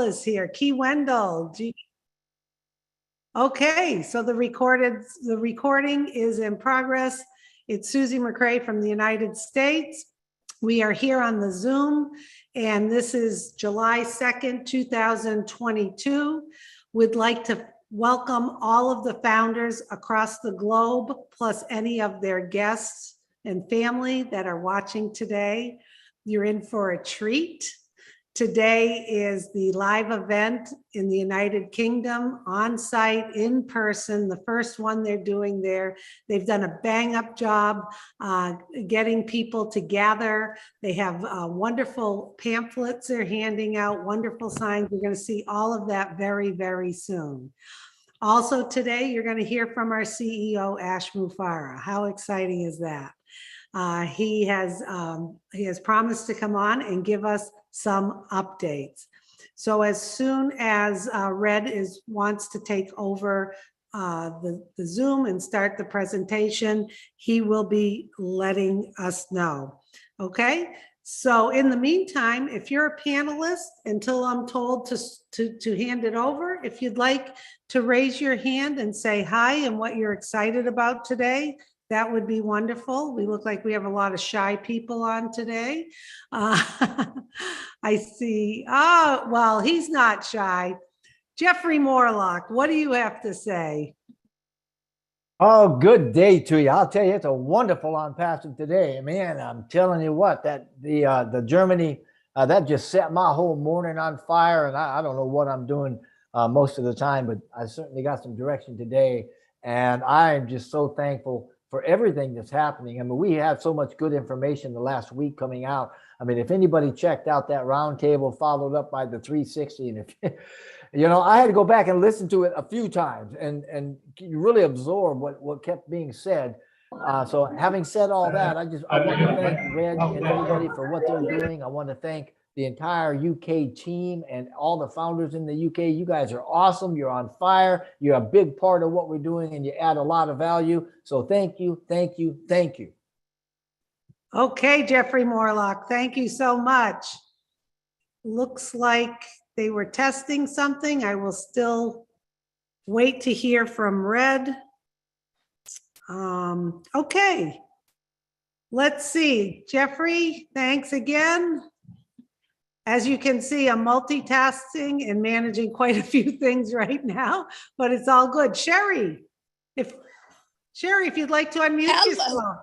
is here. Key Wendell. Okay, so the recording is in progress. It's Susie McCrae from the United States. We are here on the Zoom, and this is July 2nd, 2022. We'd like to welcome all of the founders across the globe, plus any of their guests and family that are watching today. You're in for a treat. Today is the live event in the United Kingdom, on site, in person, the first one they're doing there. They've done a bang up job getting people to gather. They have wonderful pamphlets they're handing out, wonderful signs. We're going to see all of that very, very soon. Also today, you're going to hear from our CEO, Ash Mufareh. How exciting is that? He has promised to come on and give us some updates. So as soon as Red wants to take over the Zoom and start the presentation, he will be letting us know. Okay. So in the meantime, if you're a panelist, until I'm told to hand it over, if you'd like to raise your hand and say hi and what you're excited about today, that would be wonderful. We look like we have a lot of shy people on today. I see. Oh, well, he's not shy. Jeffrey Morlock, what do you have to say? Oh, good day to you. I'll tell you, it's a wonderful ONPASSIVE today. Man, I'm telling you what, that the Germany, that just set my whole morning on fire. And I don't know what I'm doing most of the time, but I certainly got some direction today. And I'm just so thankful for everything that's happening. I mean, we had so much good information the last week coming out. I mean, if anybody checked out that roundtable followed up by the 360, and if you know, I had to go back and listen to it a few times and you really absorb what kept being said. So having said all that, I want to thank Red and everybody for what they're doing. I want to thank the entire UK team and all the founders in the UK. You guys are awesome. You're on fire. You're a big part of what we're doing and you add a lot of value. So thank you, thank you, thank you. Okay, Jeffrey Morlock, thank you so much. Looks like they were testing something. I will still wait to hear from Red. Okay, let's see. Jeffrey, thanks again. As you can see, I'm multitasking and managing quite a few things right now, but it's all good. Sherry, if you'd like to unmute yourself.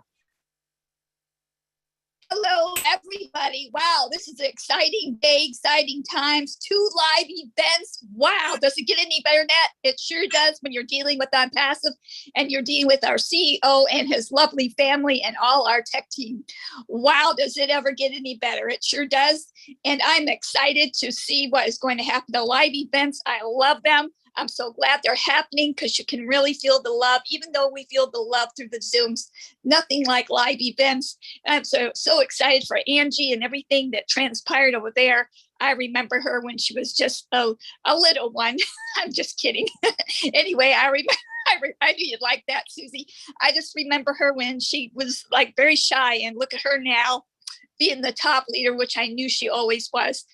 Hello, everybody. Wow, this is an exciting day, exciting times, 2 live events. Wow, does it get any better than that? It sure does when you're dealing with ONPASSIVE and you're dealing with our CEO and his lovely family and all our tech team. Wow, does it ever get any better? It sure does. And I'm excited to see what is going to happen. The live events, I love them. I'm so glad they're happening because you can really feel the love, even though we feel the love through the Zooms. Nothing like live events. And I'm so excited for Angie and everything that transpired over there. I remember her when she was just a little one. I'm just kidding. Anyway, I knew you'd like that, Susie. I just remember her when she was like very shy, and look at her now, being the top leader, which I knew she always was.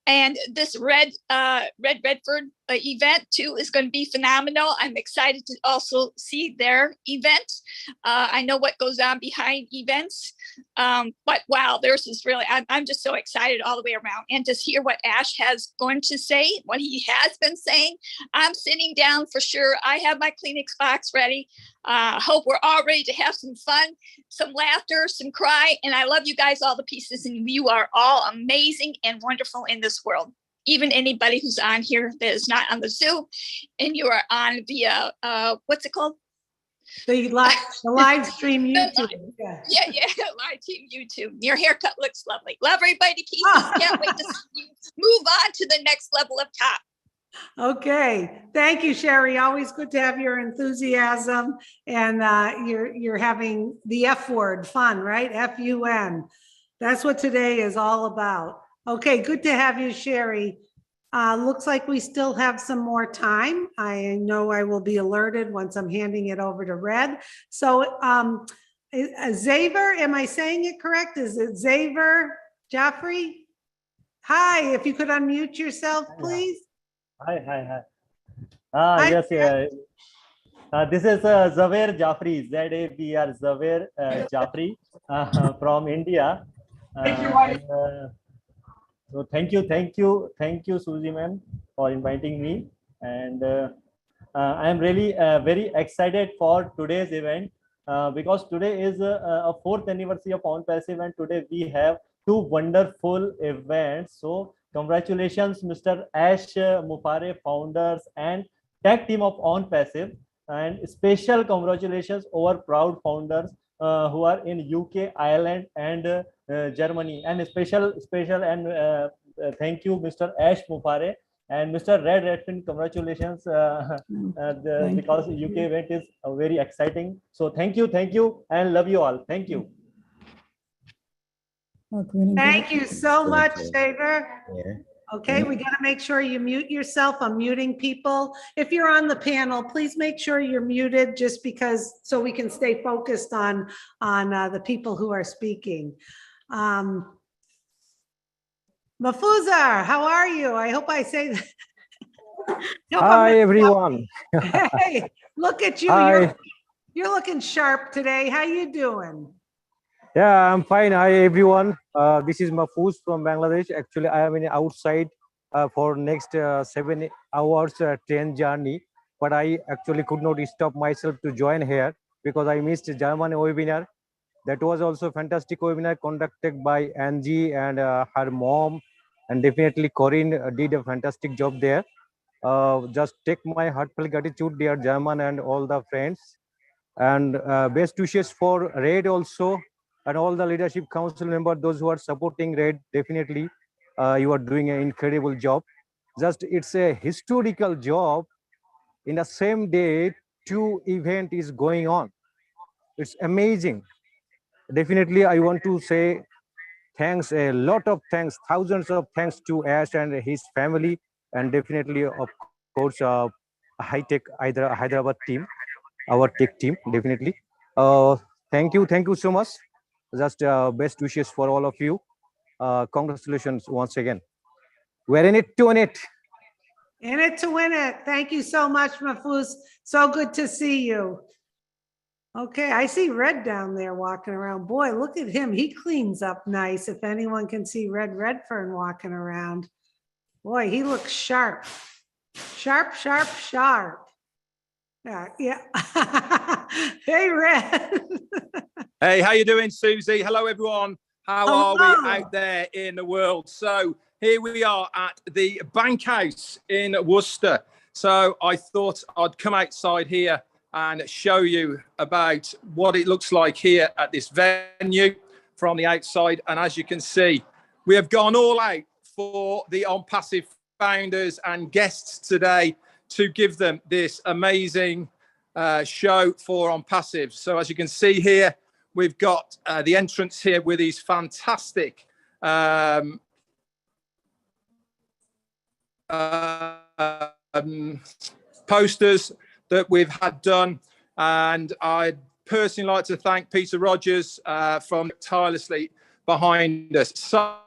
And this Redford event too is going to be phenomenal. I'm excited to also see their event. I know what goes on behind events, but wow, theirs is really, I'm just so excited all the way around. And just hear what Ash has going to say, what he has been saying. I'm sitting down for sure. I have my Kleenex box ready. Hope we're all ready to have some fun, some laughter, some cry. And I love you guys, all the pieces, and you are all amazing and wonderful in this world. Even anybody who's on here that is not on the Zoom, and you are on via what's it called? The live stream YouTube. Yeah, live stream YouTube. Your haircut looks lovely. Love everybody, pieces. Can't wait to see you move on to the next level of top. Okay, thank you, Sherry. Always good to have your enthusiasm, and you're having the F word, fun, right? F-U-N. That's what today is all about. Okay, good to have you, Sherry. Looks like we still have some more time. I know I will be alerted once I'm handing it over to Red. So Xavier, am I saying it correct? Is it Xavier Jaffrey? Hi, if you could unmute yourself, please. Hi. Hi. Yes, this is Zaver Jafri, Z-A-V-R, Zaver Jafri from India. So thank you, Susie ma'am, for inviting me. And I am really very excited for today's event because today is a fourth anniversary of ONPASSIVE, and today we have two wonderful events. So congratulations, Mr. Ash Mufare, founders and tech team of ONPASSIVE, and special congratulations our proud founders who are in UK, Ireland, and Germany. And special and thank you, Mr. Ash Mufare and Mr. Red Redfin. Congratulations, because UK event is very exciting. So thank you, and love you all. Thank you. Thank you so much, Saver. Okay, we got to make sure you mute yourself. I'm muting people. If you're on the panel, please make sure you're muted, just because, so we can stay focused on the people who are speaking. Mafuzar, how are you? I hope I say that. Hi, everyone. Hey, look at you. Hi. You're looking sharp today. How you doing? Yeah, I'm fine. Hi, everyone. This is Mahfouz from Bangladesh. Actually, I am in outside for next 7 hours train journey, but I actually could not stop myself to join here because I missed German webinar. That was also a fantastic webinar conducted by Angie and her mom, and definitely Corinne did a fantastic job there. Just take my heartfelt gratitude, dear German and all the friends, and best wishes for Red also, and all the leadership council members, those who are supporting Red. Definitely you are doing an incredible job. Just it's a historical job. In the same day, two event is going on. It's amazing. Definitely I want to say thanks, a lot of thanks, thousands of thanks to Ash and his family, and definitely of course high tech Hyderabad team, our tech team. Definitely thank you so much. Just best wishes for all of you. Congratulations once again. We're in it to win it. In it to win it. Thank you so much, Mahfouz. So good to see you. Okay, I see Red down there walking around. Boy, look at him. He cleans up nice. If anyone can see Red Redfern walking around. Boy, he looks sharp. Sharp. Yeah. Hey, Red. Hey, how you doing, Susie? Hello, everyone. How are Hello. we out there in the world? So here we are at the Bankhouse in Worcester. So I thought I'd come outside here and show you about what it looks like here at this venue from the outside. And as you can see, we have gone all out for the ONPASSIVE founders and guests today to give them this amazing show for ONPASSIVE. So as you can see here, we've got the entrance here with these fantastic posters that we've had done. And I'd personally like to thank Peter Rogers from tirelessly behind us. So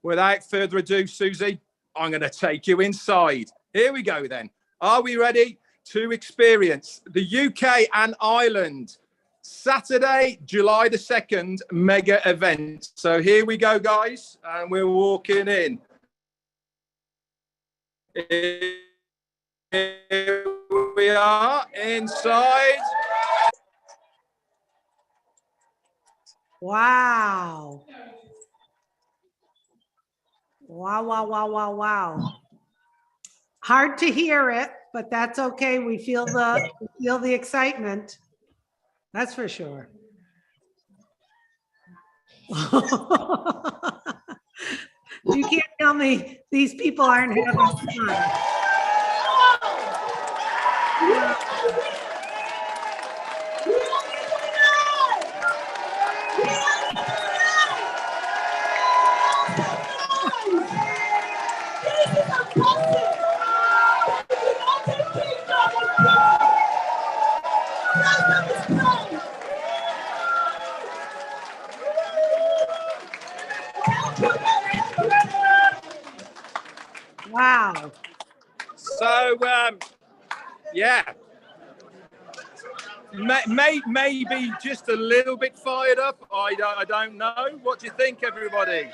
without further ado, Susie, I'm going to take you inside. Here we go then. Are we ready to experience the UK and Ireland Saturday, July the 2nd mega event? So here we go, guys, and we're walking in. Here we are inside. Wow. Wow. Hard to hear it, but that's okay. We feel the excitement. That's for sure. You can't tell me these people aren't having fun. So, yeah, maybe just a little bit fired up. I don't know. What do you think, everybody?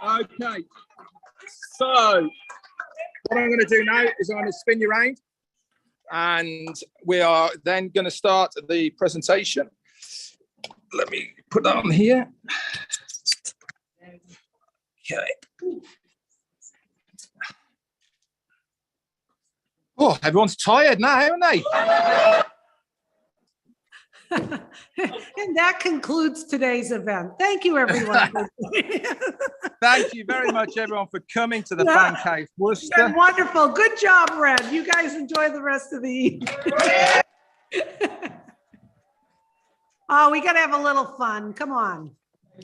Okay. So, what I'm going to do now is I'm going to spin you around, and we are then going to start the presentation. Let me put that on here. Okay. Oh, everyone's tired now, haven't they? And that concludes today's event. Thank you, everyone. Thank you very much, everyone, for coming to the Yeah. Pancake Been Worcester. wonderful. Good job, Red. You guys enjoy the rest of the evening. Oh, we got to have a little fun. Come on.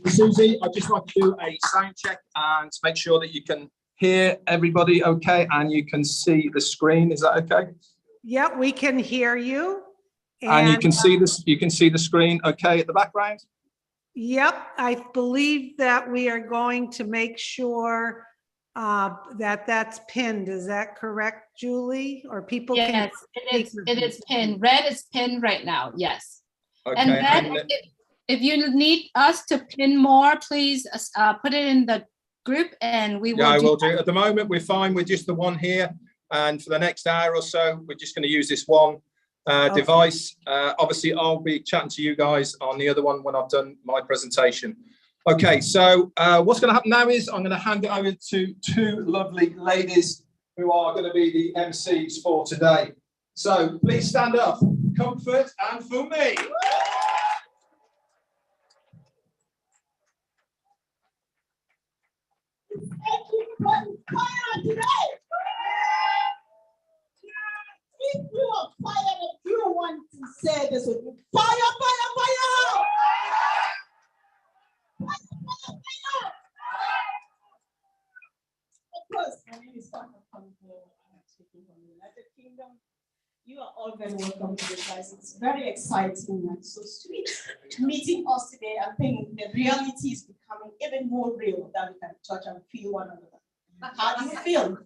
Susie, I'd just like to do a sound check and make sure that you can hear everybody okay and you can see the screen. Is that okay? Yep, we can hear you. And you can see this. You can see the screen okay at the background. Yep, I believe that we are going to make sure that that's pinned. Is that correct, Julie? Or people can? Yes, it is pinned. Red is pinned right now. Yes. Okay. And Red, if you need us to pin more, please put it in the group and we will. Yeah, I will do. At the moment, we're fine with just the one here. And for the next hour or so, we're just going to use this one device. Obviously, I'll be chatting to you guys on the other one when I've done my presentation. Okay, so what's going to happen now is I'm going to hand it over to two lovely ladies who are going to be the MCs for today. So please stand up, Comfort and Fumi. If you are fired, if you want to say this with me, fire, fire, fire! Fire, fire, fire! Of course, my name is Dr. Congo. I'm speaking from the United Kingdom. You are all very welcome to this, guys. It's very exciting and so sweet meeting us today. I think the reality is becoming even more real that we can touch and feel one another. How do you feel?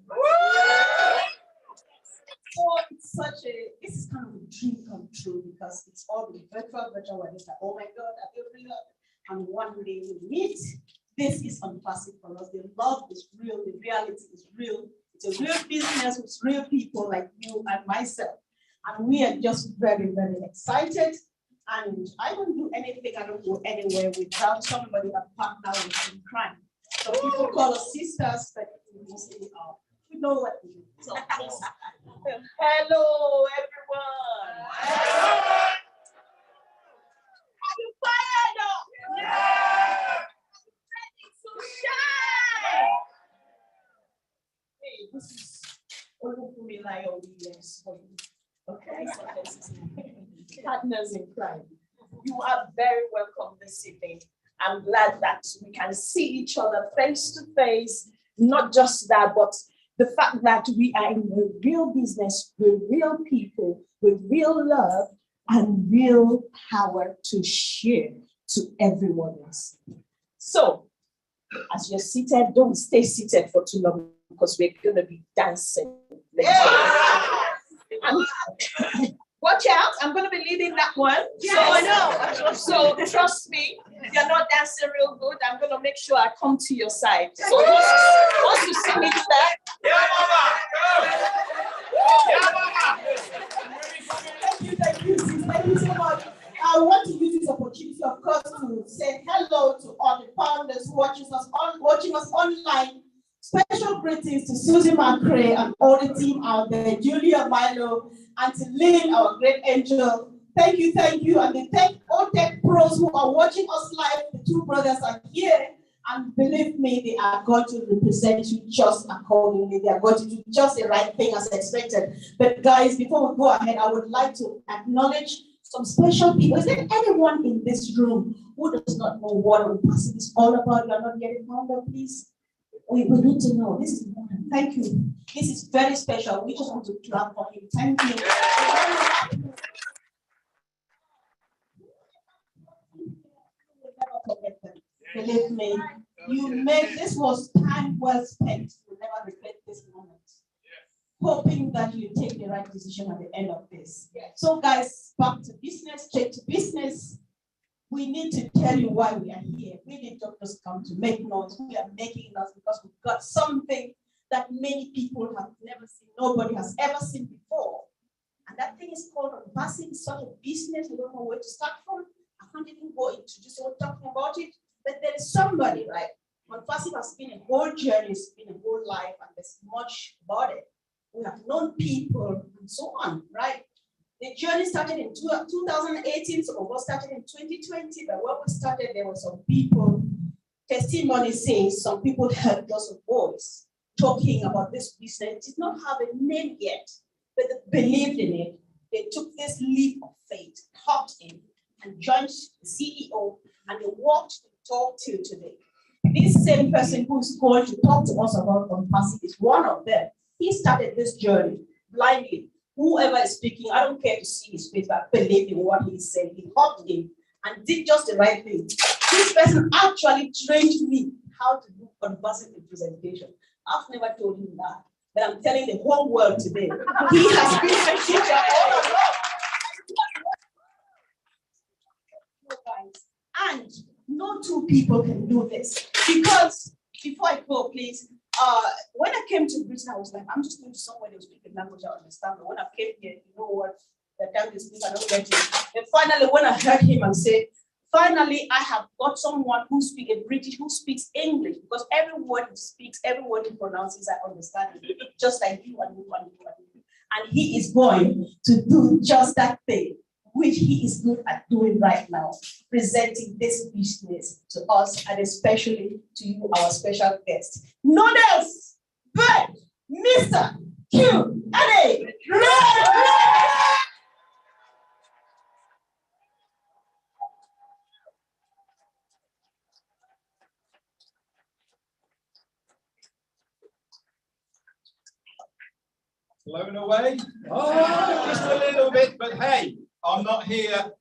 So it's this is kind of a dream come true because it's all the virtual, and it's like, oh my God, I feel real. And one day we meet. This is Unpassive for us. The love is real, the reality is real. It's a real business with real people like you and myself. And we are just very, very excited. And I don't do anything, I don't go anywhere without somebody, a partner with in crime. So people call us sisters, but we know what we do. So, hello, everyone. Are you fired up? Yeah. So shy. Hey, this is Olufumi Williams for you. Okay, so this is partners in crime. You are very welcome this evening. I'm glad that we can see each other face to face. Not just that, but the fact that we are in a real business with real people, with real love and real power to share to everyone else. So, as you're seated, don't stay seated for too long because we're going to be dancing. Watch out, I'm going to be leading that one. Yes. So I know. So trust me, if you're not dancing real good, I'm going to make sure I come to your side. So once you see me do that. Thank you so much. I want to use this opportunity, of course, to say hello to all the founders watching us online. Special greetings to Susie McCrae and all the team out there, Julia Milo, and to Lynn, our great angel. Thank you, and the all tech pros who are watching us live. The two brothers are here, and believe me, they are going to represent you just accordingly. They are going to do just the right thing as expected. But guys, before we go ahead, I would like to acknowledge some special people. Is there anyone in this room who does not know what Unpassive is all about? You are not yet a founder, please. We need to know. This is important. Thank you. This is very special. We just want to clap for him. Thank you. Believe me, This was time well spent. We'll never regret this moment. Hoping that you take the right decision at the end of this. So guys, back to business, straight to business. We need to tell you why we are here. We need doctors come to make noise. We are making noise because we've got something that many people have never seen, nobody has ever seen before. And that thing is called Unpassive. It's sort of business. We don't know where to start from. I can't even go into just talking about it. But there is somebody, right? Unpassive has been a whole journey, it's been a whole life, and there's much about it. We have known people and so on, right? The journey started in 2018, so we started in 2020, but when we started, there were some people, testimony says some people heard just a voice talking about this business. It did not have a name yet, but they believed in it. They took this leap of faith, hopped in, and joined the CEO, and they walked the talk till today. This same person who's going to talk to us about Unpassive is one of them. He started this journey blindly. Whoever is speaking, I don't care to see his face, but I believe in what he said. He hopped in and did just the right thing. This person actually trained me how to do Unpassive presentation. I've never told him that, but I'm telling the whole world today. He has been a teacher all along. And no two people can do this. Because before I go, please, when I came to Britain, I was like, I'm just going to somewhere that speak the language I understand. But when I came here, you know what? The time they speak, I don't get it. And finally, when I heard him and said, finally, I have got someone who speaks a British, who speaks English, because every word he speaks, every word he pronounces, I understand it, just like you and you and you and you. And he is going to do just that thing, which he is good at doing right now, presenting this business to us and especially to you, our special guest. None else but Mr. Q&A. Blown away? Oh, just a little bit, but hey, I'm not here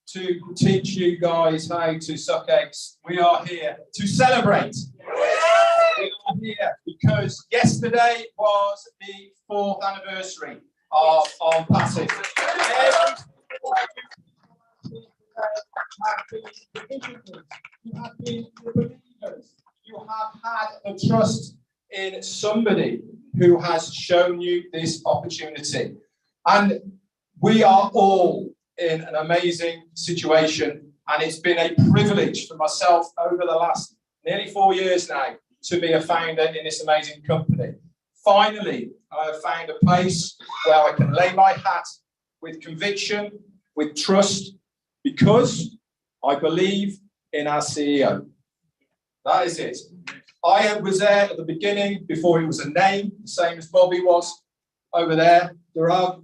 to teach you guys how to suck eggs. We are here to celebrate. We are here because yesterday was the 4th anniversary of ONPASSIVE. You have been the believers. You have had the trust in somebody who has shown you this opportunity. And we are all in an amazing situation, and it's been a privilege for myself over the last nearly 4 years now to be a founder in this amazing company. Finally, I have found a place where I can lay my hat with conviction, with trust, because I believe in our CEO. That is it. I was there at the beginning before it was a name, the same as Bobby was over there. There are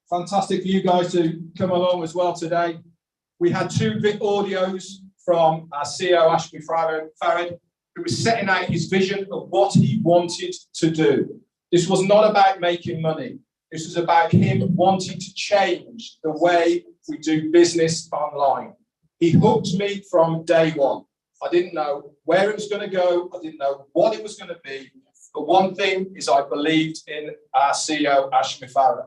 fantastic for you guys to come along as well today. We had 2 audios from our CEO, Ashby Farad, who was setting out his vision of what he wanted to do. This was not about making money. This was about him wanting to change the way we do business online. He hooked me from day one. I didn't know where it was going to go. I didn't know what it was going to be. But one thing is I believed in our CEO, Ashby Farad.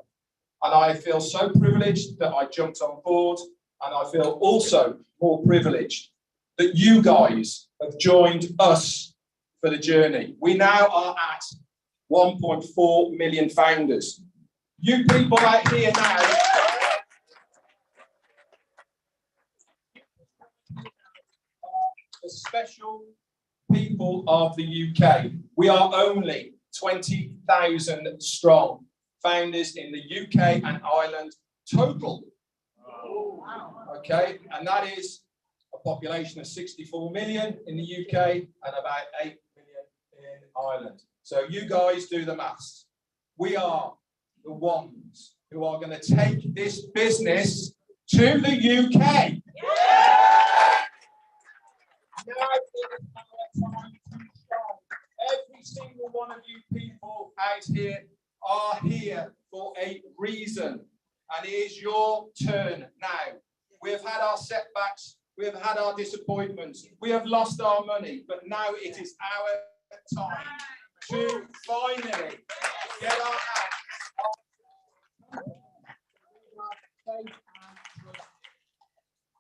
And I feel so privileged that I jumped on board. And I feel also more privileged that you guys have joined us for the journey. We now are at 1.4 million founders. You people out here now, the special people of the UK. We are only 20,000 strong founders in the UK and Ireland total. Okay, and that is a population of 64 million in the UK and about 8 million in Ireland. So you guys do the maths. We are the ones who are going to take this business to the UK. Now is our time to shine. Every single one of you people out here are here for a reason, and it is your turn now. We've had our setbacks, We have had our disappointments. We have lost our money, but now it is our time to finally get our hands.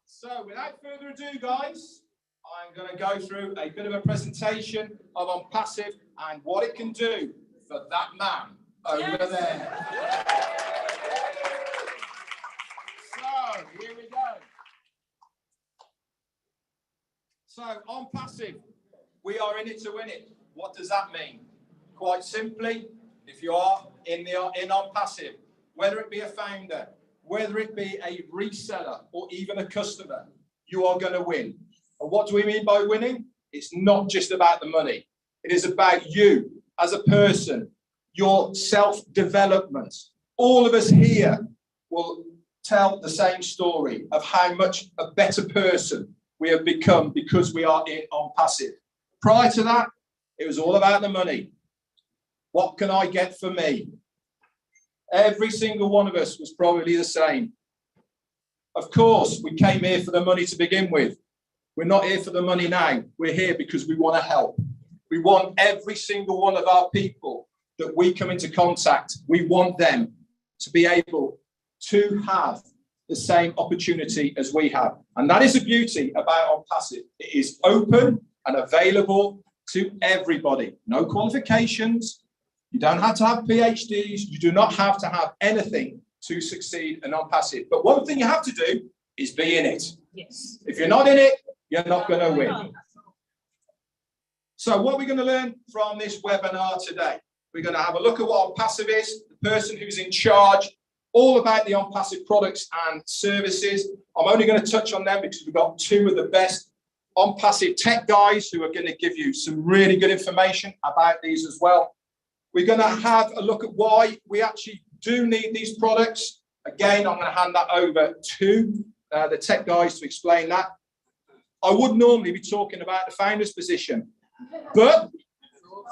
So without further ado, guys, I'm going to go through a bit of a presentation of Unpassive and what it can do for that man over there. So here we go. So Unpassive, we are in it to win it. What does that mean? Quite simply, if you are in Unpassive, whether it be a founder, whether it be a reseller or even a customer, you are going to win. And what do we mean by winning? It's not just about the money. It is about you as a person, your self-development. All of us here will tell the same story of how much a better person we have become because we are in Unpassive. Prior to that, it was all about the money. What can I get for me? Every single one of us was probably the same. Of course, we came here for the money to begin with. We're not here for the money now. We're here because we want to help. We want every single one of our people that we come into contact, we want them to be able to have the same opportunity as we have. And that is the beauty about Unpassive. It is open and available to everybody. No qualifications. You don't have to have PhDs. You do not have to have anything to succeed in Unpassive. But one thing you have to do is be in it. Yes. If you're not in it, you're not going to win. So what we're going to learn from this webinar today, we're going to have a look at what Unpassive is, the person who's in charge, all about the Unpassive products and services. I'm only going to touch on them because we've got two of the best Unpassive tech guys who are going to give you some really good information about these as well. We're going to have a look at why we actually do need these products. Again, I'm going to hand that over to the tech guys to explain that. I would normally be talking about the founder's position, but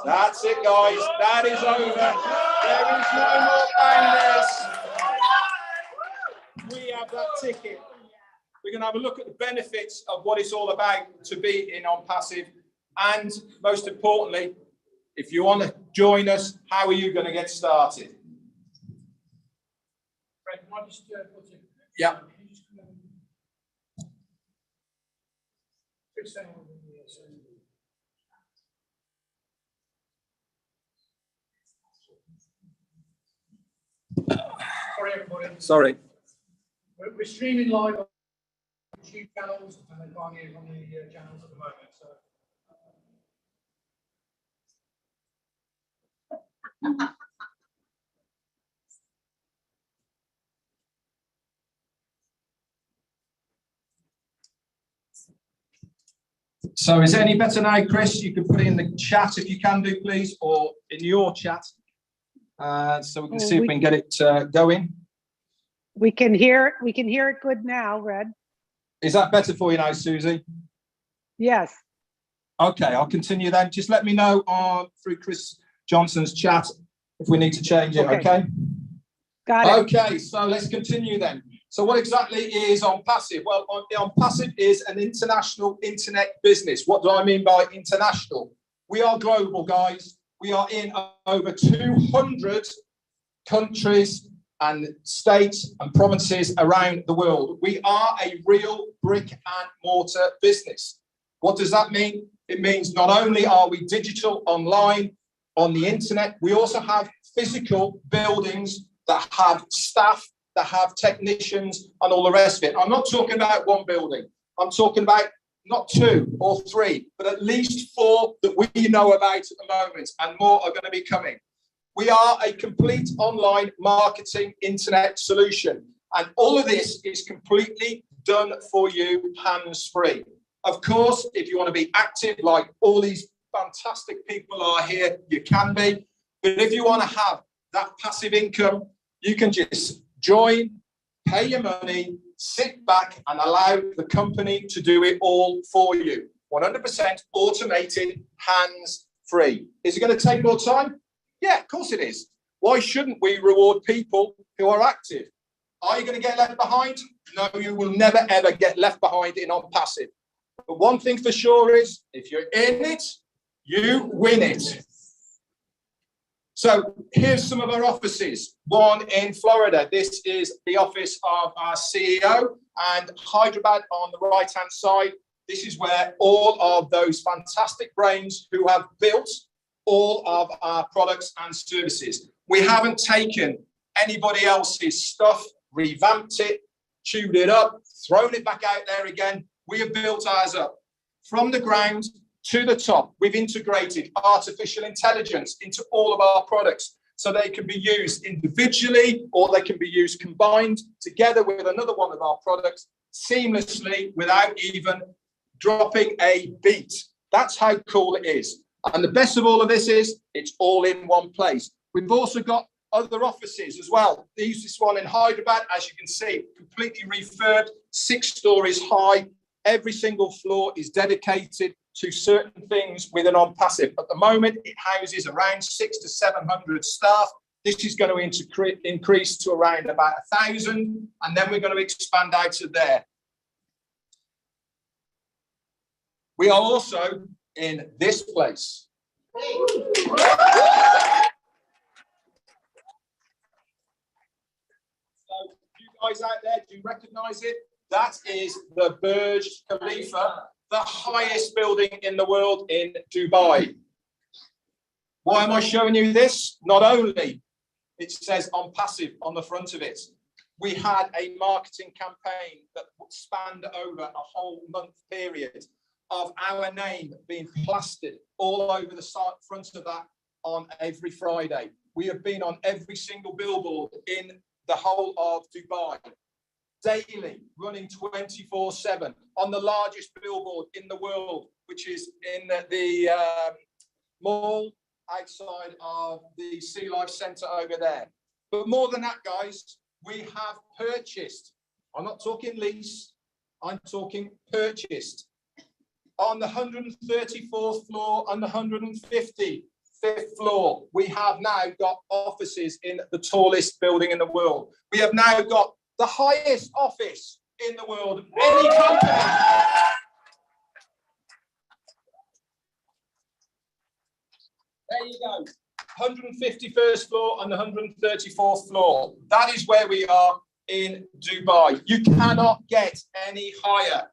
that's it, guys. That is over. There is no more founders. We have that ticket. We're going to have a look at the benefits of what it's all about to be in Unpassive. And most importantly, if you want to join us, how are you going to get started? Yeah. Sorry, everybody. Sorry. We're streaming live on YouTube channels and then can't hear on the channels at the moment. So is it any better now, Chris? You can put it in the chat if you can do, please, or in your chat. So we can see if we can get it going. We can hear it good now, Red. Is that better for you now, Susie? Yes. Okay, I'll continue then. Just let me know through Chris Johnson's chat if we need to change it, okay? Got it. Okay, so let's continue then. So what exactly is Unpassive? Well, Unpassive is an international internet business. What do I mean by international? We are global, guys. We are in over 200 countries and states and provinces around the world. We are a real brick and mortar business. What does that mean? It means not only are we digital online on the internet, we also have physical buildings that have staff, that have technicians and all the rest of it. I'm not talking about one building. I'm talking about not 2 or 3, but at least 4 that we know about at the moment, and more are going to be coming. We are a complete online marketing internet solution, and all of this is completely done for you hands-free. Of course, if you want to be active like all these fantastic people are here, you can be. But if you want to have that passive income, you can just join, pay your money, sit back and allow the company to do it all for you. 100% automated, hands-free. Is it going to take more time? Yeah, of course it is. Why shouldn't we reward people who are active? Are you going to get left behind? No, you will never, ever get left behind in ONPASSIVE. But one thing for sure is, if you're in it, you win it. So here's some of our offices. One in Florida. This is the office of our CEO, and Hyderabad on the right-hand side. This is where all of those fantastic brains who have built all of our products and services. We haven't taken anybody else's stuff, revamped it, chewed it up, thrown it back out there again. We have built ours up from the ground to the top. We've integrated artificial intelligence into all of our products so they can be used individually or they can be used combined together with another one of our products seamlessly without even dropping a beat. That's how cool it is. And the best of all of this is it's all in one place. We've also got other offices as well. This one in Hyderabad, as you can see, completely refurbed, 6 stories high. Every single floor is dedicated to certain things within ONPASSIVE. At the moment, it houses around 600 to 700 staff. This is going to increase to around about 1,000, and then we're going to expand out of there. We are also in this place. So you guys out there, do you recognize it? That is the Burj Khalifa, the highest building in the world in Dubai. Why am I showing you this? Not only it says ONPASSIVE on the front of it, we had a marketing campaign that spanned over a whole month period of our name being plastered all over the front of that on every Friday. We have been on every single billboard in the whole of Dubai, daily, running 24/7 on the largest billboard in the world, which is in the mall outside of the Sea Life Centre over there. But more than that, guys, we have purchased, I'm not talking lease, I'm talking purchased, on the 134th floor and the 155th floor, we have now got offices in the tallest building in the world. We have now got the highest office in the world of any company. There you go. 151st floor and the 134th floor. That is where we are in Dubai. You cannot get any higher.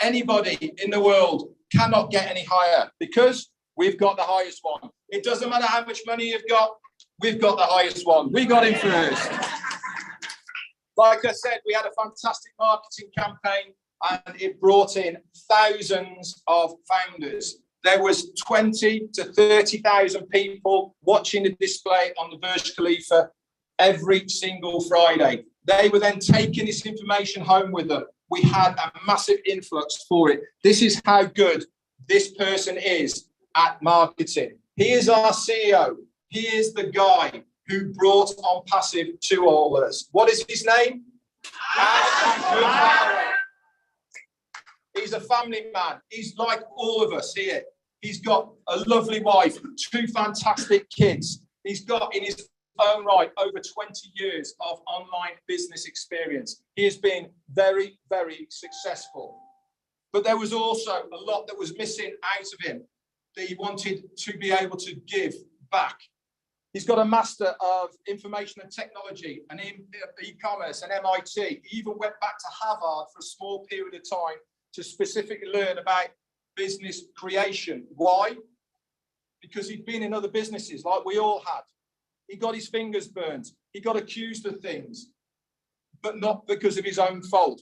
Anybody in the world cannot get any higher because we've got the highest one. It doesn't matter how much money you've got, we've got the highest one. We got him first. Like I said, we had a fantastic marketing campaign and it brought in thousands of founders. There was 20 to 30,000 people watching the display on the Burj Khalifa every single Friday. They were then taking this information home with them. We had a massive influx for it. This is how good this person is at marketing. He is our CEO. He is the guy who brought ONPASSIVE to all of us. What is his name? He's a family man. He's like all of us here. He's got a lovely wife, 2 fantastic kids. He's got in his own right over 20 years of online business experience. He has been very, very successful. But there was also a lot that was missing out of him that he wanted to be able to give back. He's got a Master of Information and Technology and e-commerce and MIT. He even went back to Harvard for a small period of time to specifically learn about business creation. Why? Because he'd been in other businesses like we all had. He got his fingers burned. He got accused of things, but not because of his own fault,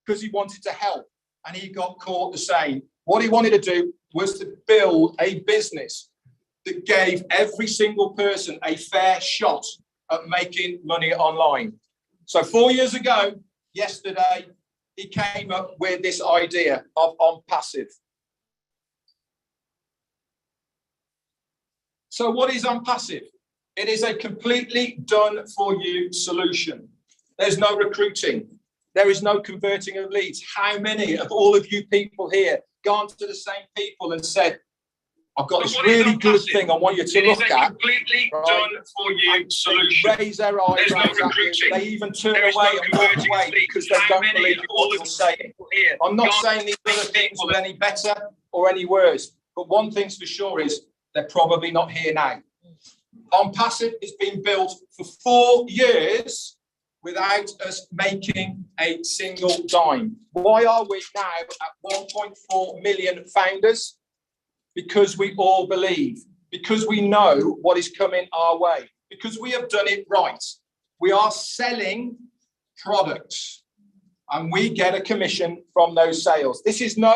because he wanted to help and he got caught the same. What he wanted to do was to build a business that gave every single person a fair shot at making money online. So 4 years ago, yesterday, he came up with this idea of ONPASSIVE. So what is ONPASSIVE? It is a completely done-for-you solution. There's no recruiting. There is no converting of leads. How many of all of you people here gone to the same people and said, I've got this really good thing I want you to look at. Completely right? done for you solution. They raise their eyebrows no at you. recruiting. They even turn There is away no and walk converting away fee. because they How don't many believe of all what of you're us saying. people here I'm not can't saying these other make things people are any better or any worse, but one thing's for sure is they're probably not here now. ONPASSIVE has been built for 4 years without us making a single dime. Why are we now at 1.4 million founders? Because we all believe, because we know what is coming our way, because we have done it right. We are selling products and we get a commission from those sales. This is no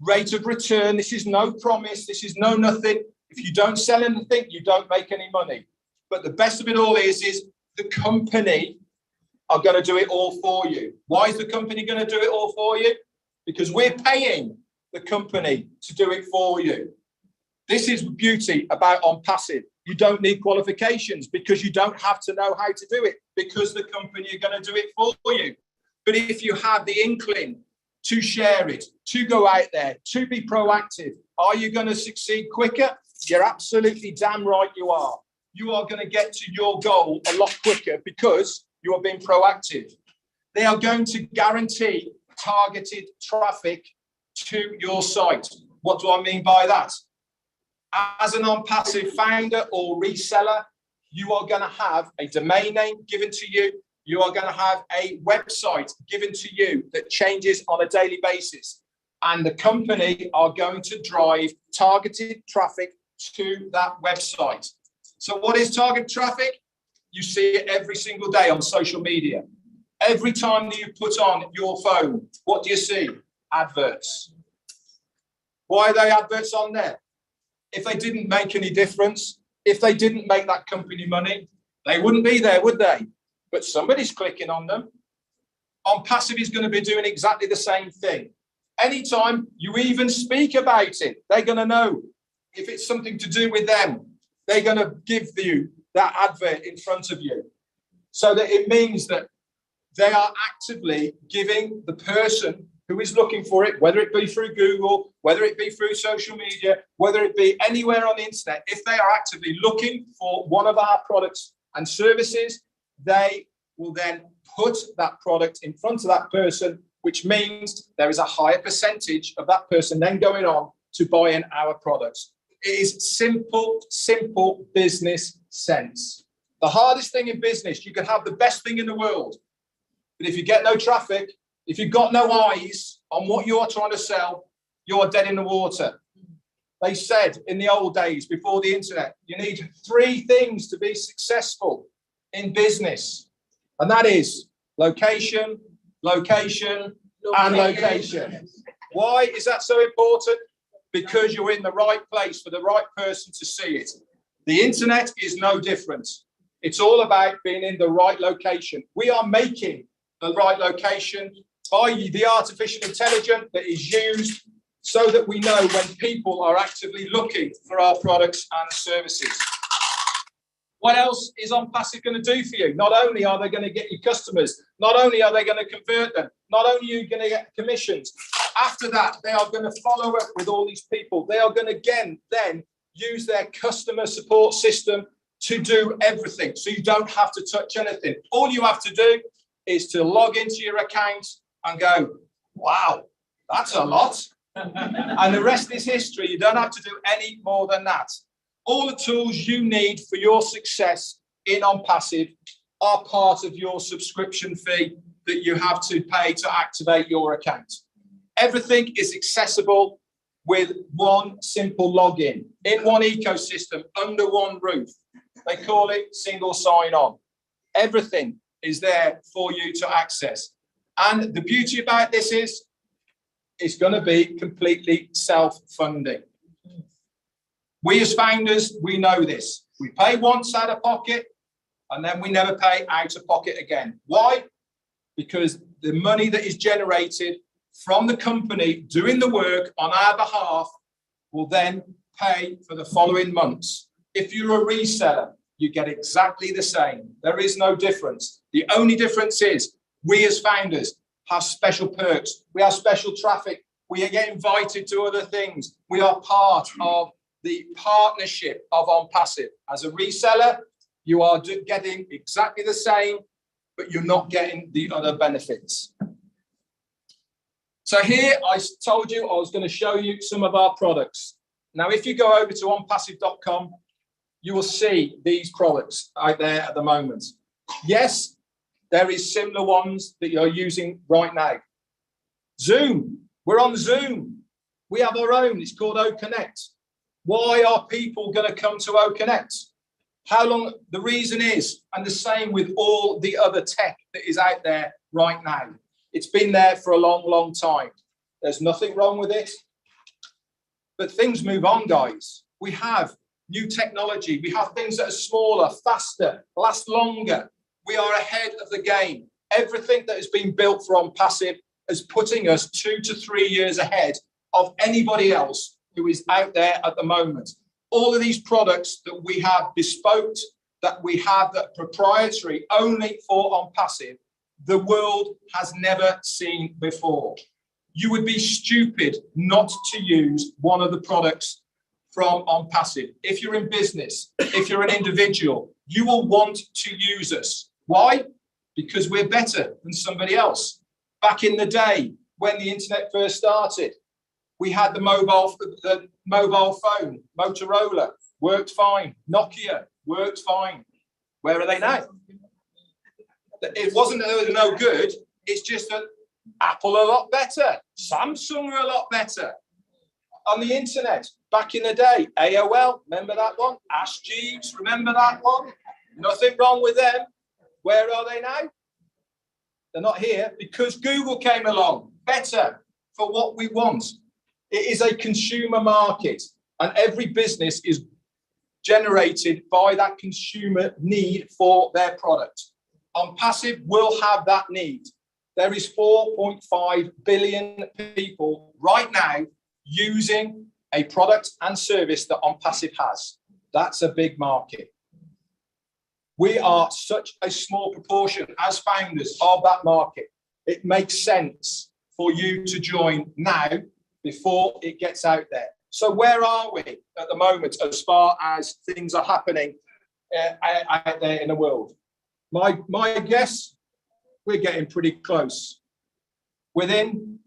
rate of return. This is no promise. This is no nothing. If you don't sell anything, you don't make any money. But the best of it all is the company are going to do it all for you. Why is the company going to do it all for you? Because we're paying the company to do it for you. This is the beauty about ONPASSIVE. You don't need qualifications because you don't have to know how to do it because the company are going to do it for you. But if you have the inkling to share it, to go out there, to be proactive, are you going to succeed quicker? You're absolutely damn right you are. You are going to get to your goal a lot quicker because you are being proactive. They are going to guarantee targeted traffic to your site. What do I mean by that? As an ONPASSIVE founder or reseller, you are going to have a domain name given to you. You are going to have a website given to you that changes on a daily basis. And the company are going to drive targeted traffic to that website. So what is target traffic? You see it every single day on social media. Every time that you put on your phone, what do you see? Adverts. Why are they adverts on there? If they didn't make any difference, if they didn't make that company money, they wouldn't be there, would they? But somebody's clicking on them. ONPASSIVE is going to be doing exactly the same thing. Anytime you even speak about it, they're going to know if it's something to do with them. They're going to give you that advert in front of you. So that it means that they are actively giving the person who is looking for it, whether it be through Google, whether it be through social media, whether it be anywhere on the internet, if they are actively looking for one of our products and services, they will then put that product in front of that person, which means there is a higher percentage of that person then going on to buying our products. It is simple, simple business sense. The hardest thing in business, you can have the best thing in the world, but if you get no traffic, if you've got no eyes on what you are trying to sell, you are dead in the water. They said in the old days, before the internet, you need 3 things to be successful in business. And that is location, location, and location. Why is that so important? Because you're in the right place for the right person to see it. The internet is no different. It's all about being in the right location. We are making the right location by the artificial intelligence that is used so that we know when people are actively looking for our products and services. What else is ONPASSIVE going to do for you? Not only are they going to get you customers, not only are they going to convert them, not only are you going to get commissions, after that, they are going to follow up with all these people. They are going to, again, then use their customer support system to do everything. So you don't have to touch anything. All you have to do is to log into your account and go, wow, that's a lot. And the rest is history. You don't have to do any more than that. All the tools you need for your success in ONPASSIVE are part of your subscription fee that you have to pay to activate your account. Everything is accessible with one simple login in one ecosystem under one roof. They call it single sign-on. Everything is there for you to access. And the beauty about this is it's going to be completely self-funding. We as founders, we know this. We pay once out of pocket and then we never pay out of pocket again. Why? Because the money that is generated from the company doing the work on our behalf will then pay for the following months. If you're a reseller, you get exactly the same. There is no difference. The only difference is we as founders have special perks. We have special traffic. We get invited to other things. We are part of the partnership of ONPASSIVE. As a reseller, you are getting exactly the same, but you're not getting the other benefits. So here I told you I was going to show you some of our products. Now, if you go over to onpassive.com, you will see these products out there at the moment. Yes, there is similar ones that you're using right now. Zoom, we're on Zoom. We have our own, it's called OConnect. Why are people going to come to OConnect? How long? The reason is, and the same with all the other tech that is out there right now. It's been there for a long, long time. There's nothing wrong with it. But things move on, guys. We have new technology. We have things that are smaller, faster, last longer. We are ahead of the game. Everything that has been built for ONPASSIVE is putting us 2 to 3 years ahead of anybody else who is out there at the moment. All of these products that we have bespoke, that we have that are proprietary only for ONPASSIVE, the world has never seen before. You would be stupid not to use one of the products from ONPASSIVE. If you're in business, if you're an individual, you will want to use us. Why? Because we're better than somebody else. Back in the day, when the internet first started, we had the mobile phone, Motorola, worked fine. Nokia, worked fine. Where are they now? It wasn't that they were no good. It's just that Apple are a lot better. Samsung are a lot better. On the internet, back in the day, AOL, remember that one? Ask Jeeves, remember that one? Nothing wrong with them. Where are they now? They're not here because Google came along. Better for what we want. It is a consumer market, and every business is generated by that consumer need for their product. ONPASSIVE will have that need. There is 4.5 billion people right now using a product and service that ONPASSIVE has. That's a big market. We are such a small proportion as founders of that market. It makes sense for you to join now before it gets out there. So where are we at the moment as far as things are happening out there in the world? My guess, we're getting pretty close. Within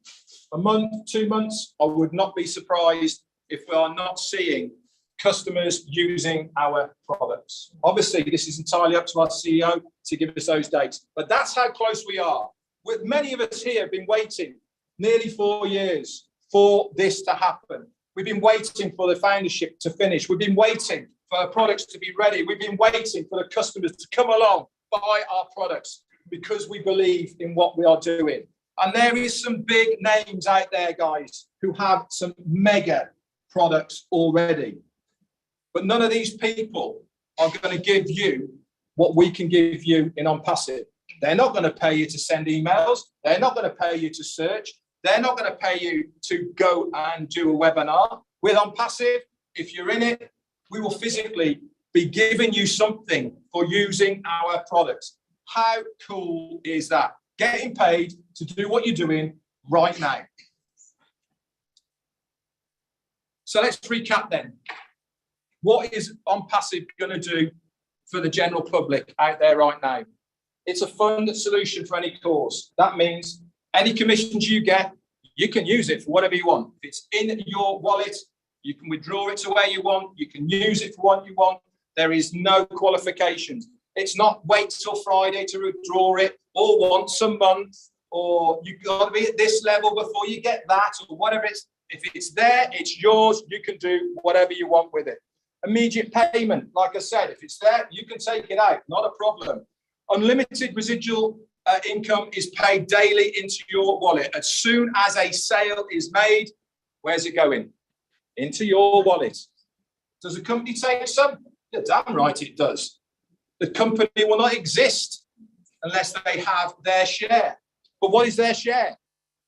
a month, 2 months, I would not be surprised if we are not seeing customers using our products. Obviously, this is entirely up to our CEO to give us those dates, but that's how close we are. With many of us here have been waiting nearly 4 years for this to happen. We've been waiting for the foundership to finish. We've been waiting for our products to be ready. We've been waiting for the customers to come along, buy our products, because we believe in what we are doing. And there is some big names out there, guys, who have some mega products already. But none of these people are going to give you what we can give you in ONPASSIVE. They're not going to pay you to send emails. They're not going to pay you to search. They're not going to pay you to go and do a webinar. With ONPASSIVE, if you're in it, we will physically be giving you something for using our products. How cool is that? Getting paid to do what you're doing right now. So let's recap then. What is ONPASSIVE going to do for the general public out there right now? It's a fund solution for any cause. That means any commissions you get, you can use it for whatever you want. If it's in your wallet, you can withdraw it to where you want. You can use it for what you want. There is no qualifications. It's not wait till Friday to withdraw it, or once a month, or you've got to be at this level before you get that, or whatever it's. If it's there, it's yours. You can do whatever you want with it. Immediate payment, like I said, if it's there, you can take it out, not a problem. Unlimited residual income is paid daily into your wallet. As soon as a sale is made, where's it going? Into your wallet. Does the company take some? Yeah, damn right it does. The company will not exist unless they have their share. But what is their share?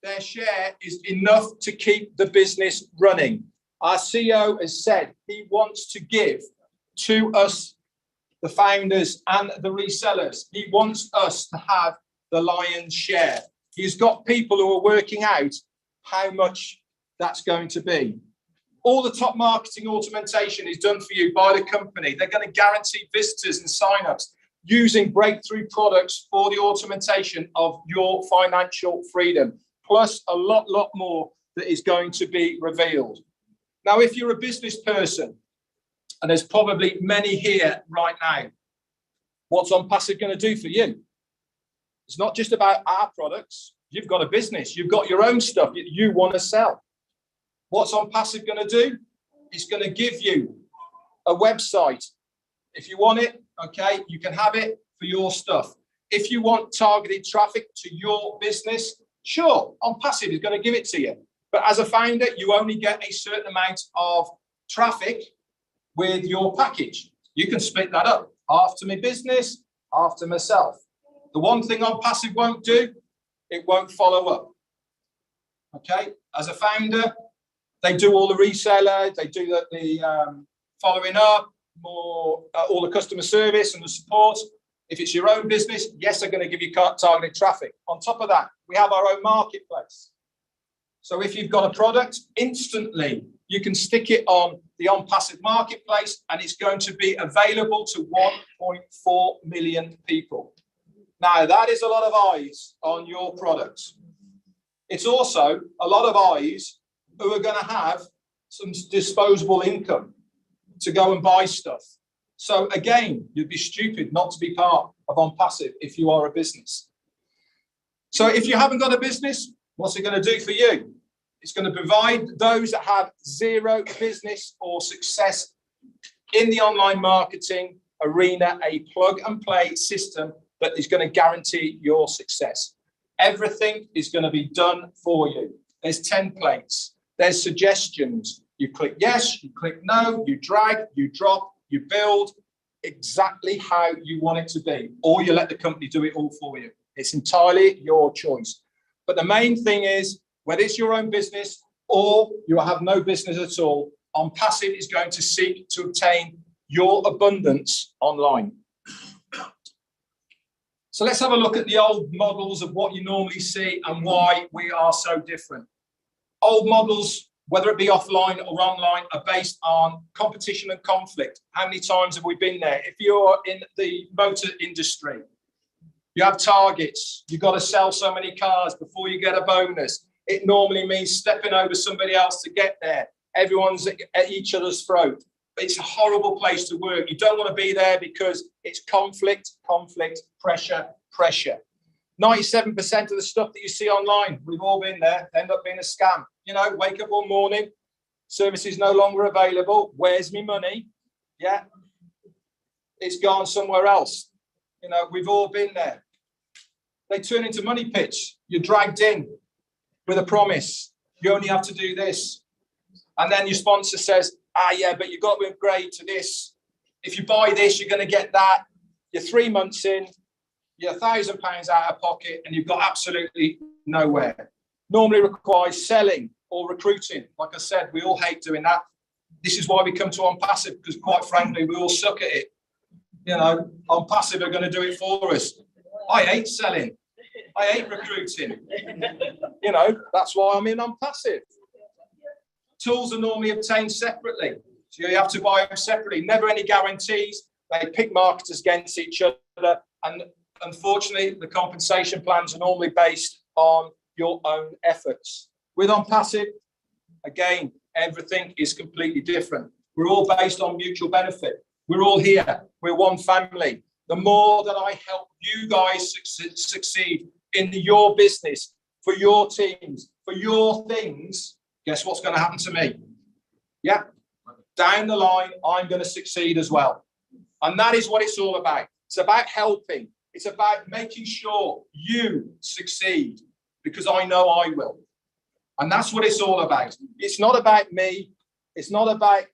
Their share is enough to keep the business running. Our CEO has said he wants to give to us, the founders and the resellers. He wants us to have the lion's share. He's got people who are working out how much that's going to be. All the top marketing automation is done for you by the company. They're going to guarantee visitors and signups using breakthrough products for the automation of your financial freedom, plus a lot more that is going to be revealed. Now, if you're a business person, and there's probably many here right now, what's ONPASSIVE going to do for you? It's not just about our products. You've got a business. You've got your own stuff that you want to sell. What's ONPASSIVE going to do? It's going to give you a website. If you want it, okay, you can have it for your stuff. If you want targeted traffic to your business, sure, ONPASSIVE is going to give it to you. But as a founder, you only get a certain amount of traffic with your package. You can split that up, half to my business, half to myself. The one thing ONPASSIVE won't do, it won't follow up. Okay, as a founder, they do all the reseller, they do the following up, more all the customer service and the support. If it's your own business, yes, they're going to give you targeted traffic. On top of that, we have our own marketplace. So if you've got a product, instantly you can stick it on the ONPASSIVE marketplace and it's going to be available to 1.4 million people. Now, that is a lot of eyes on your products. It's also a lot of eyes who are going to have some disposable income to go and buy stuff. So again, you'd be stupid not to be part of ONPASSIVE if you are a business. So if you haven't got a business, what's it going to do for you? It's going to provide those that have zero business or success in the online marketing arena a plug and play system that is going to guarantee your success. Everything is going to be done for you. There's templates, there's suggestions. You click yes, you click no, you drag, you drop, you build exactly how you want it to be, or you let the company do it all for you. It's entirely your choice. But the main thing is, whether it's your own business or you have no business at all, ONPASSIVE is going to seek to obtain your abundance online. So let's have a look at the old models of what you normally see and why we are so different. Old models, whether it be offline or online, are based on competition and conflict. How many times have we been there? If you're in the motor industry, you have targets. You've got to sell so many cars before you get a bonus. It normally means stepping over somebody else to get there. Everyone's at each other's throat. It's a horrible place to work. You don't want to be there because it's conflict, pressure. 97% of the stuff that you see online, we've all been there, end up being a scam. You know, wake up one morning, service is no longer available. Where's my money? Yeah, it's gone somewhere else. You know, we've all been there. They turn into money pits. You're dragged in with a promise. You only have to do this. And then your sponsor says, yeah, but you've got to upgrade to this. If you buy this, you're going to get that. You're 3 months in, you're £1,000 out of pocket, and you've got absolutely nowhere. Normally requires selling or recruiting. Like I said, we all hate doing that. This is why we come to ONPASSIVE, because quite frankly, we all suck at it. You know, ONPASSIVE are going to do it for us. I hate selling. I hate recruiting. You know, that's why I'm in ONPASSIVE. Tools are normally obtained separately. So you have to buy them separately. Never any guarantees. They pick marketers against each other. And unfortunately, the compensation plans are normally based on your own efforts. With ONPASSIVE, again, everything is completely different. We're all based on mutual benefit. We're all here. We're one family. The more that I help you guys succeed in your business, for your teams, for your things, guess what's going to happen to me? Yeah, down the line, I'm going to succeed as well. And that is what it's all about. It's about helping. It's about making sure you succeed, because I know I will. And that's what it's all about. It's not about me. It's not about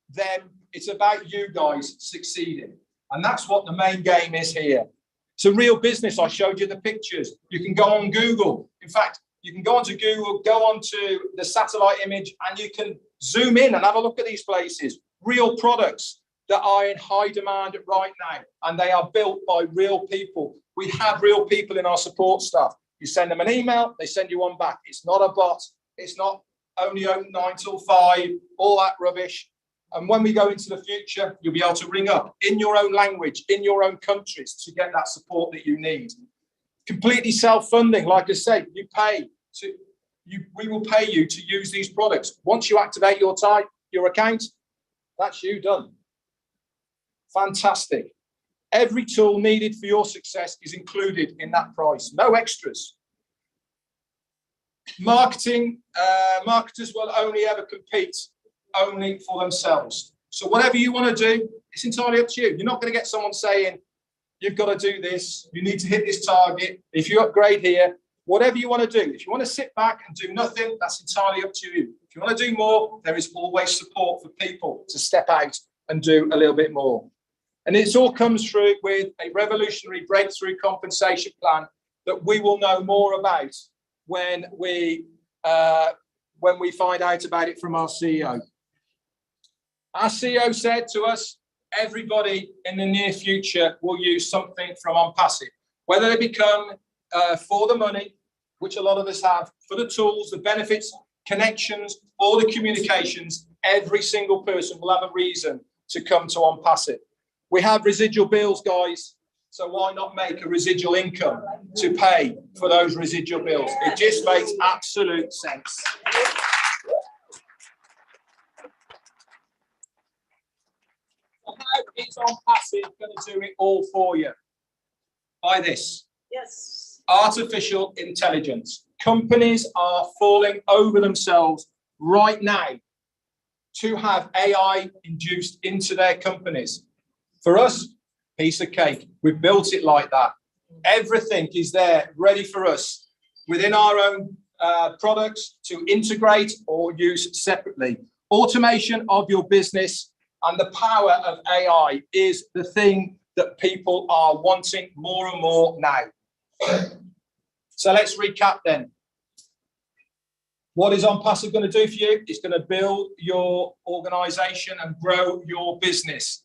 them. It's about you guys succeeding. And that's what the main game is here. It's a real business. I showed you the pictures. You can go on Google. In fact, you can go onto Google, go onto the satellite image, and you can zoom in and have a look at these places. Real products that are in high demand right now, and they are built by real people. We have real people in our support staff. You send them an email, they send you one back. It's not a bot. It's not only open 9 till 5, all that rubbish. And when we go into the future, you'll be able to ring up in your own language, in your own countries to get that support that you need. Completely self-funding. Like I say, we will pay you to use these products. Once you activate your account, that's you done. Fantastic. Every tool needed for your success is included in that price. No extras. Marketers will only ever compete only for themselves. So whatever you want to do, it's entirely up to you. You're not going to get someone saying, you've got to do this, you need to hit this target. If you upgrade here, whatever you want to do. If you want to sit back and do nothing, that's entirely up to you. If you want to do more, there is always support for people to step out and do a little bit more. And it all comes through with a revolutionary breakthrough compensation plan that we will know more about when we find out about it from our CEO. Our CEO said to us, everybody in the near future will use something from ONPASSIVE, whether they become for the money, which a lot of us have, for the tools, the benefits, connections, or the communications. Every single person will have a reason to come to ONPASSIVE. We have residual bills, guys, so why not make a residual income to pay for those residual bills? It just makes absolute sense. How is ONPASSIVE going to do it all for you? By this. Yes. Artificial intelligence. Companies are falling over themselves right now to have AI induced into their companies. For us, piece of cake. We've built it like that. Everything is there ready for us within our own products to integrate or use separately. Automation of your business and the power of AI is the thing that people are wanting more and more now. So let's recap then. What is ONPASSIVE going to do for you? It's going to build your organization and grow your business.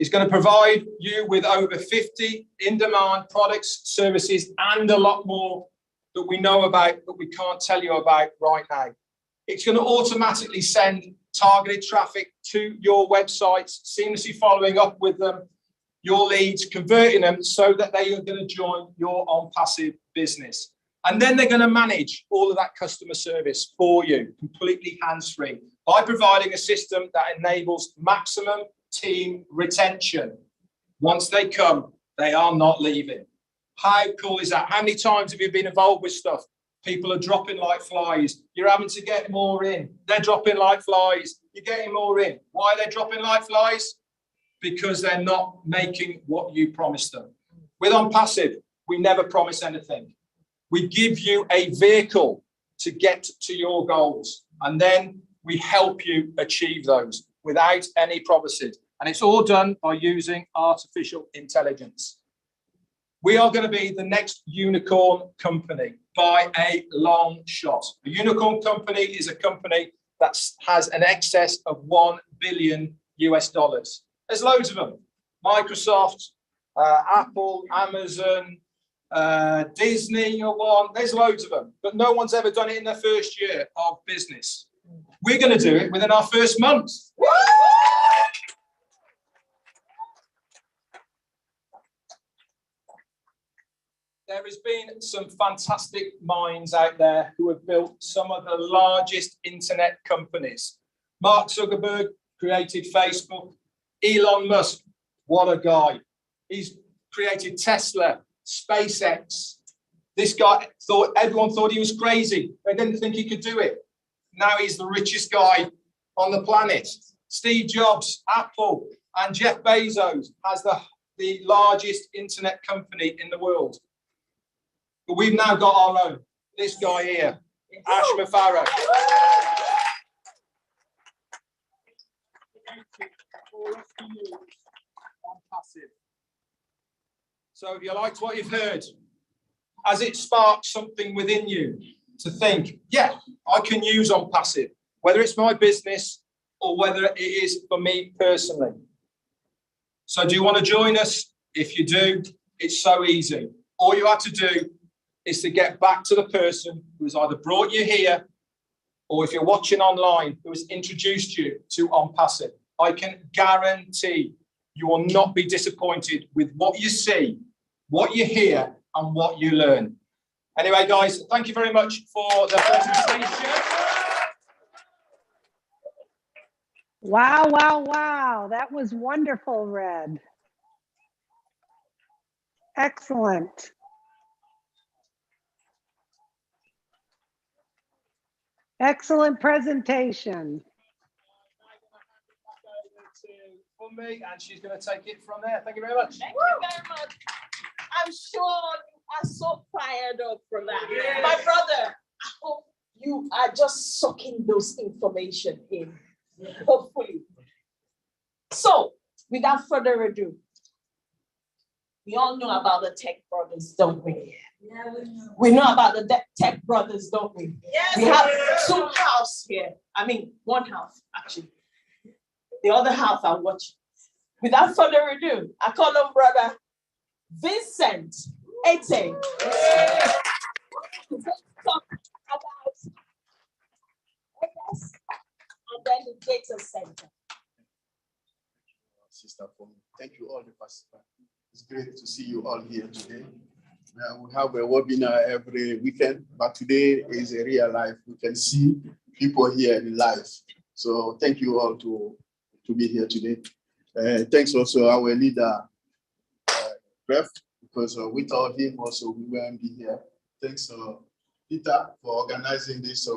It's going to provide you with over 50 in-demand products, services, and a lot more that we know about, but we can't tell you about right now. It's going to automatically send targeted traffic to your websites, seamlessly following up with them, your leads, converting them so that they are going to join your ONPASSIVE business. And then they're going to manage all of that customer service for you, completely hands-free, by providing a system that enables maximum team retention. Once they come, they are not leaving. How cool is that? How many times have you been involved with stuff? People are dropping like flies. You're having to get more in. They're dropping like flies. You're getting more in. Why are they dropping like flies? Because they're not making what you promised them. With ONPASSIVE, we never promise anything. We give you a vehicle to get to your goals, and then we help you achieve those without any promises. And it's all done by using artificial intelligence. We are going to be the next unicorn company by a long shot. A unicorn company is a company that has an excess of $1 billion US. There's loads of them. Microsoft, Apple, Amazon, Disney, there's loads of them. But no one's ever done it in their first year of business. We're going to do it within our first month. There has been some fantastic minds out there who have built some of the largest internet companies. Mark Zuckerberg created Facebook. Elon Musk, what a guy. He's created Tesla, SpaceX. This guy everyone thought he was crazy. They didn't think he could do it. Now he's the richest guy on the planet. Steve Jobs, Apple, and Jeff Bezos has the largest internet company in the world. But we've now got our own. This guy here, Ash Mafaro. So if you liked what you've heard, has it sparked something within you to think, yeah, I can use ONPASSIVE, whether it's my business or whether it is for me personally? So do you want to join us? If you do, it's so easy. All you have to do is to get back to the person who's either brought you here or if you're watching online, who has introduced you to ONPASSIVE, I can guarantee you will not be disappointed with what you see, what you hear, and what you learn. Anyway, guys, thank you very much for the presentation. Wow, wow, wow. That was wonderful, Red. Excellent. Excellent presentation. For me, and she's going to take it from there. Thank you very much. Thank you very much. I'm sure you are so fired up for that. Yes. My brother, I hope you are just sucking those information in, hopefully. So, without further ado, we all know about the tech brothers, don't we? Yeah, we know about the tech brothers, don't we? Yes. We have two houses here. I mean, one house, actually. The other half are watching. Without further ado, I call on brother Vincent Ete. Talk about OS and then the data center. Sister, thank you all the participants. It's great to see you all here today. We have a webinar every weekend, but today is a real life. We can see people here in live. So thank you all to be here today. Thanks also our leader, Ref, because without him also we won't be here. Thanks Peter for organizing this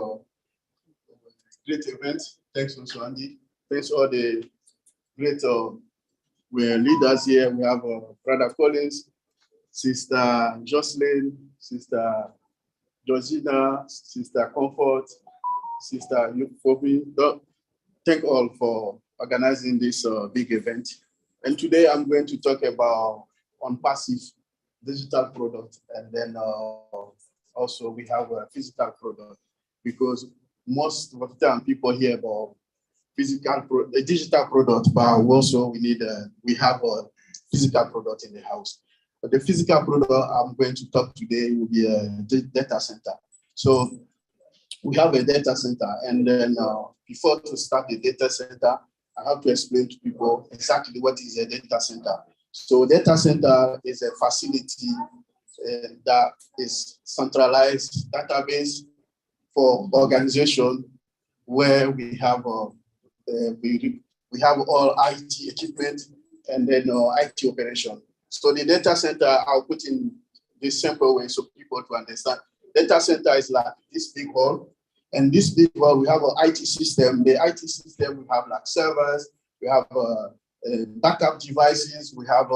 great event. Thanks also Andy. Thanks all the great leaders here. We have Brother Collins, Sister Jocelyn, Sister Georgina, Sister Comfort, Sister Euphobia. Thank all for organizing this big event. And today I'm going to talk about ONPASSIVE digital product, and then also we have a physical product, because most of the time people hear about digital product, but also we have a physical product in the house. But the physical product I'm going to talk today will be a data center. So we have a data center, and then before to start the data center, I have to explain to people exactly what is a data center. So data center is a facility that is centralized database for organization, where we have we have all IT equipment and then IT operation. So the data center, I'll put in this simple way so people to understand. Data center is like this big hall, and this big hall we have an IT system. The IT system we have like servers, we have backup devices, we have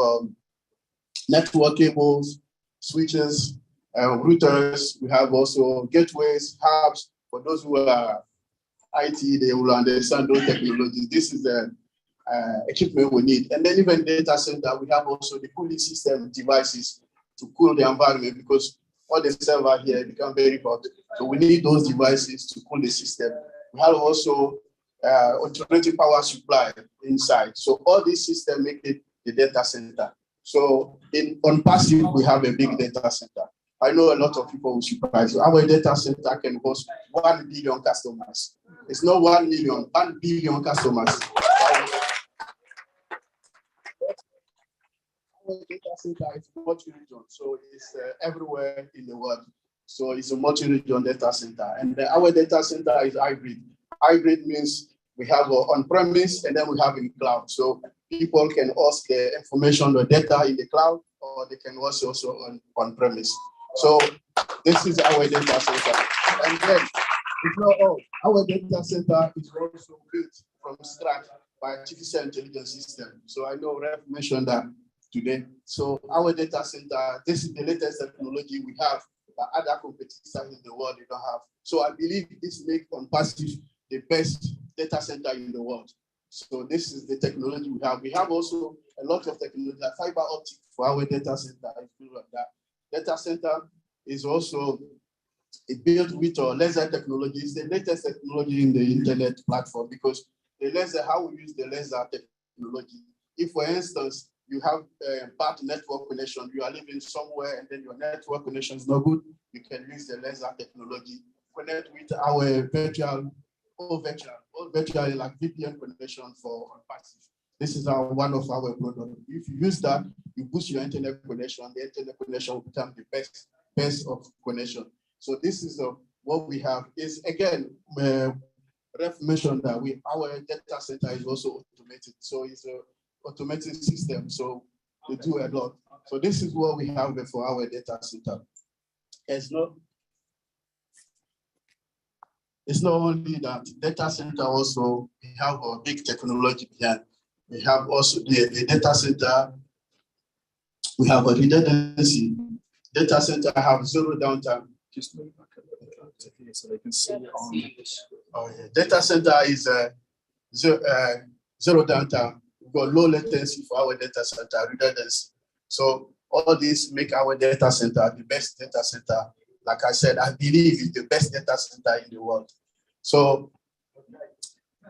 network cables, switches, routers. We have also gateways, hubs. For those who are IT, they will understand those technologies. This is the equipment we need. And then even data center, we have also the cooling system devices to cool the environment, because all the server here become very hot. So we need those devices to cool the system. We have also alternative power supply inside. So all these systems make it the data center. So in ONPASSIVE, we have a big data center. I know a lot of people will surprise. Our data center can host 1 billion customers. It's not 1 million, 1 billion customers. Our data center is multi-region, so it's everywhere in the world. So it's a multi-region data center. And our data center is hybrid. Hybrid means we have on-premise and then we have in cloud. So people can host their information or data in the cloud, or they can host also on-premise. So this is our data center. And then it's not all. Our data center is also built from scratch by artificial intelligence system. So I know Ref mentioned that today. So our data center, this is the latest technology we have that other competitors in the world they don't have. So I believe this makes ONPASSIVE the best data center in the world. So this is the technology we have. We have also a lot of technology, like fiber optic for our data center. Like that. Data center is also built with laser technology. It's the latest technology in the internet platform, because the laser, how we use the laser technology. If, for instance, you have a bad network connection, you are living somewhere and then your network connection is not good, you can use the laser technology connect with our virtual like VPN connection for ONPASSIVE. This is one of our products. If you use that, you boost your internet connection. The internet connection will become the best of connection. So this is what we have. Is again, Ref mentioned that our data center is also automated. So it's an automated system. So they do a lot. So this is what we have for our data center. It's not only that data center also, we have a big technology behind. We have also the data center, we have a redundancy. Data center have zero downtime. Just move back a little bit so they can see it on this. Oh, yeah. Data center is zero downtime. We've got low latency for our data center, redundancy. So all this make our data center the best data center. Like I said, I believe it's the best data center in the world. So,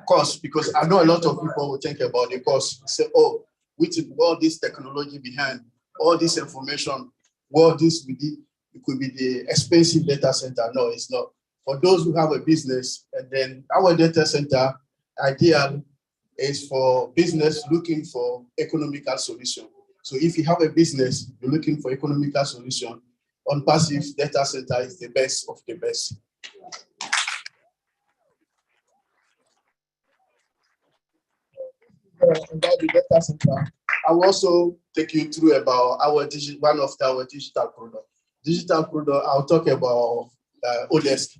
cost, because I know a lot of people will think about the cost, say, oh, with all this technology behind, all this information, what this will be, it could be the expensive data center. No, it's not. For those who have a business, and then our data center ideal is for business looking for economical solution. So if you have a business, you're looking for economical solution, ONPASSIVE data center is the best of the best. About the data center, I will also take you through about one of our digital product. Digital product, I'll talk about Odesk.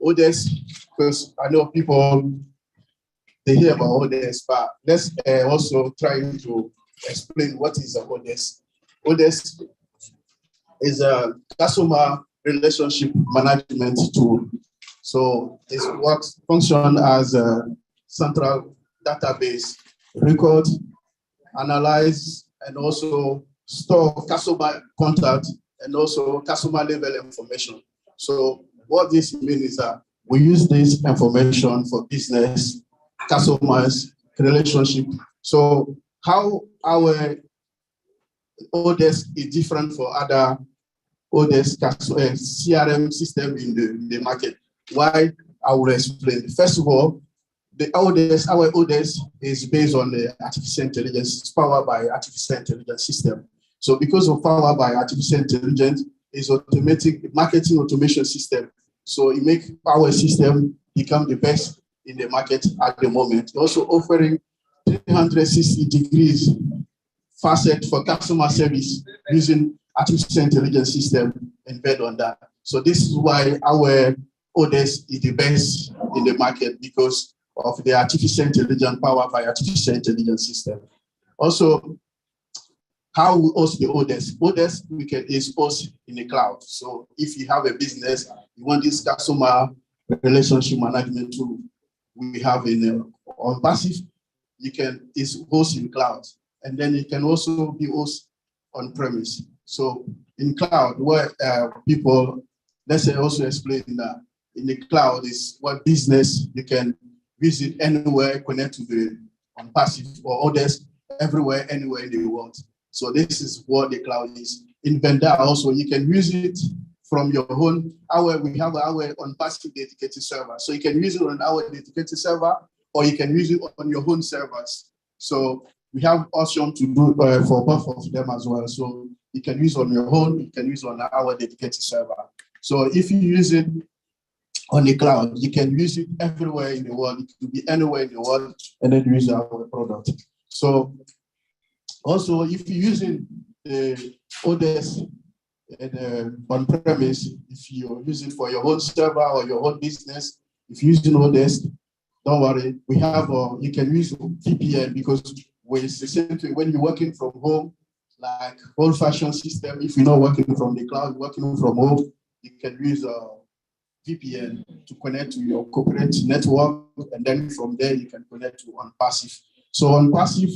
Odesk, because I know people, they hear about Odesk, but let's also try to explain what is Odesk. Odesk is a customer relationship management tool. So it functions as a central database, record, analyze, and also store customer contact and also customer level information. So what this means is that we use this information for business, customers, relationship. So how our Odesk is different for other Odesk CRM system in the market. Why? I will explain. First of all, our Odesk is based on the artificial intelligence. It's powered by artificial intelligence system. So because of powered by artificial intelligence, it's automatic marketing automation system. So it makes our system become the best in the market at the moment. Also offering 360 degrees facet for customer service using artificial intelligence system embedded on that. So this is why our Odesk is the best in the market, because of the artificial intelligence powered by artificial intelligence system. Also, how we host the Odesk? Odesk is hosted in the cloud. So if you have a business, you want this customer relationship management tool we have in ONPASSIVE, it's hosted in cloud. And then it can also be hosted on premise. So in cloud, where people, let's say also explain that in the cloud is what business you can visit anywhere, connect to the ONPASSIVE or Odesk everywhere, anywhere in the world. So this is what the cloud is. In Vendor also, you can use it from your own. We have our ONPASSIVE dedicated server. So you can use it on our dedicated server, or you can use it on your own servers. So we have option to do for both of them as well. So you can use on your own, you can use on our dedicated server. So if you use it on the cloud, you can use it everywhere in the world. It could be anywhere in the world, and then use our product. So also, if you're using the Odesk on premise, if you use it for your own server or your own business, if you're using Odesk, don't worry. We have you can use VPN, because it's the same thing when you're working from home, like old-fashioned system. If you're not working from the cloud, working from home, you can use a VPN to connect to your corporate network, and then from there you can connect to ONPASSIVE. So ONPASSIVE,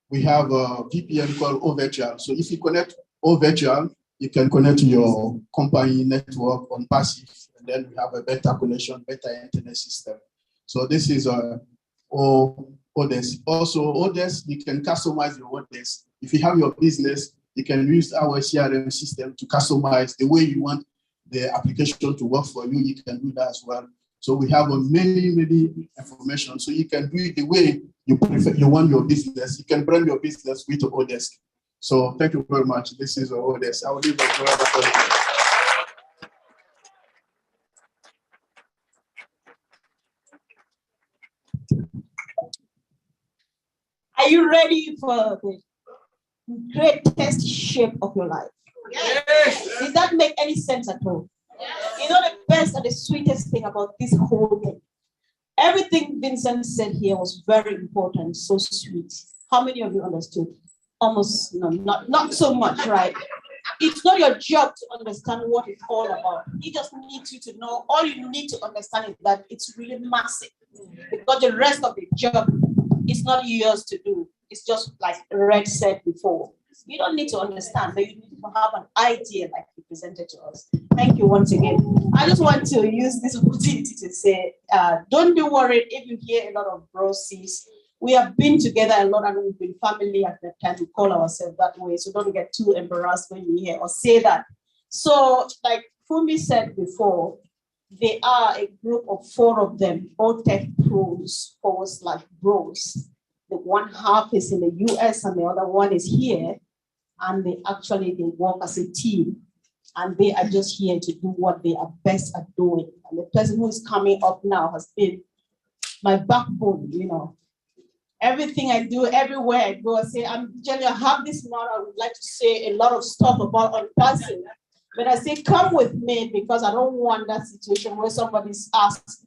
we have a VPN called OVirtual. So if you connect OVirtual, you can connect to your company network ONPASSIVE, and then we have a better connection, better internet system. So this is Odesk. Also, Odesk, you can customize your Odesk. If you have your business, you can use our CRM system to customize the way you want the application to work for you, you can do that as well. So we have many information. So you can do it the way you prefer, you want your business. You can brand your business with Odesk. So thank you very much. This is Odesk. I will leave it for you. Are you ready for the greatest shape of your life? Yes. Did that make any sense at all? Yes. You know the best and the sweetest thing about this whole thing? Everything Vincent said here was very important, so sweet. How many of you understood? Almost no, not so much, right? It's not your job to understand what it's all about. He just needs you to know. All you need to understand is that it's really massive, because the rest of the job is not yours to do. It's just like Red said before. You don't need to understand, but you need to have an idea like he presented to us. Thank you once again. I just want to use this opportunity to say, don't be worried if you hear a lot of bros, sis. We have been together a lot and we've been family at that time. We call ourselves that way. So don't get too embarrassed when you hear or say that. So like Fumi said before, they are a group of 4 of them, all tech pros, bros. The one half is in the US and the other one is here. And they work as a team. And they are just here to do what they are best at doing. And the person who is coming up now has been my backbone, you know. Everything I do, everywhere I go, I say, I'm Jenny, I have this mouth, I would like to say a lot of stuff about Unpassive. But I say, come with me, because I don't want that situation where somebody's asked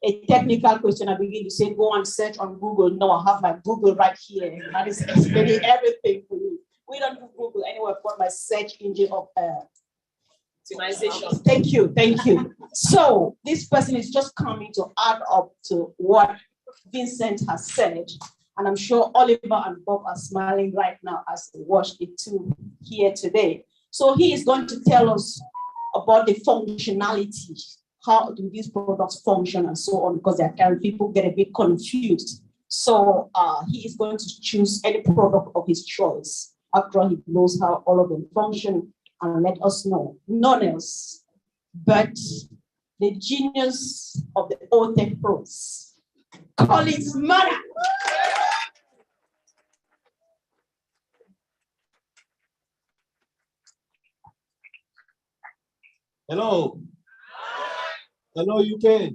a technical question, I begin to say, go and search on Google. No, I have my Google right here. And that is explaining everything for you. We don't do Google anywhere but my search engine of optimization. Thank you. So this person is just coming to add up to what Vincent has said. And I'm sure Oliver and Bob are smiling right now as they watch it too here today. So he is going to tell us about the functionality. How do these products function and so on, because people get a bit confused. So he is going to choose any product of his choice after he knows how all of them function and let us know. None else but the genius of the old tech pros, Collins Mara. Hello. Hello, UK.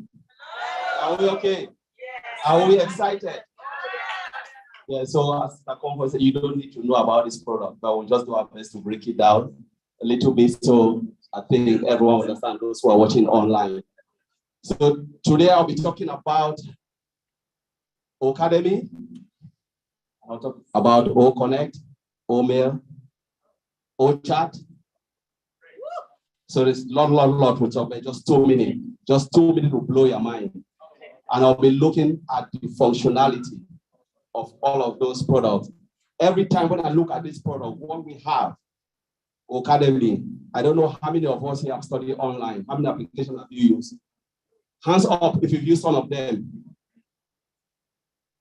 Are we okay? Yes. Are we excited? Yeah, so as the conference, you don't need to know about this product, but we'll just do our best to break it down a little bit so I think everyone understands, those who are watching online. So today I'll be talking about Academy. I'll talk about O-Connect, O-Mail, O-Chat. So there's a lot to talk about, just 2 minutes. Just 2 minutes to blow your mind. And I'll be looking at the functionality of all of those products. Every time when I look at this product, what we have, Academy, I don't know how many of us here have studied online. How many applications have you used? Hands up if you've used one of them.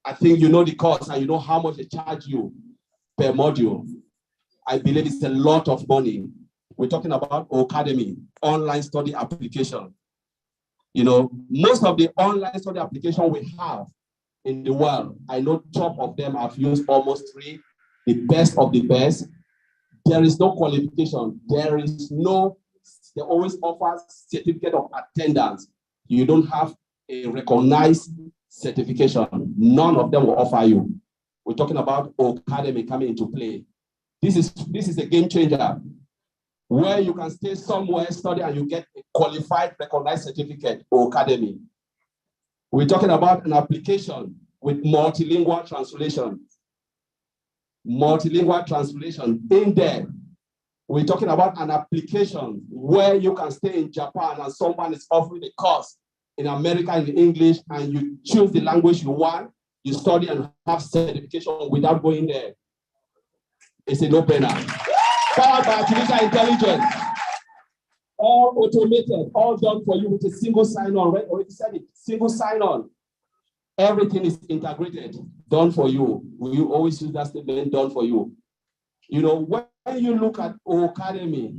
I think you know the cost and you know how much they charge you per module. I believe it's a lot of money. We're talking about Academy, online study application. You know, most of the online study application we have in the world, I know top of them I've used almost 3, the best of the best. There is no qualification. They always offer certificate of attendance. You don't have a recognized certification. None of them will offer you. We're talking about Academy coming into play. This is a game changer, where you can stay somewhere, study, and you get a qualified, recognized certificate or Academy. We're talking about an application with multilingual translation. Multilingual translation in there. We're talking about an application where you can stay in Japan and someone is offering a course in America in English, and you choose the language you want, you study and have certification without going there. It's a no-brainer. Powered by artificial intelligence. All automated, all done for you with a single sign-on. Right? Already said it, single sign-on. Everything is integrated, done for you. We always use that statement, done for you. You know, when you look at Academy,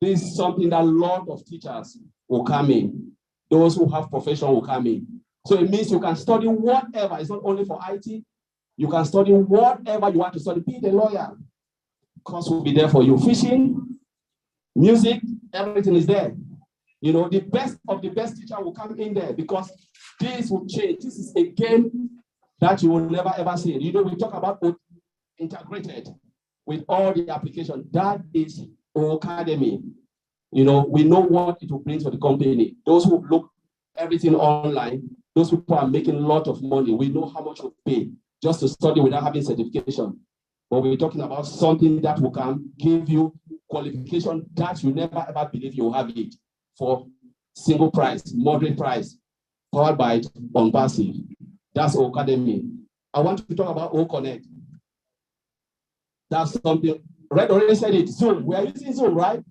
This is something that a lot of teachers will come in. Those who have profession will come in. So it means you can study whatever. It's not only for IT. You can study whatever you want to study. Be the lawyer. Course will be there for you. Fishing, music, everything is there. You know, the best of the best teacher will come in there because this will change. This is a game that you will never ever see. You know, we talk about integrated with all the application. That is Academy. You know, we know what it will bring to the company. Those who look everything online, those people are making a lot of money. We know how much we pay just to study without having certification. But we're talking about something that will come give you qualification that you never ever believe you will have it for single price, moderate price, powered by ONPASSIVE. That's Academy. I want to talk about OConnect. That's something. Red already said it. Zoom. We are using Zoom, right?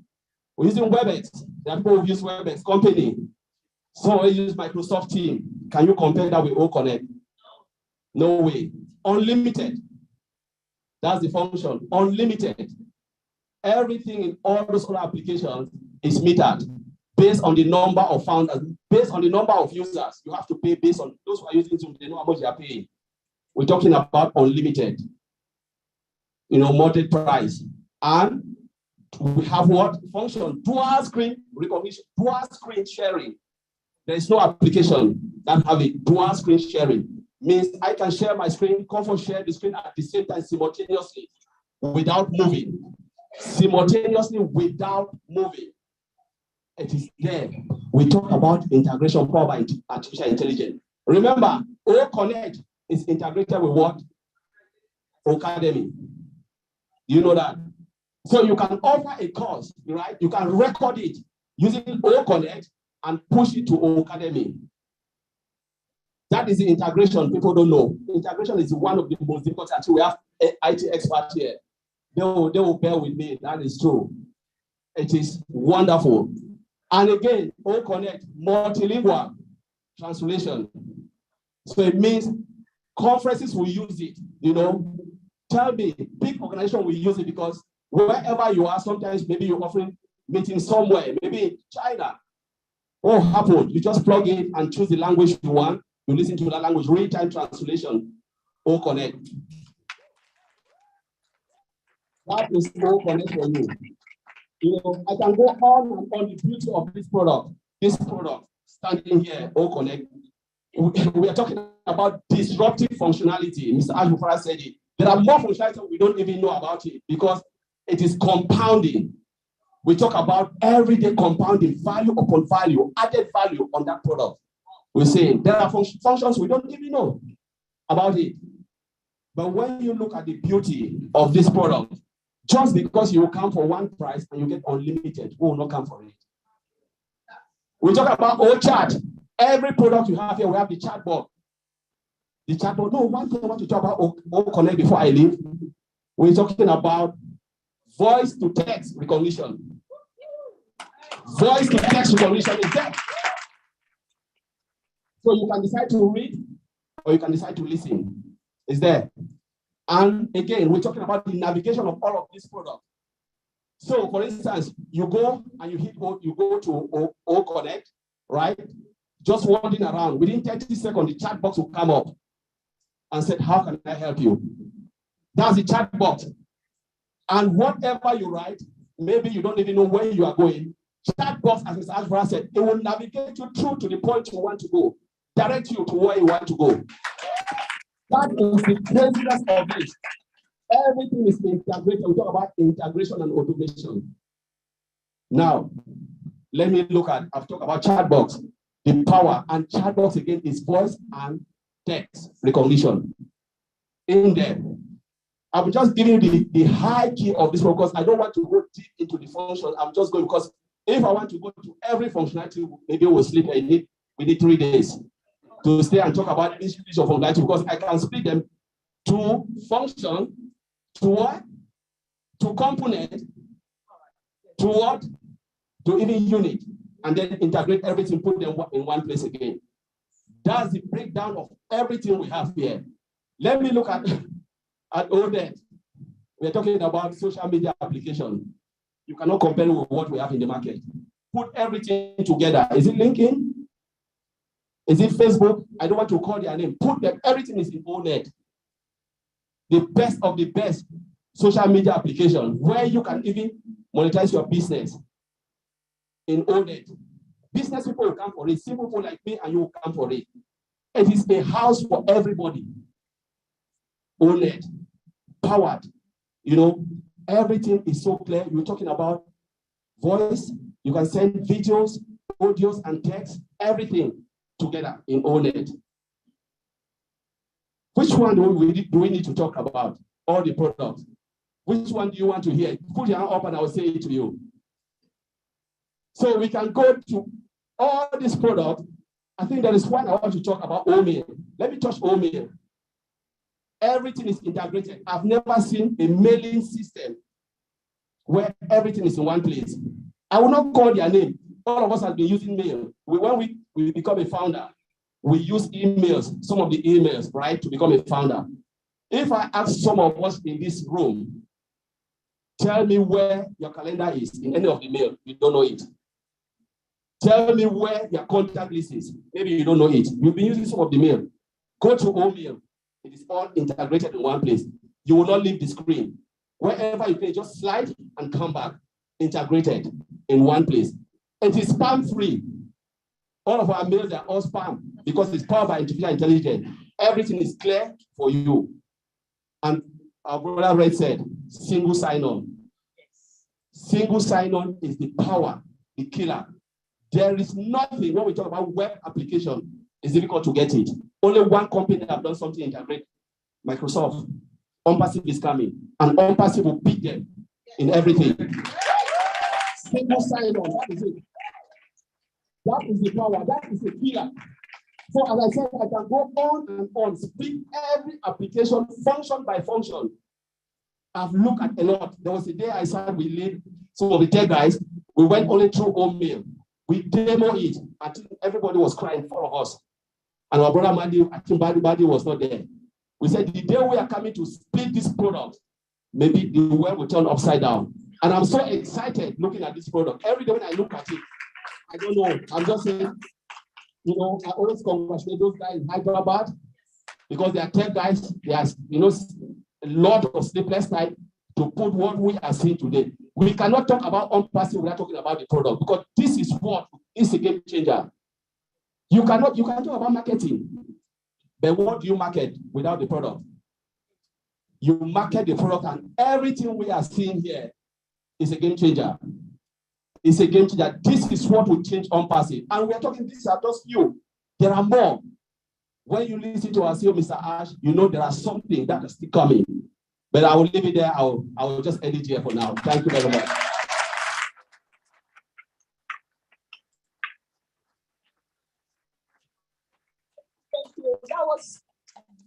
We're using WebEx. There are people who use WebEx company. So we use Microsoft Teams. Can you compare that with OConnect? No way. Unlimited. That's the function. Unlimited. Everything in all those other applications is metered based on the number of founders, based on the number of users. You have to pay based on those who are using Zoom. They know how much they are paying. We're talking about unlimited. You know, moderate price. And we have what function? Dual screen recognition, dual screen sharing. There is no application that have a dual screen sharing. Means I can share my screen, comfort share the screen at the same time simultaneously without moving. Simultaneously without moving. It is there. We talk about integration powered by artificial intelligence. Remember, OConnect is integrated with what? Academy. You know that? So you can offer a course, right? You can record it using OConnect and push it to Academy. That is the integration people don't know. Integration is one of the most difficult until we have IT experts here. They will bear with me. That is true. It is wonderful. And again, OConnect, multilingual translation. So it means conferences will use it. You know, tell me, big organization will use it because wherever you are, sometimes maybe you're offering meetings somewhere, maybe in China. What happened? You just plug in and choose the language you want. You listen to that language, real-time translation, OConnect. That is OConnect for you. You know, I can go on and on the beauty of this product. This product, standing here, OConnect. We are talking about disruptive functionality. Mr. Ashbufara said it. There are more functionality we don't even know about it because it is compounding. We talk about everyday compounding, value upon value, added value on that product. We say there are functions we don't even know about it. But when you look at the beauty of this product, just because you come for one price and you get unlimited, we will not come for it. We talk about chat. Every product you have here, we have the chatbot. The chatbot. No, one thing I want to talk about OConnect before I leave. We're talking about voice to text recognition. Voice to text recognition is there. So you can decide to read or you can decide to listen. It's there. And again, we're talking about the navigation of all of these products. So for instance, you go and you go to OConnect, right? Just wandering around. Within 30 seconds, the chat box will come up and say, how can I help you? That's the chat box. And whatever you write, maybe you don't even know where you are going. Chat box, as Mr. Ashbara said, it will navigate you through to the point you want to go, direct you to where you want to go. That is the craziness of this. Everything is integrated. We talk about integration and automation. Now, let me look at, I've talked about chat box, the power, and chat box again is voice and text recognition. In there, I'm just giving you the high key of this because I don't want to go deep into the functions. I'm just going because if I want to go to every functionality, maybe we'll sleep. We need 3 days to stay and talk about each of functionality because I can split them to function, to what? To component, to what? To even unit, and then integrate everything, put them in one place again. That's the breakdown of everything we have here. Let me look at ODET. We're talking about social media application. You cannot compare it with what we have in the market. Put everything together. Is it LinkedIn? Is it Facebook? I don't want to call their name. Put them, everything is in ONET. The best of the best social media application where you can even monetize your business in ONET. Business people will come for it. Simple people like me and you will come for it. It is a house for everybody. ONET, powered. You know, everything is so clear. You're talking about voice. You can send videos, audios, and text, everything together in ONET. Which one do we need to talk about? All the products. Which one do you want to hear? Put your hand up and I will say it to you. So we can go to all these products. I think there is one I want to talk about, OMAIL. Let me touch OMAIL. Everything is integrated. I've never seen a mailing system where everything is in one place. I will not call their name. All of us have been using mail. When we become a founder, we use emails, some of the emails, right, to become a founder. If I ask some of us in this room, tell me where your calendar is in any of the mail, you don't know it. Tell me where your contact list is. Maybe you don't know it. You've been using some of the mail. Go to OMAIL. It is all integrated in one place. You will not leave the screen. Wherever you play, just slide and come back. Integrated in one place. It is spam free. All of our mails are all spam because it's powered by artificial intelligence. Everything is clear for you. And our brother Red said, single sign-on. Single sign-on is the power, the killer. There is nothing, when we talk about web application, it's difficult to get it. Only one company that have done something integrate, Microsoft. ONPASSIVE is coming, and ONPASSIVE will beat them in everything. Single sign-on, that is it. That is the power, that is the killer. So as I said, I can go on and on, speak every application, function by function. I've looked at a lot. There was a day I said we lead some of the tech guys. We went only through OMAIL. We demo it. I think everybody was crying for us. And our brother Madi, I think Badi was not there. We said the day we are coming to split this product, maybe the world will turn upside down. And I'm so excited looking at this product. Every day when I look at it, I don't know. I'm just saying, you know, I always congratulate those guys in Hyderabad because they are tech guys. They are, you know, a lot of sleepless night to put what we are seeing today. We cannot talk about ONPASSIVE without talking about the product because this is what is a game changer. You can talk about marketing, but what do you market without the product? You market the product, and everything we are seeing here is a game changer. It's a game changer. This is what will change ONPASSIVE. And we are talking, these are just few. There are more. When you listen to our CEO, Mr. Ash, you know there are something that is still coming. But I will leave it there. I will just end it here for now. Thank you very much. Thank you. That was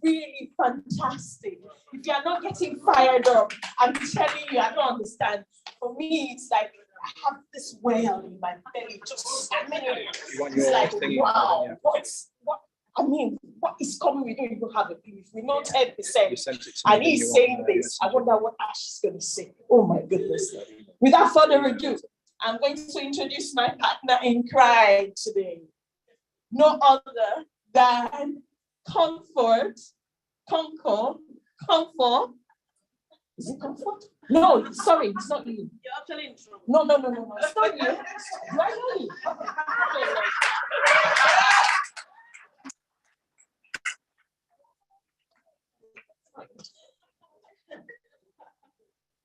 really fantastic. If you are not getting fired up, I'm telling you, I don't understand. For me, it's like I have this well in my belly. Just I mean, it's like wow. What is coming? We don't even have a clue. We know 10%. And he's saying this. I wonder what Ash is going to say. Oh my goodness. Without further ado, I'm going to introduce my partner in crime today. No other than Comfort. Is it Comfort? No, sorry, it's not you. You're actually in trouble. No. It's not you. Do I know you?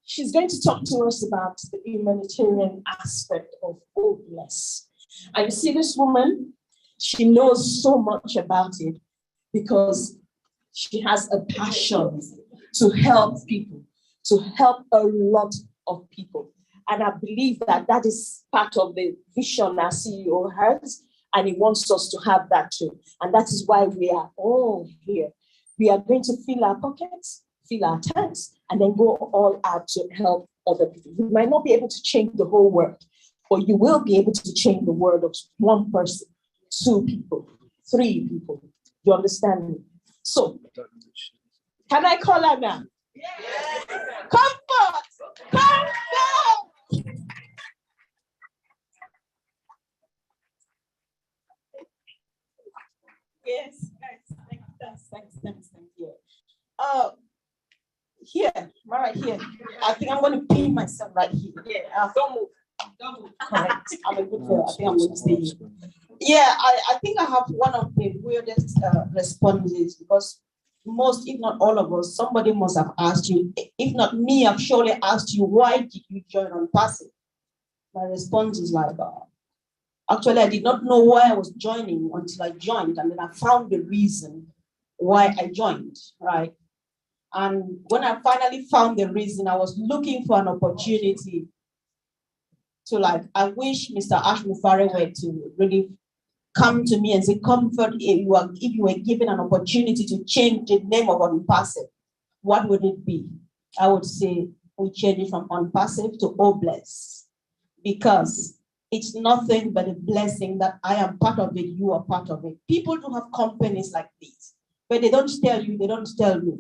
She's going to talk to us about the humanitarian aspect of hopeless. And you see this woman, she knows so much about it because she has a passion to help people, to help a lot of people. And I believe that that is part of the vision our CEO has, and he wants us to have that too. And that is why we are all here. We are going to fill our pockets, fill our tanks, and then go all out to help other people. You might not be able to change the whole world, but you will be able to change the world of one person, 2 people, 3 people. You understand me? So, can I call her now? Yes. Comfort! Yes, thanks. Yeah. Here, right here. I think I'm going to pin myself right here. Yeah, don't move. Correct. I'm a good girl. I think I'm going to stay here. Yeah, I think I have one of the weirdest responses because most, if not all of us, somebody must have asked you. If not me, I've surely asked you, why did you join Unpassive? My response is like, actually, I did not know why I was joining until I joined, and then I found the reason why I joined, right? And when I finally found the reason, I was looking for an opportunity to I wish Mr. Ash Mufare were to really come to me and say, Comfort, if you were given an opportunity to change the name of Unpassive, what would it be? I would say we change it from Unpassive to O Bless, because it's nothing but a blessing that I am part of it, you are part of it. People do have companies like these, but they don't tell you, they don't tell me.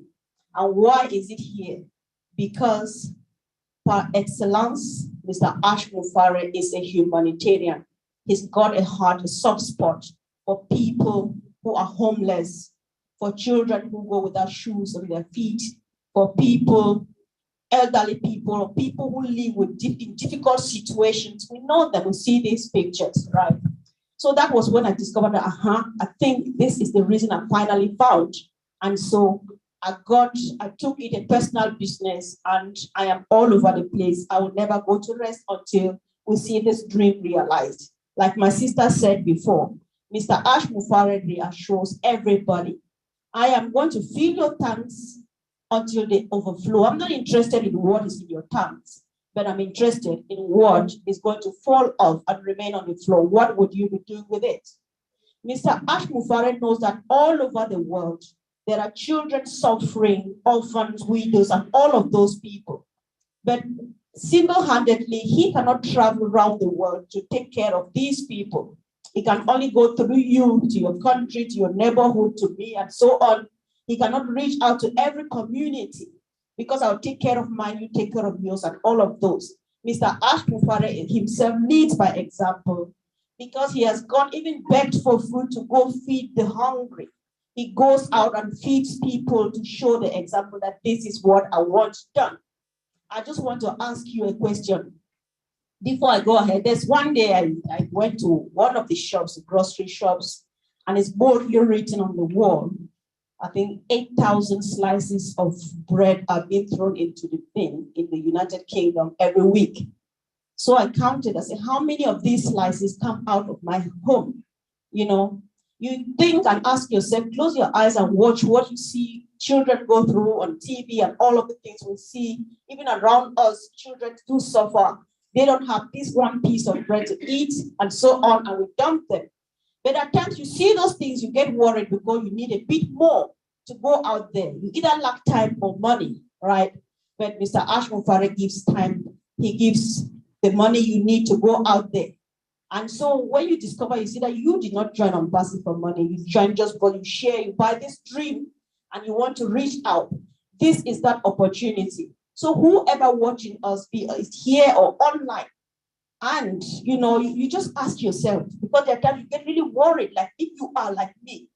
And why is it here? Because par excellence, Mr. Ash Mufare is a humanitarian. He's got a heart, a soft spot for people who are homeless, for children who go without shoes on their feet, for people, elderly people, or people who live in difficult situations. We know them, we see these pictures, right? So that was when I discovered that, I think this is the reason I finally found. And so I took it a personal business, and I am all over the place. I will never go to rest until we see this dream realized. Like my sister said before, Mr. Ash Mufare reassures everybody, I am going to fill your tanks until they overflow. I'm not interested in what is in your tanks, but I'm interested in what is going to fall off and remain on the floor. What would you be doing with it? Mr. Ash Mufare knows that all over the world, there are children suffering, orphans, widows, and all of those people. But single-handedly, he cannot travel around the world to take care of these people. He can only go through you, to your country, to your neighborhood, to me, and so on. He cannot reach out to every community because I'll take care of mine, you take care of yours, and all of those. Mr. Ash Mufare himself leads by example because he has gone even begged for food to go feed the hungry. He goes out and feeds people to show the example that this is what I want done. I just want to ask you a question. Before I go ahead, there's one day I went to one of the shops, the grocery shops, and it's boldly written on the wall, I think 8,000 slices of bread are being thrown into the bin in the United Kingdom every week. So I counted, I said, how many of these slices come out of my home? You know, you think and ask yourself, close your eyes and watch what you see children go through on TV and all of the things we see, even around us, children do suffer. They don't have this one piece of bread to eat and so on, and we dump them. But at times you see those things, you get worried because you need a bit more to go out there. You either lack time or money, right? But Mr. Ash Mufare gives time. He gives the money you need to go out there. And so when you discover, you see that you did not join Unpassive for money. You join just because you share, you buy this dream, and you want to reach out. This is that opportunity. So whoever watching us, be it here or online, and you just ask yourself, because there are times you get really worried, like if you are like me,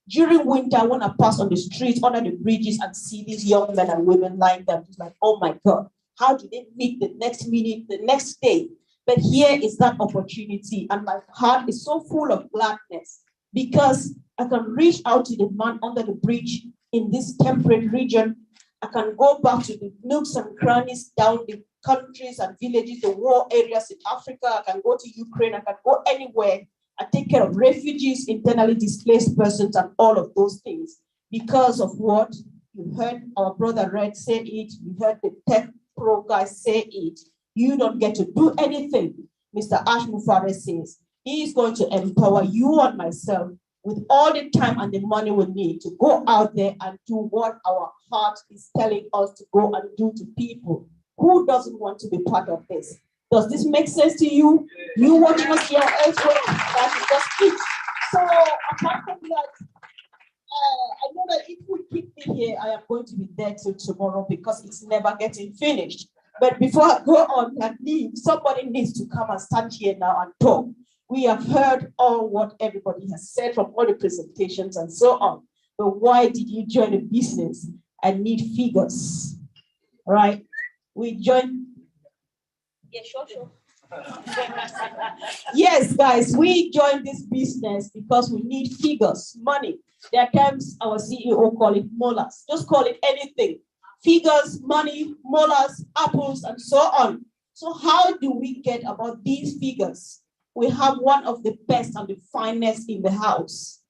during winter, I want to pass on the streets, under the bridges, and see these young men and women lying there, just like, oh my God, how do they meet the next minute, the next day? But here is that opportunity, and my heart is so full of gladness because I can reach out to the man under the bridge in this temperate region. I can go back to the nooks and crannies down the countries and villages, the war areas in Africa. I can go to Ukraine. I can go anywhere. I take care of refugees, internally displaced persons, and all of those things. Because of what you heard our brother Red say it, you heard the Tech Pro guy say it. You don't get to do anything. Mr. Ash Mufare says he is going to empower you and myself with all the time and the money we need to go out there and do what our heart is telling us to go and do to people. Who doesn't want to be part of this? Does this make sense to you? You watching us here elsewhere? That is just it. So apart from that, I know that if we keep me here, I am going to be there till tomorrow because it's never getting finished. But before I go on and leave, somebody needs to come and stand here now and talk. We have heard all what everybody has said from all the presentations and so on. But why did you join a business and need figures? All right? We joined. Yeah, sure. Yes, guys, we joined this business because we need figures, money. There comes our CEO call it molars. Just call it anything. Figures, money, molars, apples, and so on. So how do we get about these figures? We have one of the best and the finest in the house.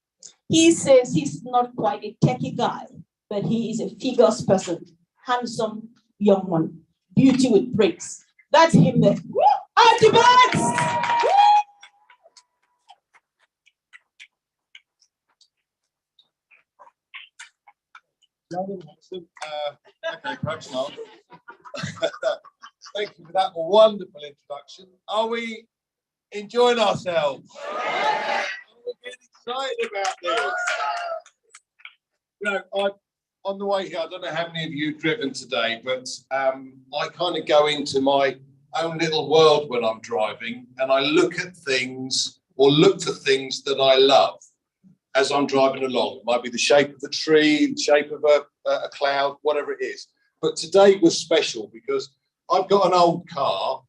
He says he's not quite a techie guy, but he is a figures person. Handsome young one. Beauty with breaks. That's him there. Archibald! Okay, perhaps not. Thank you for that wonderful introduction. Are we enjoying ourselves? Are we getting excited about this? You know, on the way here, I don't know how many of you have driven today, but I kind of go into my own little world when I'm driving, and I look at things or look for things that I love as I'm driving along. It might be the shape of a tree, the shape of a cloud, whatever it is. But today was special because I've got an old car,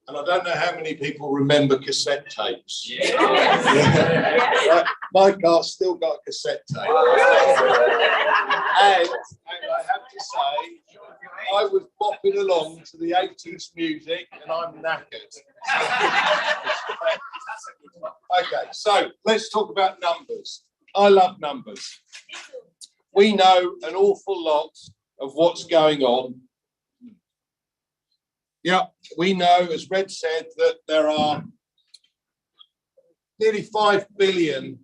and I don't know how many people remember cassette tapes. Yeah. My car's still got a cassette tape. And I have to say, I was bopping along to the 80s music, and I'm knackered. Okay, so let's talk about numbers. I love numbers. We know an awful lot of what's going on. Yeah, we know, as Red said, that there are nearly 5 billion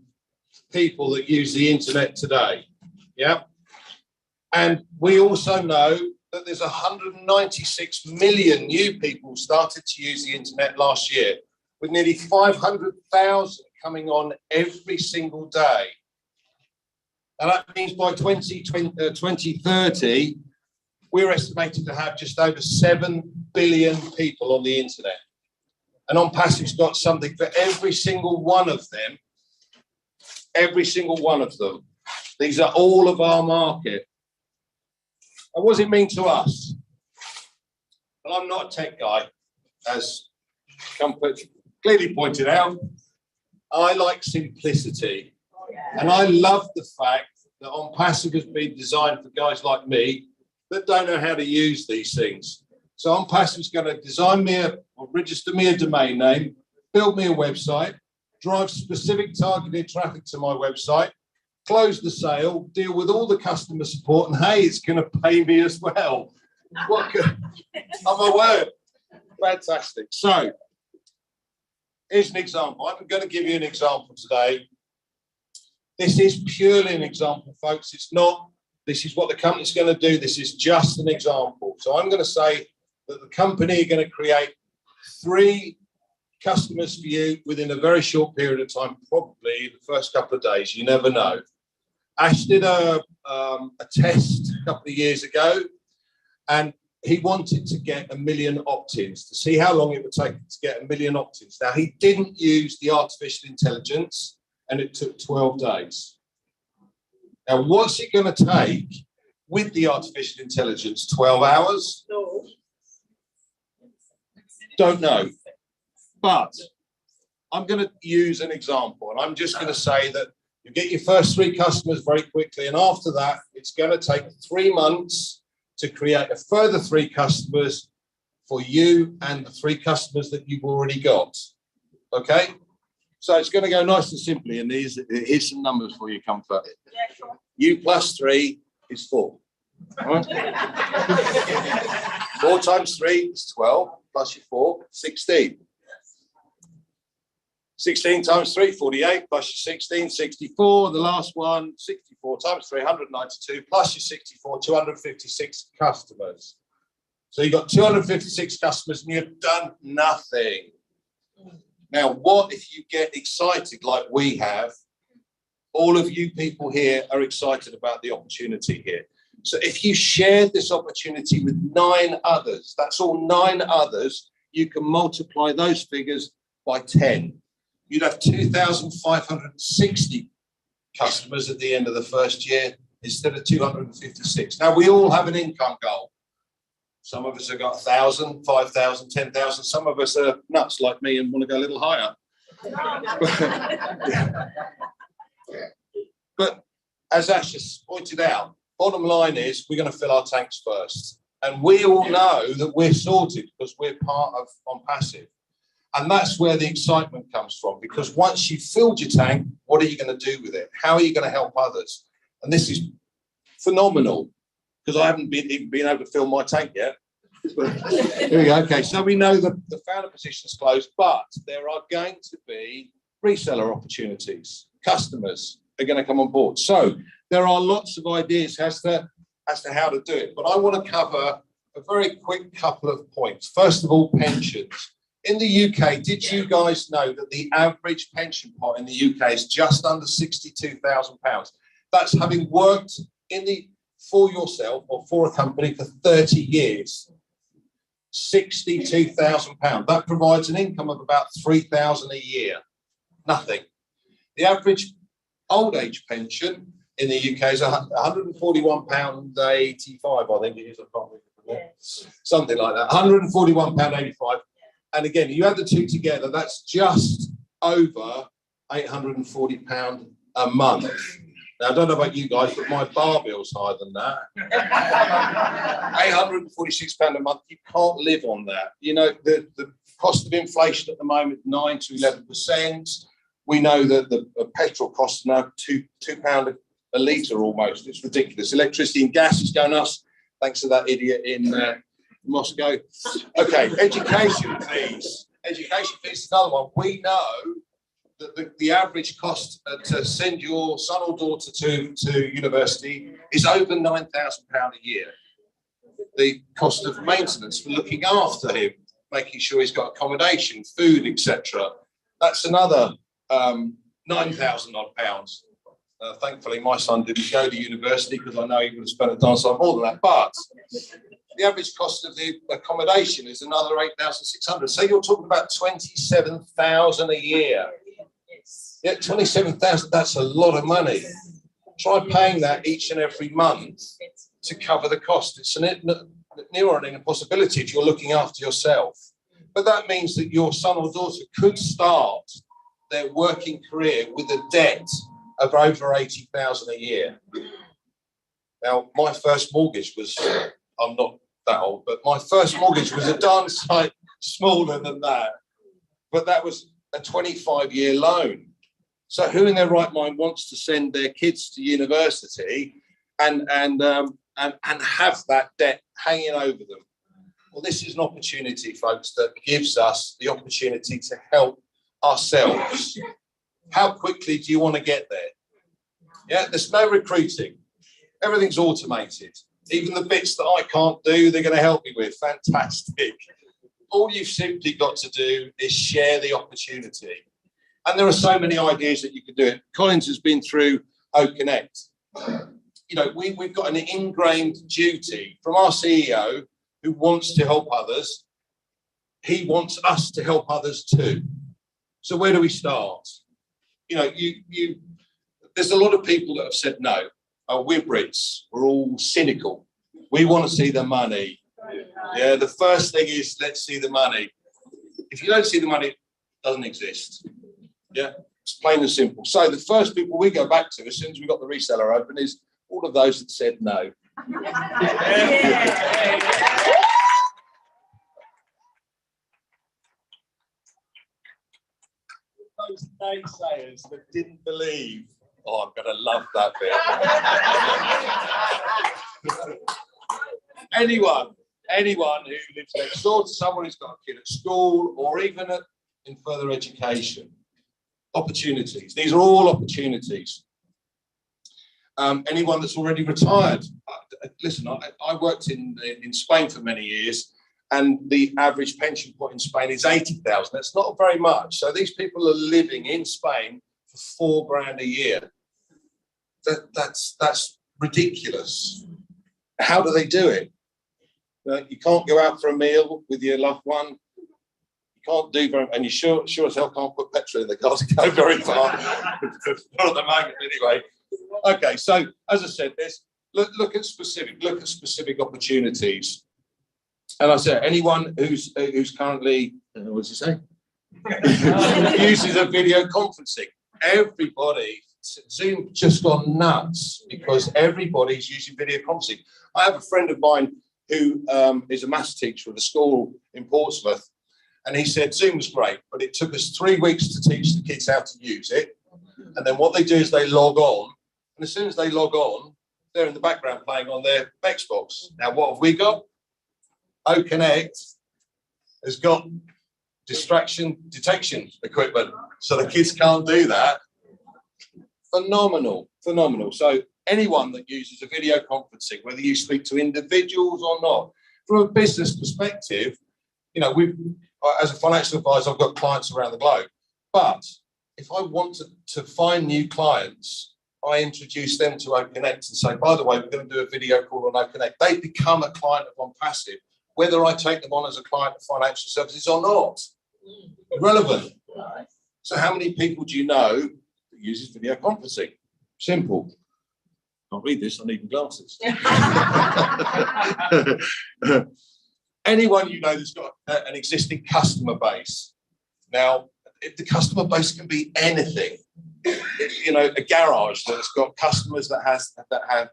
people that use the internet today. Yeah. And we also know that there's 196 million new people started to use the internet last year, with nearly 500,000 coming on every single day. And that means by 2030, we're estimated to have just over 7 billion people on the internet. And ONPASSIVE's got something for every single one of them. Every single one of them. These are all of our market. And what does it mean to us? Well, I'm not a tech guy, as Comfort clearly pointed out. I like simplicity. And I love the fact that ONPASSIVE has been designed for guys like me that don't know how to use these things. So ONPASSIVE is going to design me or register me a domain name, build me a website, drive specific targeted traffic to my website, close the sale, deal with all the customer support, and hey, it's going to pay me as well. What could, I'm aware. Fantastic. So here's an example. I'm going to give you an example today. This is purely an example, folks. It's not, this is what the company's going to do. This is just an example. So I'm going to say that the company are going to create 3 customers for you within a very short period of time, probably the first couple of days. You never know. Ash did a test a couple of years ago, and he wanted to get 1 million opt-ins to see how long it would take to get 1 million opt-ins. Now, he didn't use the artificial intelligence, and it took 12 days. Now, what's it going to take with the artificial intelligence? 12 hours? No. Don't know. But I'm going to use an example, and I'm just going to say that you get your first 3 customers very quickly, and after that, it's going to take 3 months to create a further 3 customers for you and the 3 customers that you've already got. Okay? So it's going to go nice and simply, and here's some numbers for you, Comfort. Yeah, sure. U plus 3 is 4. All right? 4 times 3 is 12, plus your 4, 16. 16 times 3, 48, plus your 16, 64. The last one, 64 times 3, 192, plus your 64, 256 customers. So you've got 256 customers and you've done nothing. Now, what if you get excited like we have? All of you people here are excited about the opportunity here. So if you shared this opportunity with 9 others, that's all 9 others, you can multiply those figures by 10. you'd have 2,560 customers at the end of the first year instead of 256. Now, we all have an income goal. Some of us have got 1,000, 5,000, 10,000. Some of us are nuts like me and want to go a little higher. But as Ash just pointed out, bottom line is we're going to fill our tanks first. And we all know that we're sorted because we're part of ONPASSIVE. And that's where the excitement comes from, because once you've filled your tank, what are you going to do with it? How are you going to help others? And this is phenomenal, because I haven't even been able to fill my tank yet. Here we go. Okay, so we know that the founder position is closed, but there are going to be reseller opportunities. Customers are going to come on board. So there are lots of ideas as to how to do it. But I want to cover a very quick couple of points. First of all, pensions. In the UK, did you guys know that the average pension pot in the UK is just under £62,000? That's having worked for yourself or for a company for 30 years. £62,000. That provides an income of about £3,000 a year. Nothing. The average old age pension in the UK is £141.85, I think it is. I can't remember. Something like that. £141.85. And again, you add the two together, that's just over £840 a month. Now, I don't know about you guys, but my bar bill's higher than that. £846 a month, you can't live on that. You know, the cost of inflation at the moment, 9 to 11%. We know that the petrol costs now £2 a litre almost. It's ridiculous. Electricity and gas is going up, thanks to that idiot in Moscow. Okay, education fees. Education fees is another one. We know that the average cost to send your son or daughter to university is over £9,000 a year. The cost of maintenance for looking after him, making sure he's got accommodation, food, etc. That's another £9,000 odd pounds. Thankfully, my son didn't go to university because I know he would have spent a darn sight more than that. But the average cost of the accommodation is another £8,600. So you're talking about £27,000 a year. Yeah, £27,000. That's a lot of money. Try paying that each and every month to cover the cost. It's near on an impossibility if you're looking after yourself. But that means that your son or daughter could start their working career with a debt of over £80,000 a year. Now, my first mortgage was, I'm not that old, but my first mortgage was a darn sight smaller than that. But that was a 25-year loan. So who in their right mind wants to send their kids to university and have that debt hanging over them? Well, this is an opportunity, folks, that gives us the opportunity to help ourselves. How quickly do you want to get there? Yeah, there's no recruiting. Everything's automated. Even the bits that I can't do, they're going to help me with. Fantastic. All you've simply got to do is share the opportunity. And there are so many ideas that you could do it. Collins has been through OConnect. You know, we've got an ingrained duty from our CEO who wants to help others. He wants us to help others too. So where do we start? You know, there's a lot of people that have said no. Oh, we're Brits. We're all cynical. We want to see the money. Yeah, the first thing is let's see the money. If you don't see the money, it doesn't exist. Yeah, it's plain and simple. So the first people we go back to as soon as we got the reseller open is all of those that said no. Those naysayers that didn't believe. Oh, I'm going to love that bit. Anyone who lives next door to someone who's got a kid at school or even in further education. Opportunities. These are all opportunities. Anyone that's already retired. Listen, I worked in Spain for many years, and the average pension pot in Spain is 80,000. That's not very much. So these people are living in Spain for £4,000 a year. That's ridiculous. How do they do it? You can't go out for a meal with your loved one. You can't do very, and you sure as hell can't put petrol in the car to go very far. Not at the moment, anyway. Okay, so as I said, look at specific opportunities. And I said, anyone who's currently, what did you say? Uses a video conferencing. Everybody, Zoom just gone nuts because everybody's using video conferencing. I have a friend of mine who is a maths teacher at a school in Portsmouth, and he said Zoom was great, but it took us 3 weeks to teach the kids how to use it. And then what they do is they log on, and as soon as they log on, they're in the background playing on their Xbox. Now, what have we got? OConnect has got distraction detection equipment, so the kids can't do that. Phenomenal. So anyone that uses a video conferencing, whether you speak to individuals or not, from a business perspective, you know, as a financial advisor, I've got clients around the globe. But if I want to find new clients, I introduce them to OnConnect and say, by the way, we're going to do a video call on OnConnect. They become a client of OnPassive, whether I take them on as a client of financial services or not. Irrelevant. So how many people do you know that uses video conferencing? Simple. Can't read this, I need glasses. Anyone you know that's got an existing customer base. Now, the customer base can be anything. You know, a garage that's got customers that have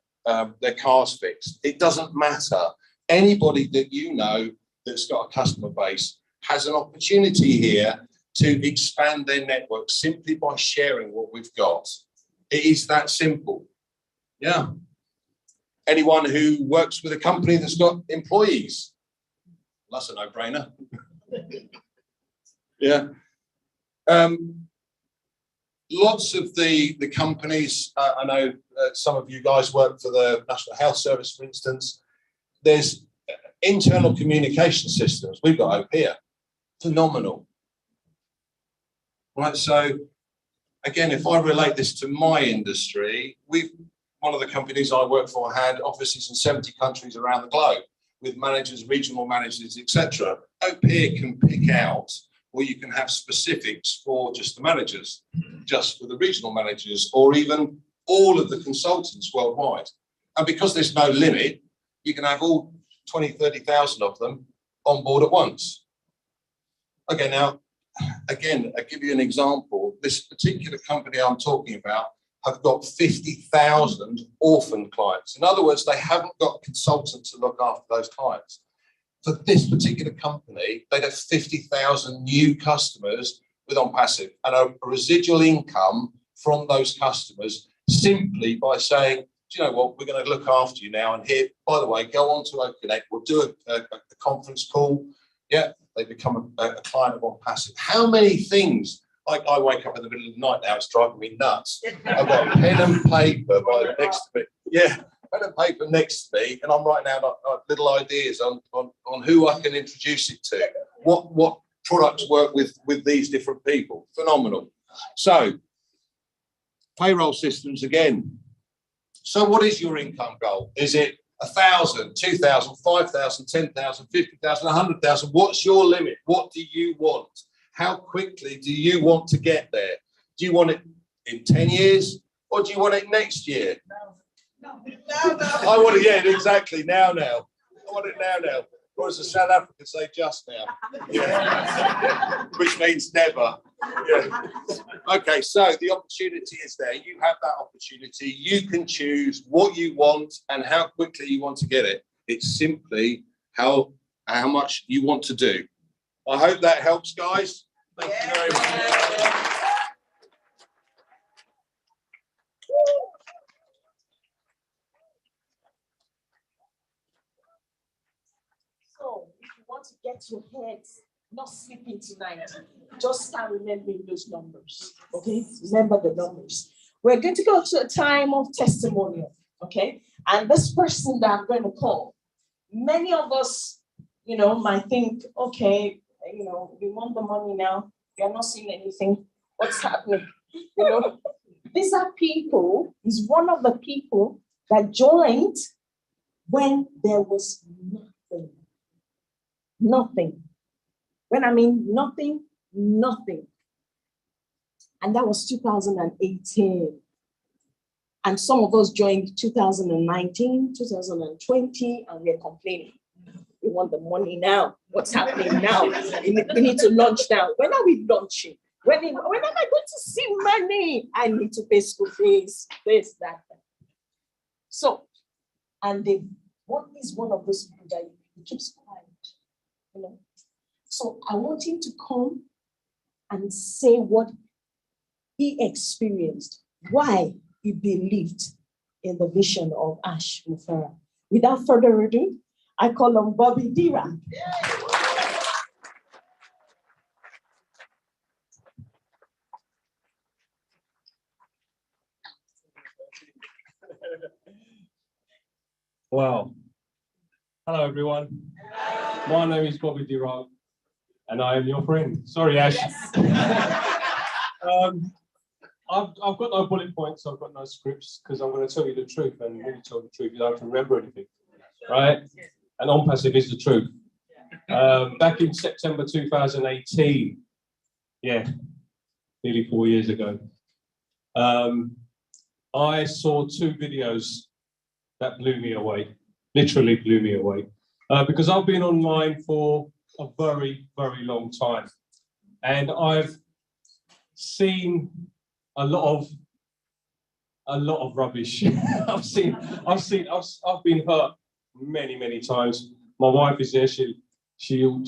their cars fixed. It doesn't matter. Anybody that you know that's got a customer base has an opportunity here to expand their network simply by sharing what we've got. It is that simple. Yeah. Anyone who works with a company that's got employees, that's a no-brainer. Yeah. Lots of the companies, I know some of you guys work for the National Health Service, for instance. There's internal communication systems. We've got over here. Phenomenal. Right, so again, if I relate this to my industry, one of the companies I work for had offices in 70 countries around the globe with managers, regional managers, etc. Up here can pick out, or you can have specifics for just the managers, just for the regional managers, or even all of the consultants worldwide. And because there's no limit, you can have all 20, 30,000 of them on board at once. Okay, now, again, I'll give you an example. This particular company I'm talking about have got 50,000 orphan clients. In other words, they haven't got a consultant to look after those clients. For this particular company, they'd have 50,000 new customers with OnPassive and a residual income from those customers simply by saying, do you know what, we're going to look after you now. And here, by the way, go on to OnConnect. We'll do a conference call. Yeah, they become a client of OnPassive. How many things? I wake up in the middle of the night now, it's driving me nuts. I've got pen and paper next to me. Yeah, pen and paper next to me, and I'm writing out little ideas on who I can introduce it to. What products work with these different people. Phenomenal. So, payroll systems again. So what is your income goal? Is it 1,000, 2,000, 5,000, 10,000, 50,000, 100,000? What's your limit? What do you want? How quickly do you want to get there? Do you want it in 10 years or do you want it next year? No. I want it, yeah, exactly. Now. I want it now. Or as the South Africans say, just now. Yeah. Which means never. Yeah. Okay, so the opportunity is there. You have that opportunity. You can choose what you want and how quickly you want to get it. It's simply how much you want to do. I hope that helps, guys. Thank you very much. So, if you want to get your head not sleeping tonight, just start remembering those numbers. Okay, remember the numbers. We're going to go to a time of testimonial. Okay, and this person that I'm going to call, many of us, might think, okay, we want the money now. We are not seeing anything. What's happening? These are people. He's one of the people that joined when there was nothing. Nothing. When I mean nothing, nothing. And that was 2018. And some of us joined 2019, 2020, and we're complaining. We want the money now. What's happening now? We need to launch now. When are we launching? When am I going to see money? I need to pay school fees, this, that. So, and what is one of those people that he keeps quiet, you know? So I want him to come and say what he experienced, why he believed in the vision of Ash Mufara. Without further ado, I call on Bobby Dira. Wow. Hello, everyone. My name is Bobby Dira, and I am your friend. Sorry, Ash. I've got no bullet points. I've got no scripts because I'm going to tell you the truth. And when you tell the truth, you don't have to remember anything, right? And ONPASSIVE is the truth. Back in September 2018, yeah, nearly 4 years ago, I saw two videos that blew me away, literally blew me away, because I've been online for a very, very long time, and I've seen a lot of rubbish. I've been hurt many, many times. My wife is there; she'll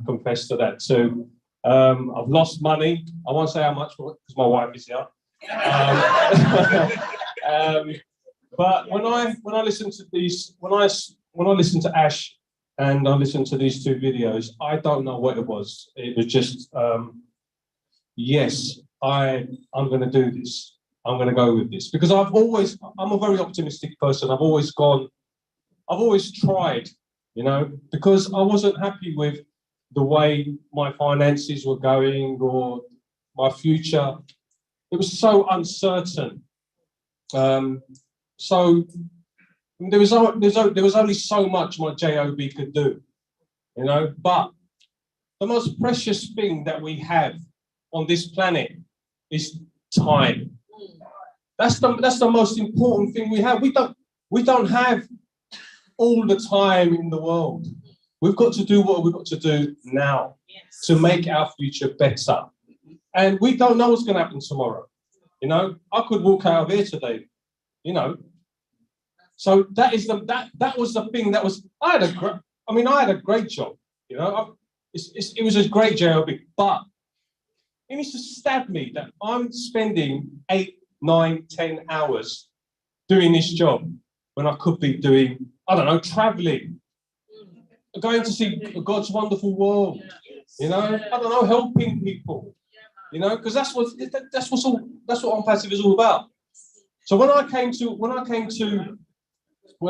confess to that. So I've lost money. I won't say how much because my wife is here. But when I listen to these, when I listen to Ash and I listen to these two videos, I don't know what it was. It was just, yes, I'm going to do this. I'm going to go with this because I'm a very optimistic person. I've always tried, you know, because I wasn't happy with the way my finances were going or my future. It was so uncertain. So there was only so much my job could do, you know. But the most precious thing that we have on this planet is time. That's the most important thing we have. We don't have all the time in the world. We've got to do what we've got to do now to make our future better. And we don't know what's going to happen tomorrow. You know, I could walk out of here today, you know. So that was the thing that was, I had a great job, you know. It was a great job, but it needs to stab me that I'm spending 8, 9, 10 hours doing this job when I could be doing, I don't know, traveling, going to see God's wonderful world, you know, I don't know, helping people, you know, because that's what ONPASSIVE is all about. So when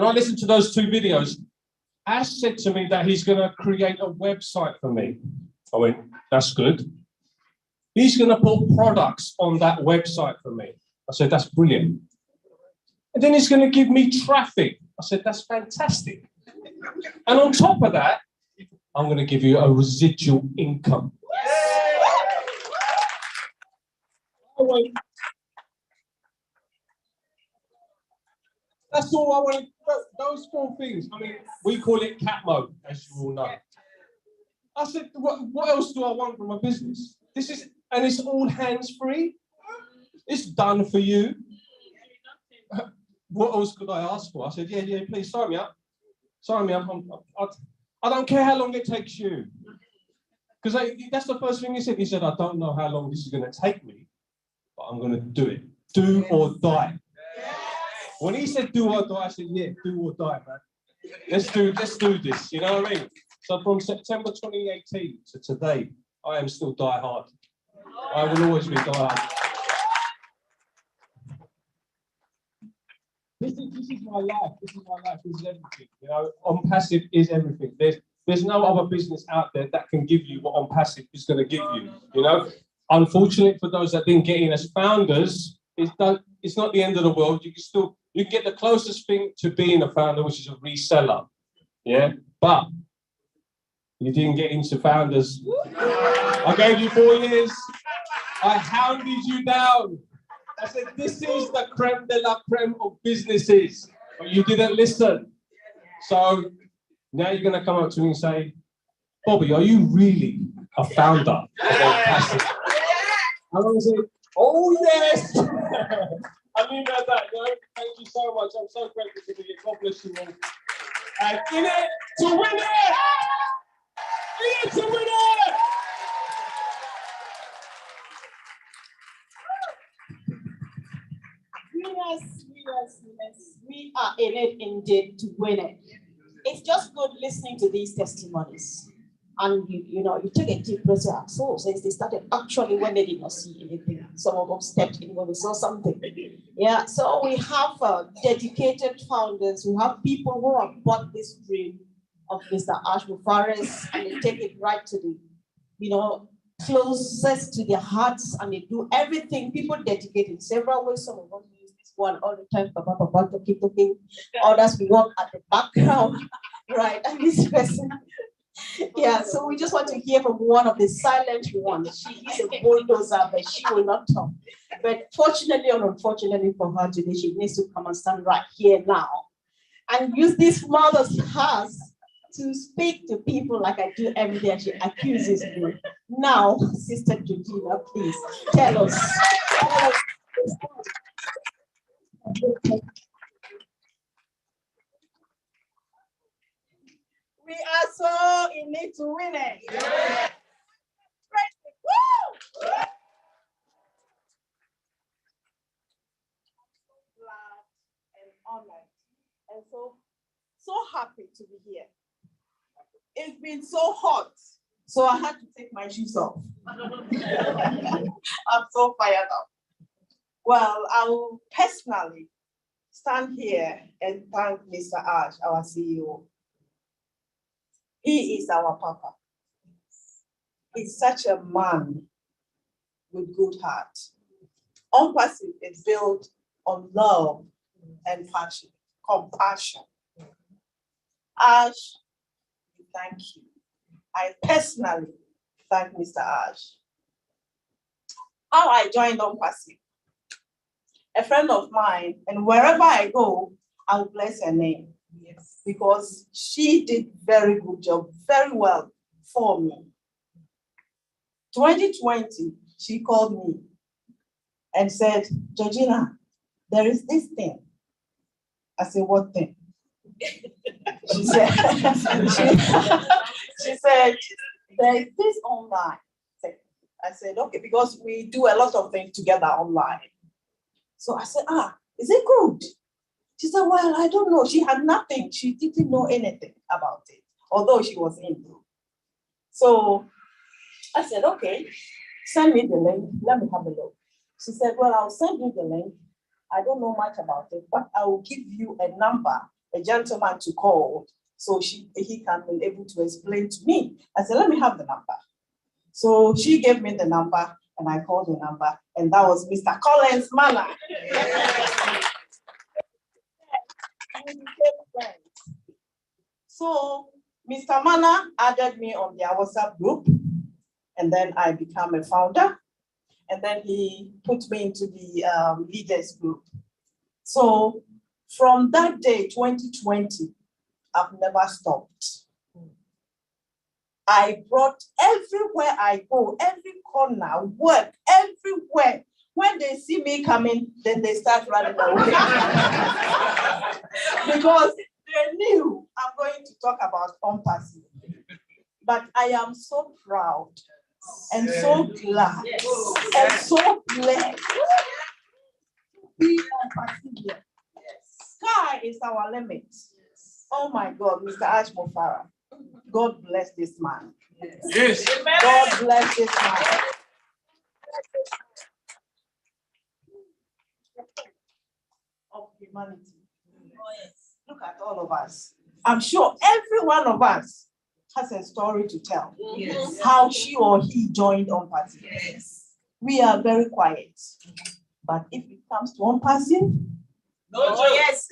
I listened to those two videos, Ash said to me that he's going to create a website for me. I went, that's good. He's going to put products on that website for me. I said, that's brilliant. And then he's going to give me traffic. I said, that's fantastic. And on top of that, I'm going to give you a residual income. I went, that's all I wanted. Those 4 things. I mean, we call it cat mode, as you all know. I said, what else do I want from a business? And it's all hands-free. It's done for you. What else could I ask for? I said, yeah, please sign me up. Sign me up. I don't care how long it takes you. Because that's the first thing he said. He said, I don't know how long this is going to take me, but I'm going to do it. Do or die. When he said do or die, I said, yeah, do or die, man. Let's do this, you know what I mean? So from September 2018 to today, I am still die hard. I will always be die hard. This is my life. This is my life. This is everything. You know, ONPASSIVE is everything. There's no other business out there that can give you what ONPASSIVE is going to give you. You know, unfortunately for those that didn't get in as founders, it's not the end of the world. You can get the closest thing to being a founder, which is a reseller. Yeah, but You didn't get into founders. I gave you 4 years. I hounded you down. I said, this is the creme de la creme of businesses. But you didn't listen. So now you're going to come up to me and say, Bobby, are you really a founder of ONPASSIve? I'm going to say, oh, yes. I mean that, thank you so much. I'm so grateful to you. God bless you all. And in it to win it! In it to win it! Yes. We are in it indeed to win it. It's just good listening to these testimonies. And you take a deep breath. So since they started actually when they did not see anything, some of them stepped in when we saw something. Yeah, so we have dedicated founders. We have people who have bought this dream of Mr. Ash Mufaris, and they take it right to the, closest to their hearts, and they do everything. People dedicate in several ways. Some of us use this one all the time, talking. Others we work at the background, right? And this person. Yeah, so we just want to hear from one of the silent ones. She is a bulldozer, but she will not talk. But fortunately or unfortunately for her today, she needs to come and stand right here now and use this mother's house to speak to people like I do every day. She accuses me. Now, Sister Georgina, please tell us. We are so in need to win it. Yeah. Woo! Glad and honored and so happy to be here. It's been so hot, so I had to take my shoes off. I'm so fired up. Well, I will personally stand here and thank Mr. Ash, our CEO. He is our Papa. He's such a man with good heart. ONPASSIVE is built on love and passion, compassion. Ash, thank you. I personally thank Mr. Ash. How I joined ONPASSIVE. A friend of mine, and wherever I go, I'll bless her name. Yes. Because she did very good job, very well for me. 2020, she called me and said, Georgina, there is this thing. I said, what thing? She said, she said, there is this online. I said, okay, because we do a lot of things together online. So I said, is it good? She said, well, I don't know. She had nothing. She didn't know anything about it, although she was in. So I said, okay, send me the link. Let me have a look. She said, well, I'll send you the link. I don't know much about it, but I will give you a number, a gentleman to call, so he can be able to explain to me. I said, let me have the number. So she gave me the number, and I called the number, and that was Mr. Collins Mana. So Mr. Mana added me on their WhatsApp group, and then I became a founder, and then he put me into the leaders group. So from that day, 2020, I've never stopped. I brought everywhere I go, every corner, work, everywhere. When they see me coming, then they start running away. Because they knew I'm going to talk about ONPASSIVE. But I am so proud and so glad and so blessed to be ONPASSIVE. Sky is our limit. Oh my God, Mr. Ash Mufara. God bless this man. Yes. God bless this man. Of humanity. Oh, yes. Look at all of us. I'm sure every one of us has a story to tell. Yes. How she or he joined ONPASSIVE. Yes. We are very quiet. But if it comes to ONPASSIVE, yes.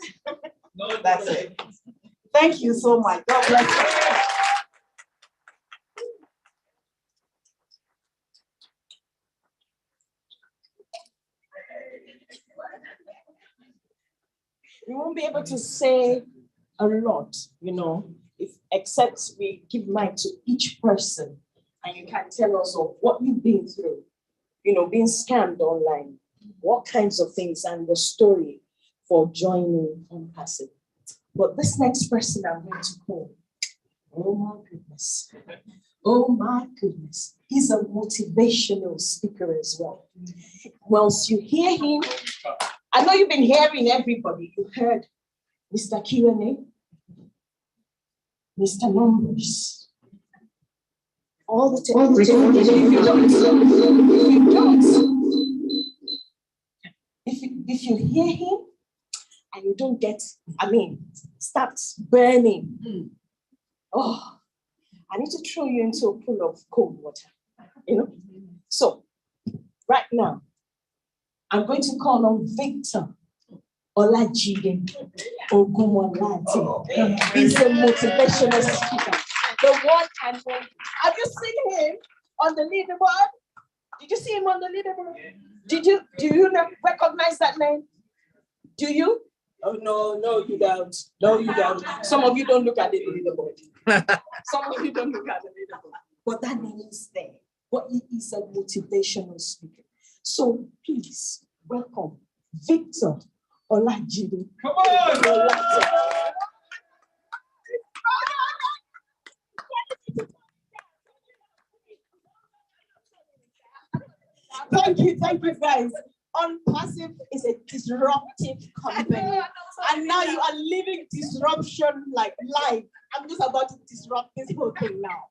No, that's it. Thank you so much. God bless you. We won't be able to say a lot, except we give mic to each person and you can tell us of what you've been through, being scammed online, what kinds of things, and the story for joining Unpassive. But this next person I'm going to call, oh my goodness, he's a motivational speaker as well. Once you hear him, I know you've been hearing everybody. You've heard Mr. Q&A, Mr. Numbers, all the time. If you hear him and you don't get, starts burning. Oh, I need to throw you into a pool of cold water, So right now, I'm going to call on Victor Olajide Ogumolade. He's a motivational speaker. The one and only. Have you seen him on the leaderboard? Did you see him on the leaderboard? Do you recognize that name? Do you? Oh, no, you don't. No, you don't. Some of you don't look at the leaderboard. Some of you don't look at the leaderboard. But that name is there. But he is a motivational speaker. So please welcome Victor Olajide. Come on! Thank you, guys. Unpassive is a disruptive company. And now you are living disruption like live. I'm just about to disrupt this whole thing now.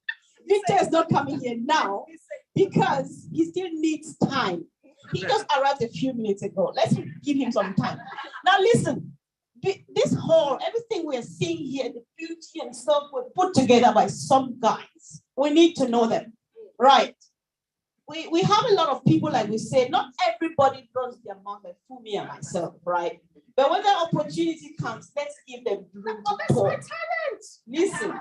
Victor is not coming here now because he still needs time. He just arrived a few minutes ago. Let's give him some time. Now listen, this whole, everything we're seeing here, the beauty and stuff were put together by some guys. We need to know them, right? We have a lot of people, like we say, not everybody runs their mouth like Fumi and myself, right? But when that opportunity comes, let's give them room to talk. Talent. Listen,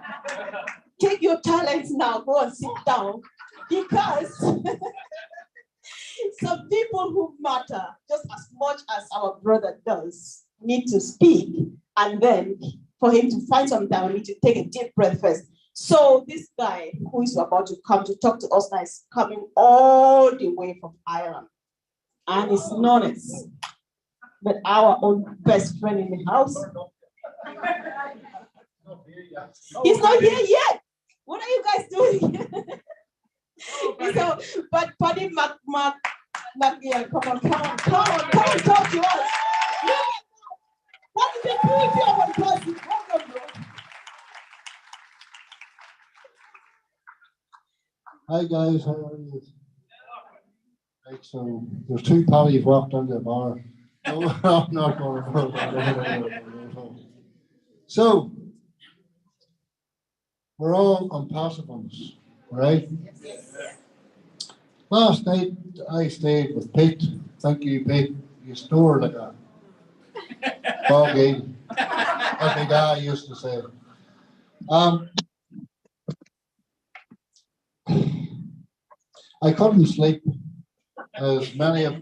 take your talents now, go and sit down, because some people who matter just as much as our brother does need to speak, and then for him to find some time, we need to take a deep breath first. So this guy who is about to come to talk to us now is coming all the way from Ireland. And it's honest, but our own best friend in the house. He's not here yet. What are you guys doing? So, but Paddy yeah, come on, talk to us. What is the beauty of Unpassive? Welcome, bro. Hi guys, how are you? Right, so there's two Paddies walked into the bar. No, I'm not going to. So we're all Unpassive ones, right? Last night I stayed with Pete. Thank you, Pete. You snored like a doggy, as my guy used to say. I couldn't sleep, as many of,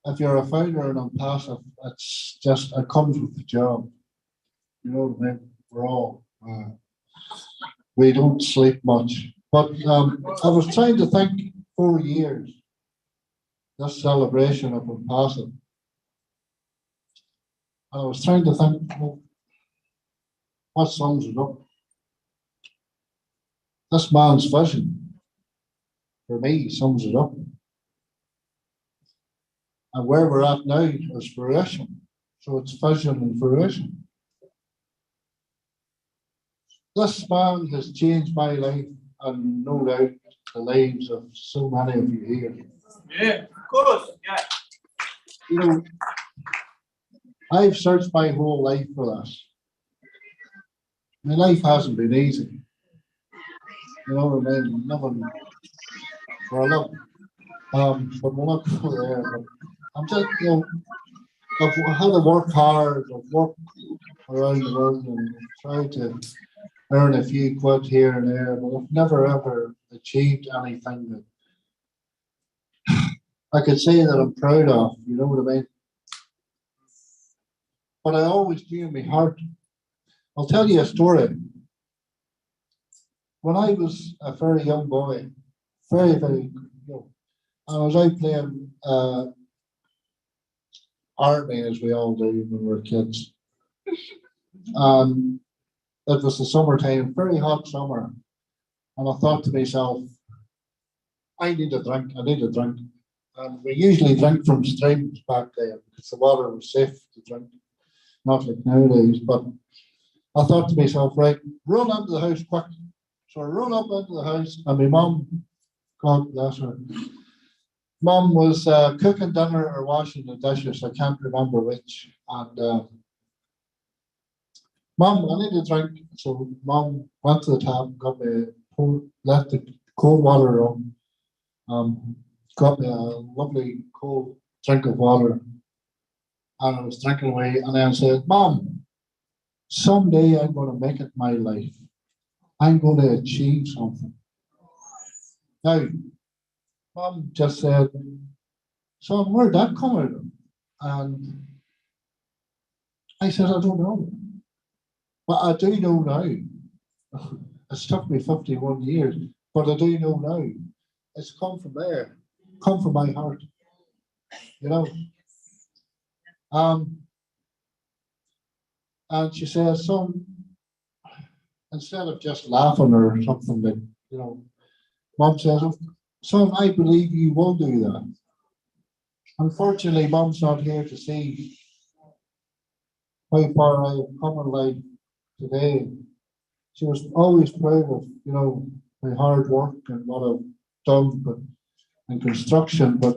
if you're a founder in Unpassive, it's just, it comes with the job. You know what I mean? We're all, we don't sleep much. But I was trying to think 4 years, this celebration of Unpassive. And I was trying to think, well, what sums it up? This man's vision, for me, sums it up. And where we're at now is fruition. So it's vision and fruition. This man has changed my life, and no doubt the lives of so many of you here. Yeah, of course. Yeah. You know, I've searched my whole life for this. My life hasn't been easy. You know what I mean? Living for a lot. But we'll not go there. But I'm just, you know, I've had to work hard. I've worked around the world and tried to earn a few quid here and there, but I've never ever achieved anything that I could say that I'm proud of. You know what I mean? but I always knew in my heart. I'll tell you a story. When I was a very young boy, very, very young, I was out playing army, as we all do when we were kids. And it was the summertime, very hot summer. And I thought to myself, I need a drink, I need a drink. And we usually drink from streams back then because the water was safe to drink, not like nowadays. But I thought to myself, right, run into the house quick. So I run up into the house, and my mum, God bless her, mum was cooking dinner or washing the dishes. I can't remember which. And Mum, I need a drink. So Mum went to the tap, got me let the cold water on, got me a lovely cold drink of water, and I was drinking away. And then said, "Mum, someday I'm going to make it my life. I'm going to achieve something." Now, Mum just said, "Son, where'd that come out of?" And I said, "I don't know. But I do know now." It's took me 51 years, but I do know now. It's come from there, come from my heart, you know. And she says, "Son," instead of just laughing or something, like, you know, Mum says, "Son, I believe you will do that." Unfortunately, Mum's not here to see how far I have come in life today. She was always proud of, you know, my hard work and what I've done, but in construction. But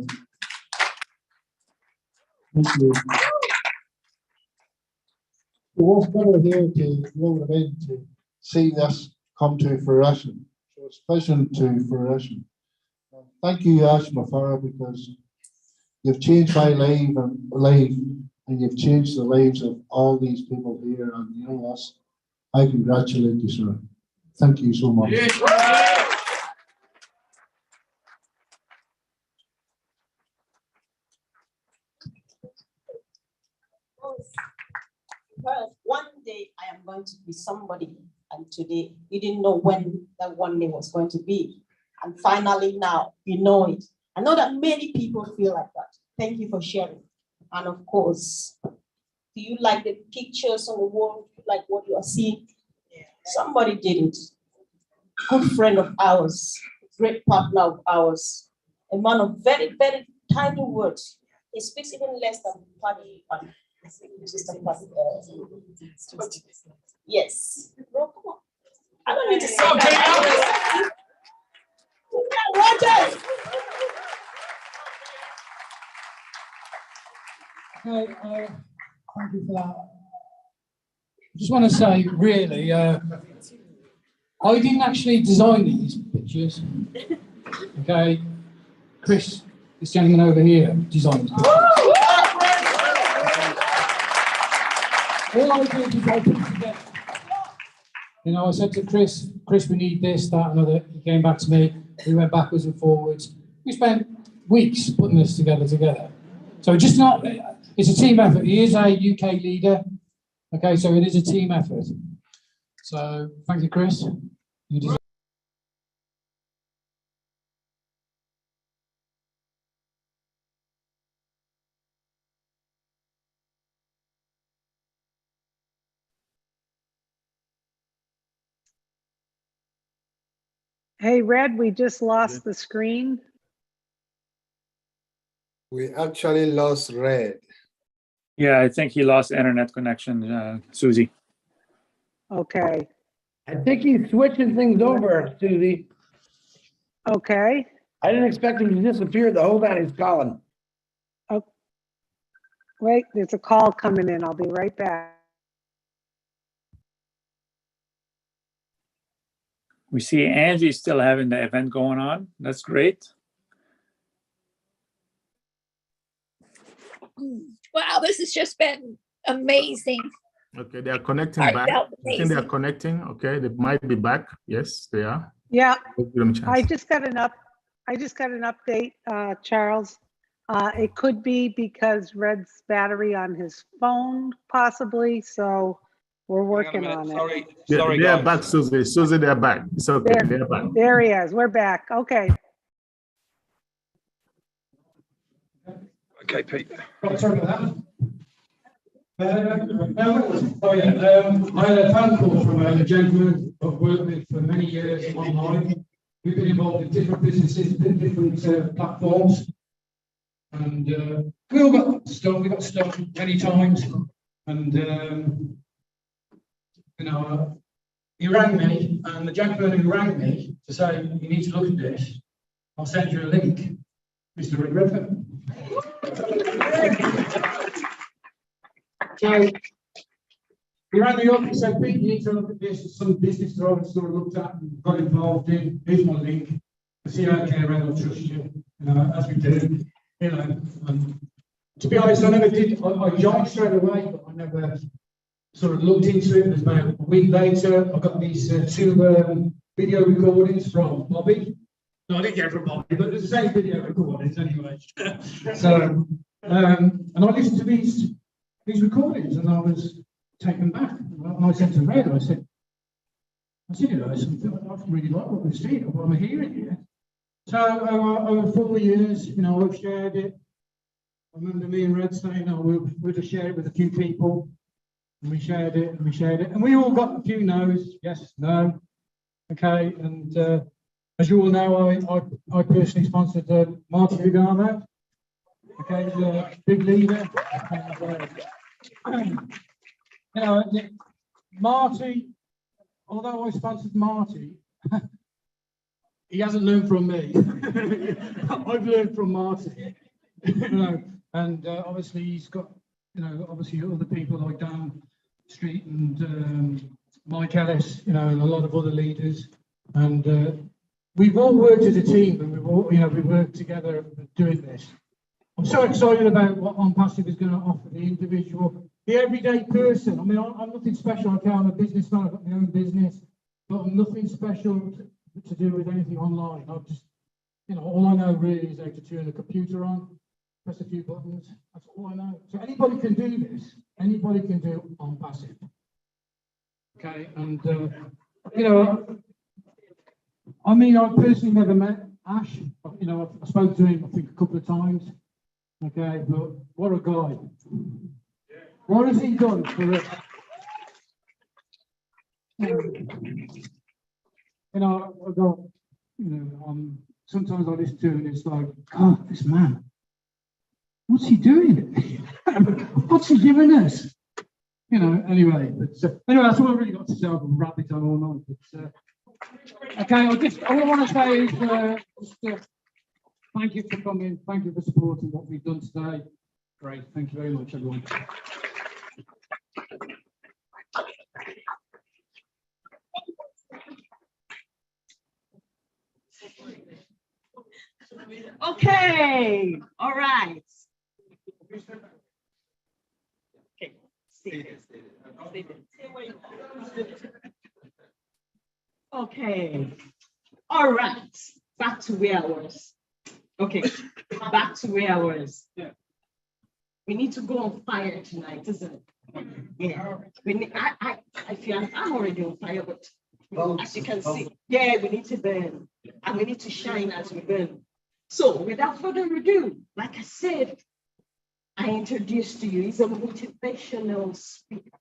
thank you. It was better here to, you know what I mean, to see this come to fruition. So it's vision to fruition. Thank you, Ash Mafara, because you've changed my life, and you've changed the lives of all these people here. And you know us. I congratulate you, sir. Thank you so much. Well, one day I am going to be somebody, and today you didn't know when that one day was going to be. And finally now you know it. I know that many people feel like that. Thank you for sharing. And of course, do you like the pictures on the wall? Like what you are seeing? Somebody did it. Good friend of ours, great partner of ours, a man of very, very tiny words. He speaks even less than Paddy. Yes. Bro, come on. I don't need to say that. Okay, thank you for that. I just want to say, really, I didn't actually design these pictures. Okay, Chris, this gentleman over here, designed them. All I did was I put it together. You know, I said to Chris, we need this, that, and other. He came back to me. We went backwards and forwards. We spent weeks putting this together. So just not, it's a team effort. He is a UK leader. Okay, so it is a team effort. So thank you, Chris. You deserve. Hey, Red, we just lost the screen. We actually lost Red. Yeah, I think he lost internet connection, Susie. Okay. I think he's switching things over, Susie. Okay. I didn't expect him to disappear the whole time he's calling. Oh, wait, there's a call coming in. I'll be right back. We see Angie still having the event going on. That's great. Wow, this has just been amazing. Okay, they are connecting back. I think they are connecting. Okay, they might be back. Yes, they are. Yeah, Let's give them a chance. I just got an update, Charles. It could be because Red's battery on his phone, possibly. So we're working on it. Sorry, they're back, Susie. Susie, they're back. It's okay. They're back. There he is. We're back. Okay. Okay, Pete. Sorry about that. I had a phone call from a gentleman I've worked with for many years online. We've been involved in different businesses, different platforms, and we all got stung. We got stung many times, and you know, he rang me, and the gentleman who rang me to say you need to look at this. I'll send you a link, Mr. Rick Redford. So he rang me up and said, Pete, you need to look at this. Some business that I've sort of looked at and got involved in. Here's my link. I see I care and I trust you, as we do. You know, to be honest, I never did. I joined straight away, but I never sort of looked into it. It was about a week later. I got these two video recordings from Bobby. No, I didn't get it from Bobby, but it's the same video recordings anyway. So, and I listened to these recordings, and I was taken back. And I said to Red, I said, you know, I really like what we're seeing, what I'm hearing here. So over 4 years, you know, I've shared it. I remember me and Red saying, oh, we'll just share it with a few people. And we shared it, and we shared it. And we all got a few no's, yes, no. Okay, and as you all know, I personally sponsored Marty Vigano. Okay, he's a big leader. And, you know, Marty, although I sponsored Marty, he hasn't learned from me. I've learned from Marty. You know, and obviously he's got, you know, obviously other people like Dan Street and Mike Ellis, you know, and a lot of other leaders. And we've all worked as a team, and we've all, you know, we worked together doing this. I'm so excited about what ONPASSIVE is going to offer the individual, the everyday person. I mean, I'm nothing special. Okay, I'm a businessman. I've got my own business, but I'm nothing special to do with anything online. I've just, you know, all I know really is how to turn a computer on, press a few buttons. That's all I know. So anybody can do this. Anybody can do ONPASSIVE. Okay, and you know, I mean, I've personally never met Ash. You know, I spoke to him, I think, a couple of times. Okay, but what a guy. What has he done for us? You know, I got, you know, sometimes I listen to him and it's like, God, this man, what's he doing? What's he giving us? You know, anyway, but anyway, that's all I really got to say. I've wrapped it on all night. But, okay, all I want to say is thank you for coming. Thank you for supporting what we've done today. Great. Thank you very much, everyone. Okay, all right. Okay, okay, all right. Back to where I was. Okay, back to where I was. We need to go on fire tonight, isn't it? Yeah. We need, I feel I'm already on fire, but as you can see, yeah, we need to burn, and we need to shine as we burn. So, without further ado, like I said, I introduced to you, he's a motivational speaker.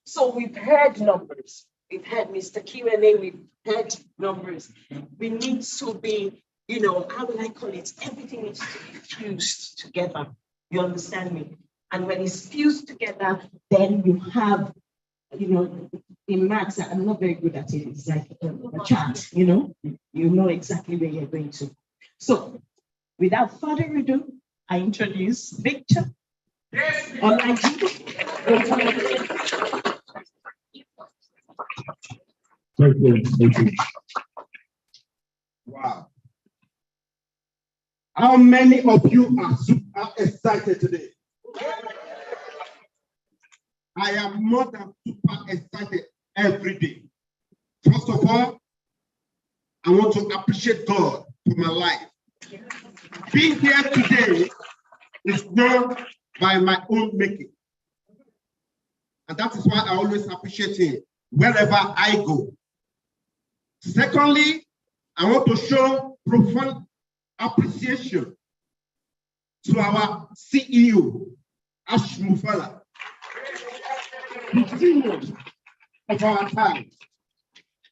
So we've heard numbers. We've had Mr. Q&A, we've had numbers. We need to be, you know, how will I call it? Everything needs to be fused together. You understand me? And when it's fused together, then you have, you know, in maths, I'm not very good at it. It's like a chart, you know exactly where you're going to. So without further ado, I introduce Victor. Yes. Thank you. Thank you. Wow. How many of you are excited today? I am more than super excited every day. First of all, I want to appreciate God for my life. Being here today It's not by my own making. And that is why I always appreciate him wherever I go. Secondly, I want to show profound appreciation to our CEO, Ash Mufala, the genius of our time,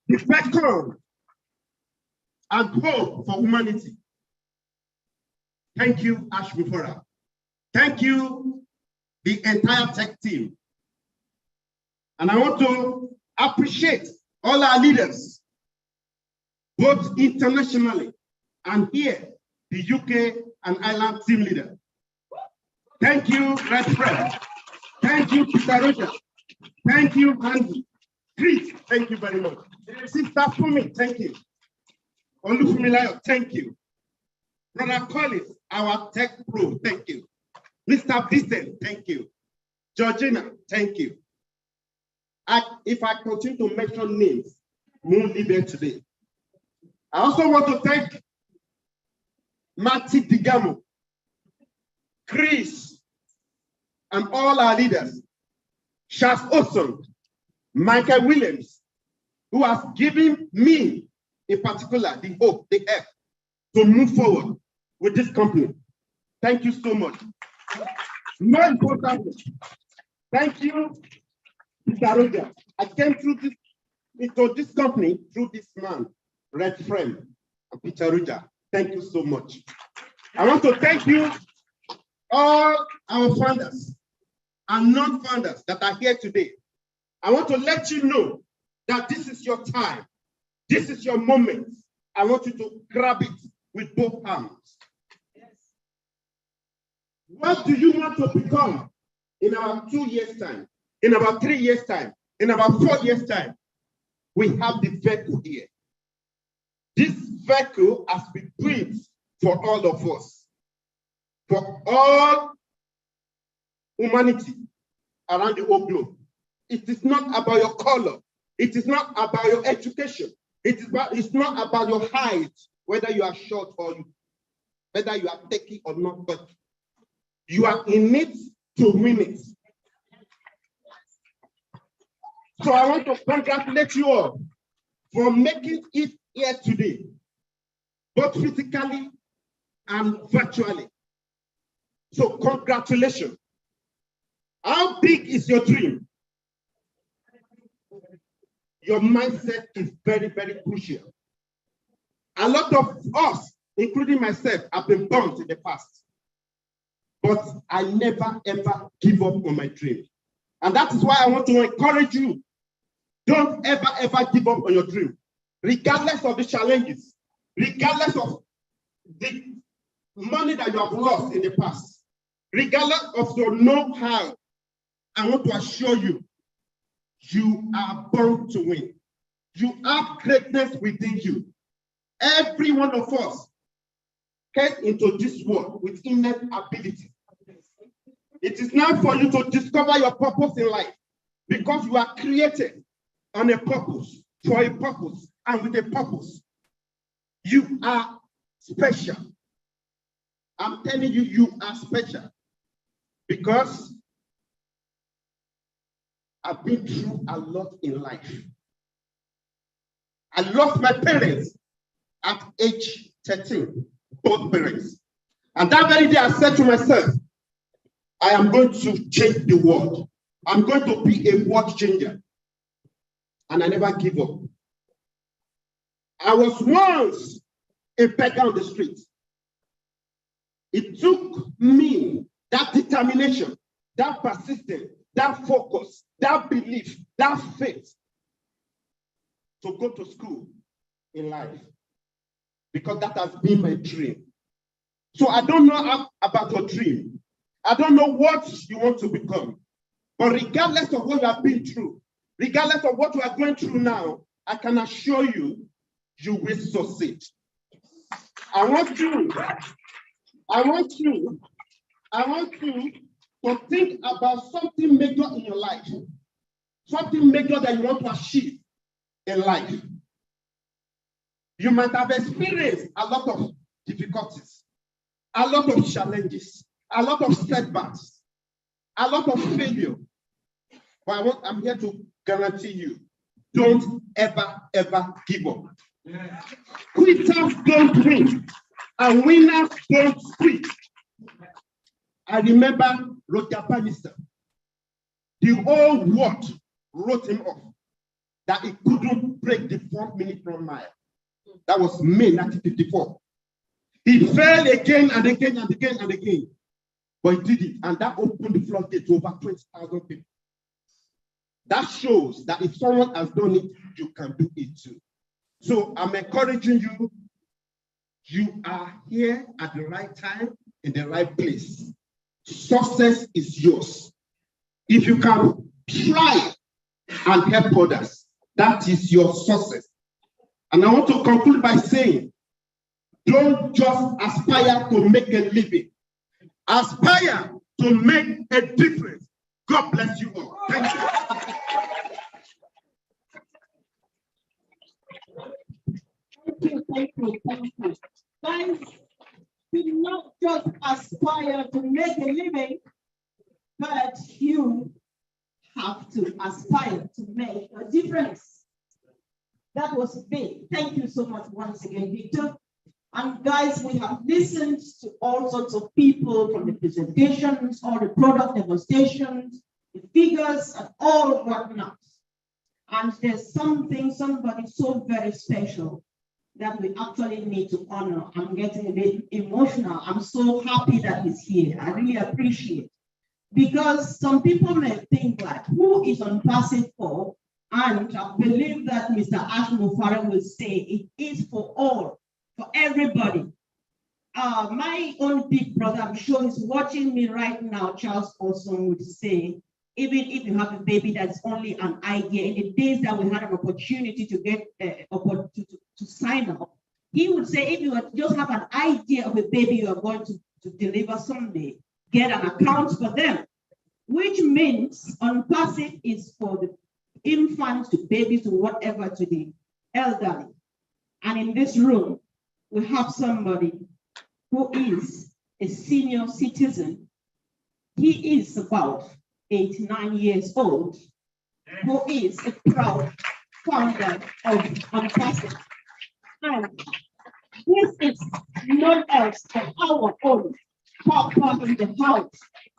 the beacon and hope for humanity. Thank you, Ash Mufala. Thank you, the entire tech team. And I want to appreciate all our leaders, both internationally and here, the UK and Ireland team leader. Thank you, Red Fred. Thank you, Peter Roger. Thank you, Andy. Chris, thank you very much. Sister Fumi, thank you. Olufumilayo, thank you. Brother Collins, our tech pro, thank you. Mr. Vincent, thank you. Georgina, thank you. If I continue to mention names, we won't leave here today. I also want to thank Marty Digamo, Chris, and all our leaders, Charles Olson, Michael Williams, who has given me, in particular, the hope, the help to move forward with this company. Thank you so much. More importantly, thank you, Mr. Roger. I came through into this company through this man, Red Friend, and Peter Roger. Thank you so much. I want to thank you, all our founders and non-founders that are here today. I want to let you know that this is your time. This is your moment. I want you to grab it with both hands. Yes. What do you want to become in about 2 years' time, in about 3 years' time, in about 4 years' time? We have the vehicle here. This vehicle has been built for all of us, for all humanity around the whole globe. It is not about your color. It is not about your education. It's not about your height, whether you are short or whether you are techie or not, but you are in it to win it. So I want to congratulate you all for making it here today, both physically and virtually. So congratulations. How big is your dream? Your mindset is very, very crucial. A lot of us, including myself, have been burnt in the past. But I never, ever give up on my dream. And that is why I want to encourage you. Don't ever, ever give up on your dream. Regardless of the challenges, regardless of the money that you have lost in the past, regardless of your know-how, I want to assure you, you are born to win. You have greatness within you. Every one of us came into this world with innate ability. It is now for you to discover your purpose in life, because you are created on a purpose, for a purpose, and with a purpose. You are special. I'm telling you, you are special, because I've been through a lot in life. I lost my parents at age 13, both parents. And that very day I said to myself, I am going to change the world. I'm going to be a world changer. And I never give up. I was once a beggar on the street. It took me that determination, that persistence, that focus, that belief, that faith to go to school in life, because that has been my dream. So I don't know about your dream. I don't know what you want to become. But regardless of what you have been through, regardless of what you are going through now, I can assure you, you will succeed. I want you to think about something major in your life, something major that you want to achieve in life. You might have experienced a lot of difficulties, a lot of challenges, a lot of setbacks, a lot of failure. But I'm here to guarantee you, don't ever, ever give up. Quitters don't win, and winners don't quit. I remember Roger Bannister. The whole world wrote him off that he couldn't break the 4-minute run mile. That was May 1954. He fell again and again and again and again, but he did it, and that opened the floodgate to over 20,000 people. That shows that if someone has done it, you can do it too. So I'm encouraging you. You are here at the right time, in the right place. Success is yours. If you can try and help others, that is your success. And I want to conclude by saying, don't just aspire to make a living. Aspire to make a difference. God bless you all. Thank you. Thank you. Guys, do not just aspire to make a living, but you have to aspire to make a difference. That was big. Thank you so much once again, Victor. And guys, we have listened to all sorts of people from the presentations, all the product demonstrations, the figures, and all whatnot. And there's somebody so very special that we actually need to honor. I'm getting a bit emotional. I'm so happy that he's here. I really appreciate it. Because some people may think like, who is Unpassive for? And I believe that Mr. Ashmo Farah will say it is for all, for everybody. My own big brother, I'm sure he's watching me right now, Charles Olson would say, even if you have a baby that's only an idea, in the days that we had an opportunity to get to sign up, he would say, if you just have an idea of a baby you are going to deliver someday, get an account for them, which means Unpassive is for the infants to babies to whatever to the elderly. And in this room, we have somebody who is a senior citizen. He is about 89 years old, who is a proud founder of Unpassive. And this is not else than our own Papa in the house.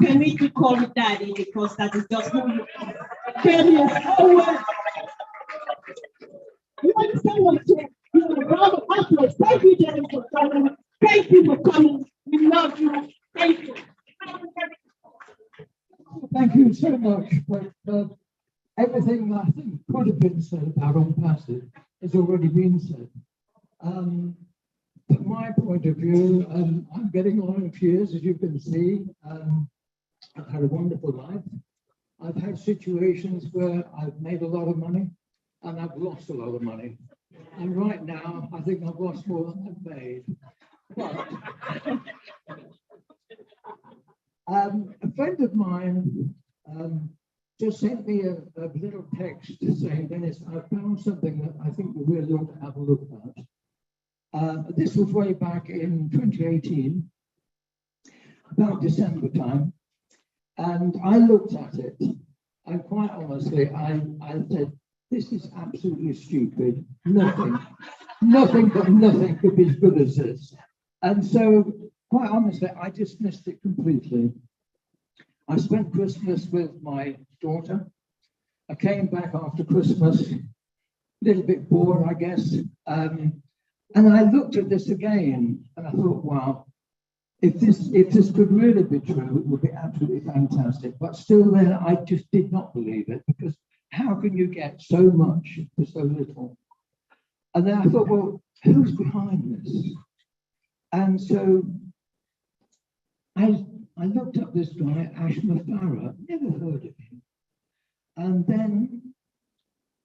Can we call it Daddy, because that is just who you are. Can you always want someone to round of applause? Thank you, Daddy, for coming. Thank you for coming. We love you. Thank you. Thank you so much. But everything I think could have been said about Unpassive has already been said. From my point of view, I'm getting on in years, as you can see. I've had a wonderful life. I've had situations where I've made a lot of money and I've lost a lot of money. And right now, I think I've lost more than I've made. But a friend of mine just sent me a little text saying, Dennis, I found something that I think you really ought to have a look at. This was way back in 2018, about December time. And I looked at it, and quite honestly, I said, this is absolutely stupid. Nothing could be as good as this. And so, quite honestly, I dismissed it completely. I spent Christmas with my daughter. I came back after Christmas, a little bit bored, I guess. And I looked at this again, and I thought, wow, if this could really be true, it would be absolutely fantastic. But still then, I just did not believe it, because how can you get so much for so little? And then I thought, well, who's behind this? And so I looked up this guy, Ashma Farah, never heard of him. And then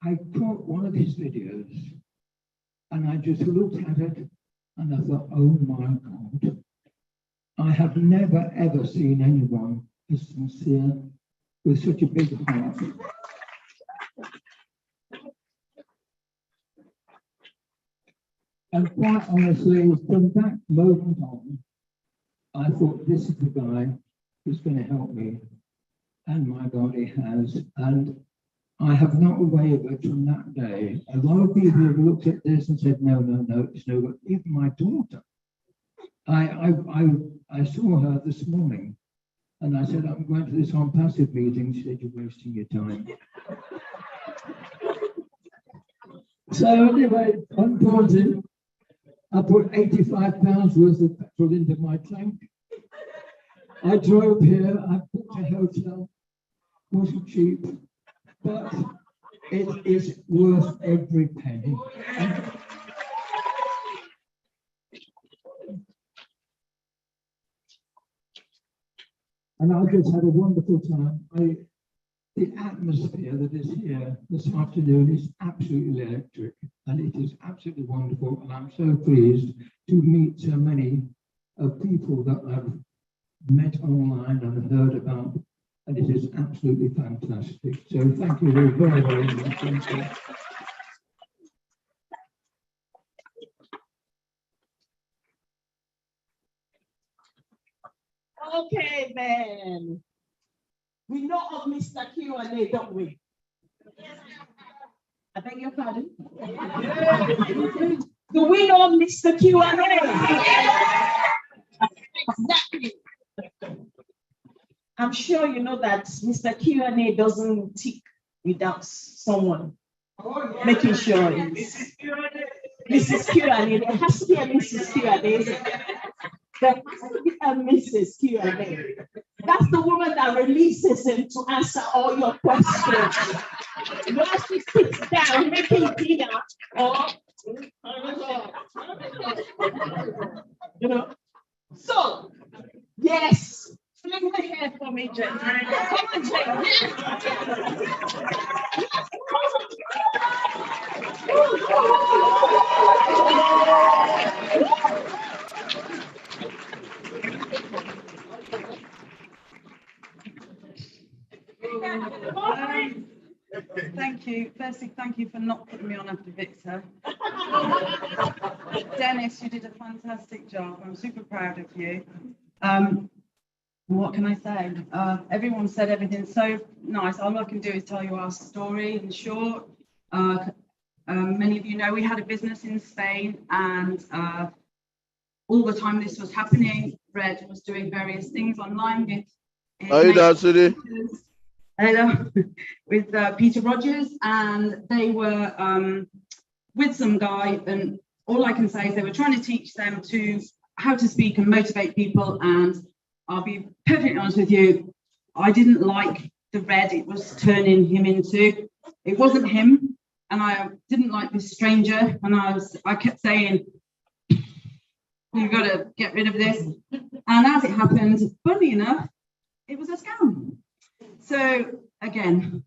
I caught one of his videos, and I just looked at it, and I thought, oh my God. I have never, ever seen anyone as sincere with such a big heart. And quite honestly, from that moment on, I thought this is the guy who's going to help me. And my God, he has. And I have not wavered from that day. A lot of people have looked at this and said, no, no, no, it's no good. Even my daughter. I saw her this morning and I said, I'm going to this ONPASSIVE meeting. She said, you're wasting your time. So anyway, ONPASSIVE, I put 85 pounds worth of petrol into my tank. I drove here, I booked a hotel, wasn't cheap, but it is worth every penny. And I just had a wonderful time. The atmosphere that is here this afternoon is absolutely electric, and it is absolutely wonderful. And I'm so pleased to meet so many people that I've met online and heard about, and it is absolutely fantastic. So thank you very, very, very much. Thank you. Okay, then. We know of Mr. Q&A, don't we? I beg your pardon? Do we know Mr. Q&A? Exactly. I'm sure you know that Mr. Q&A doesn't tick without someone making sure it's Mrs. Q&A. There has to be a Mrs. Q&A. There has to be a Mrs. Q&A. That's the woman that releases him to answer all your questions. Once he sits down, making dinner, or you know. So, yes, fling the hair for me, Jen. Come on, Jen. Thank you. Firstly, thank you for not putting me on after Victor. Dennis, you did a fantastic job. I'm super proud of you. What can I say? Everyone said everything so nice. All I can do is tell you our story in short. Many of you know we had a business in Spain, and all the time this was happening, Red was doing various things online with Peter Rogers, and they were with some guy, and all I can say is they were trying to teach them how to speak and motivate people. And I'll be perfectly honest with you, I didn't like the Red it was turning him into. It wasn't him, and I didn't like this stranger, and I kept saying, you've got to get rid of this. And as it happened, funny enough, it was a scam. So again,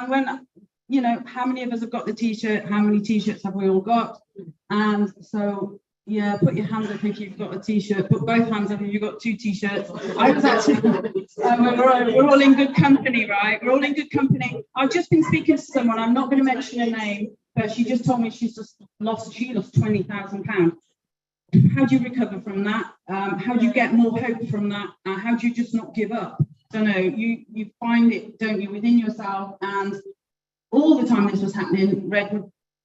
when, you know, how many of us have got the t-shirt? How many t-shirts have we all got? And so, yeah, put your hands up if you've got a t-shirt. Put both hands up if you've got 2 t-shirts. I was actually, we're all in good company, right? We're all in good company. I've just been speaking to someone, I'm not going to mention her name, but she just told me she lost £20,000. How do you recover from that? How do you get more hope from that? How do you just not give up? Don't know, you find it, don't you, within yourself. And all the time this was happening,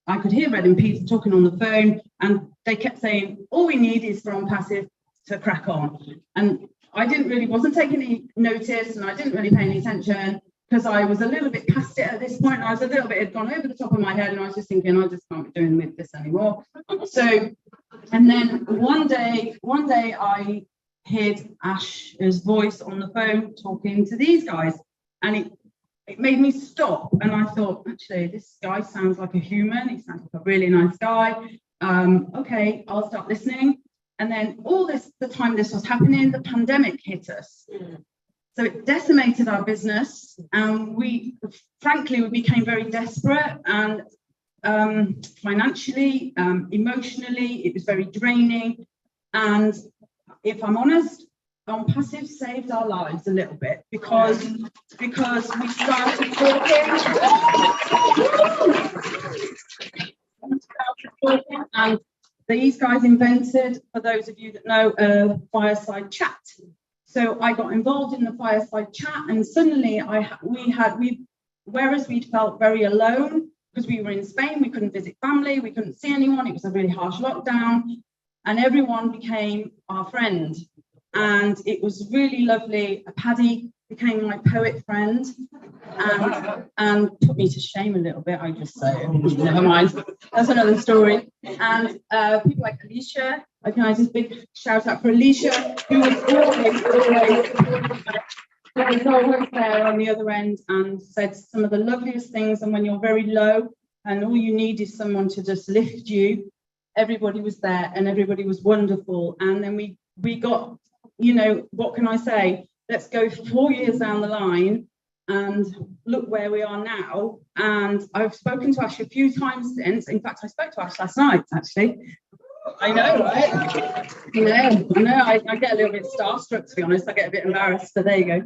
I could hear Red and Peter talking on the phone, and they kept saying, all we need is for ONPASSIVE to crack on. And I wasn't taking any notice, and I didn't really pay any attention, because I was a little bit past it at this point. I was a little bit, had gone over the top of my head, and I was just thinking, I just can't be doing with this anymore. So, and then one day I heard Ash's voice on the phone talking to these guys, and it made me stop, and I thought, actually, this guy sounds like a human. He sounds like a really nice guy. Okay, I'll start listening. And then the time this was happening, the pandemic hit us. So it decimated our business, and we became very desperate, and financially, emotionally, it was very draining. And if I'm honest, ONPASSIVE saved our lives a little bit, because we started talking, and these guys invented, for those of you that know, a fireside chat. So I got involved in the fireside chat, and suddenly whereas we'd felt very alone because we were in Spain, we couldn't visit family, we couldn't see anyone, it was a really harsh lockdown, and everyone became our friend. And it was really lovely. Paddy became my poet friend and put me to shame a little bit, I just say. Never mind, that's another story. And people like Alicia, can I just big shout out for Alicia, who was always there on the other end and said some of the loveliest things. And when you're very low and all you need is someone to just lift you, everybody was there and everybody was wonderful. And then we got, you know, what can I say? Let's go 4 years down the line and look where we are now. And I've spoken to Ash a few times since. In fact, I spoke to Ash last night, actually. I know, right? I know. I get a little bit starstruck, to be honest. I get a bit embarrassed, so there you go.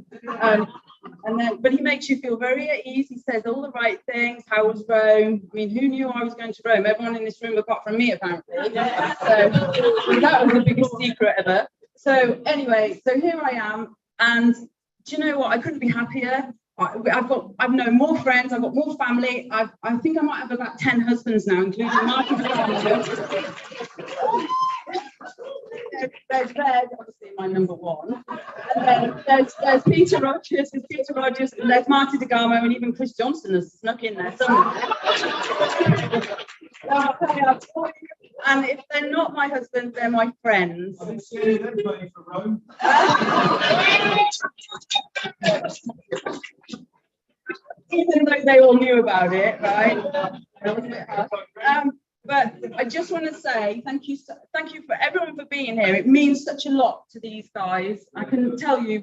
But he makes you feel very at ease. He says all the right things. How was Rome? I mean, who knew I was going to Rome? Everyone in this room, apart from me, apparently. So that was the biggest secret ever. So anyway, so here I am, and do you know what? I couldn't be happier. I've known more friends. I've got more family. I think I might have about 10 husbands now, including Martin. There's Red, obviously my number one, and then there's Peter Rogers. There's Peter Rogers, and there's Marty DeGarmo, and even Chris Johnson has snuck in there somewhere. And if they're not my husband, they're my friends. Even though they all knew about it, right? But I just want to say thank you for everyone for being here. It means such a lot to these guys. I can tell you,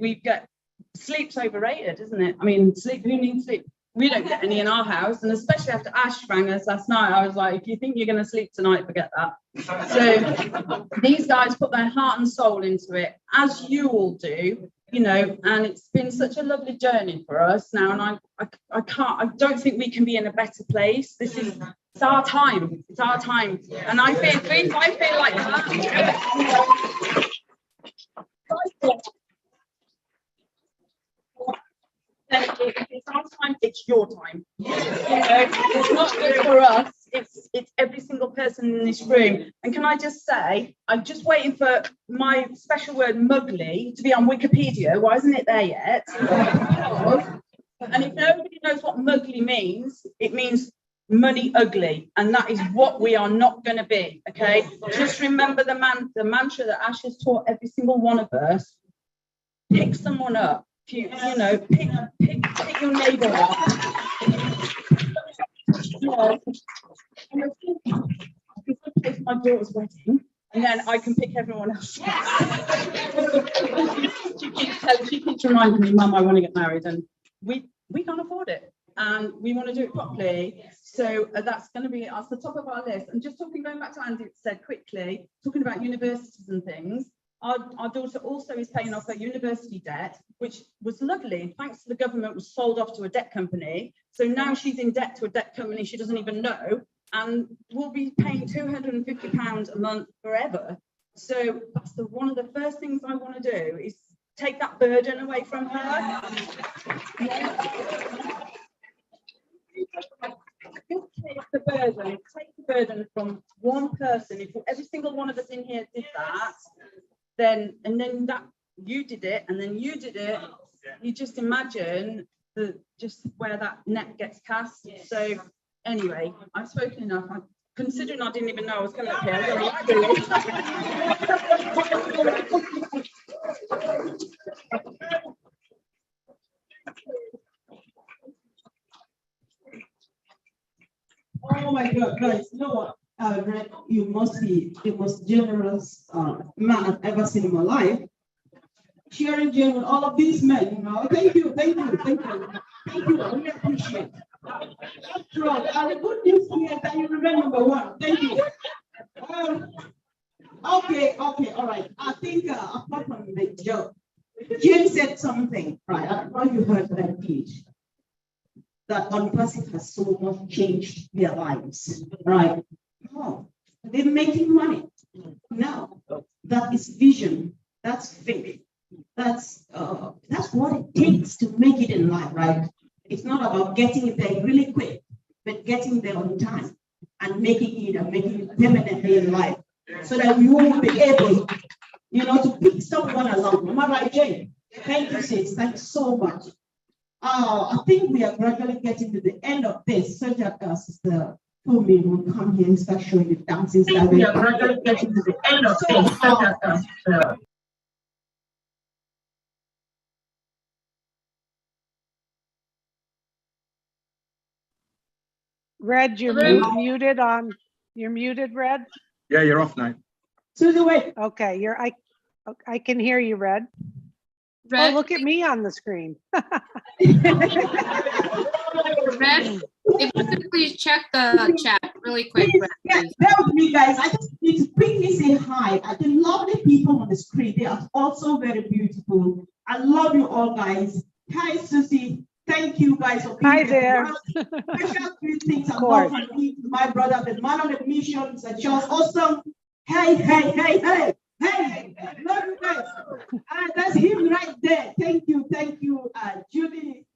sleep's overrated, isn't it? I mean, sleep. Who needs sleep? We don't get any in our house, and especially after Ash rang us last night, I was like, if you think you're going to sleep tonight, forget that. So these guys put their heart and soul into it, as you all do, you know, and it's been such a lovely journey for us now, and I don't think we can be in a better place. It's our time. It's our time, and I feel like that. It's our time, it's your time. It's not just for us, it's every single person in this room. And can I just say, I'm just waiting for my special word mugly to be on Wikipedia. Why isn't it there yet? And if nobody knows what mugly means, it means money ugly, and that is what we are not going to be. Okay, just remember the mantra that Ash has taught every single one of us. Pick someone up. You know, pick your neighbour up. It's my daughter's wedding, and then I can pick everyone else. She keeps reminding me, Mum, I want to get married, and we can't afford it, and we want to do it properly. So that's going to be at the top of our list. And just going back to Andy said quickly, talking about universities and things. Our daughter also is paying off her university debt, which was lovely. Thanks to the government, was sold off to a debt company. So now she's in debt to a debt company she doesn't even know, and will be paying £250 a month forever. So that's one of the first things I want to do is take that burden away from her. Take the burden from one person. If every single one of us in here did that, then that you did it, and then you did it. You just imagine just where that net gets cast. So anyway, I've spoken enough. Considering I didn't even know I was coming up here. Oh my God, guys, you know what? Red, you must be the most generous man I've ever seen in my life. Sharing jail with all of these men, you know. Thank you. I really appreciate it. After all, the good news here is that you remember number one. Thank you. Okay, all right. I think apart from the joke, Jane said something, right? I don't know if you heard that speech. That Unpassive has so much changed their lives, right? Oh, they're making money. No, that is vision. That's faith. That's what it takes to make it in life, right? It's not about getting it there really quick, but getting there on time and making it permanently in life, so that you will be able, to pick someone along. Am I right, Jane? Thank you, sis. Thanks so much. I think we are gradually getting to the end of this, so that Sister Tomi will come here and start showing the dancing style. We are gradually getting to the end of this, so that Red, you're muted on. You're muted, Red. Yeah, you're off now. Susie, wait. Okay, I can hear you, Red. Red, oh, look at me on the screen. Red, if you could please check the chat really quick. Red, yes, bear with me, guys. I just need to quickly say hi. The lovely people on the screen, they are also very beautiful. I love you all, guys. Hi, Susie. Thank you, guys, for being there. Special greetings and love from me to my brother, the man on the mission, Mr. Charles. Awesome. Hey, hey, hey, hey. Hey, love you guys. That's him right there. Thank you,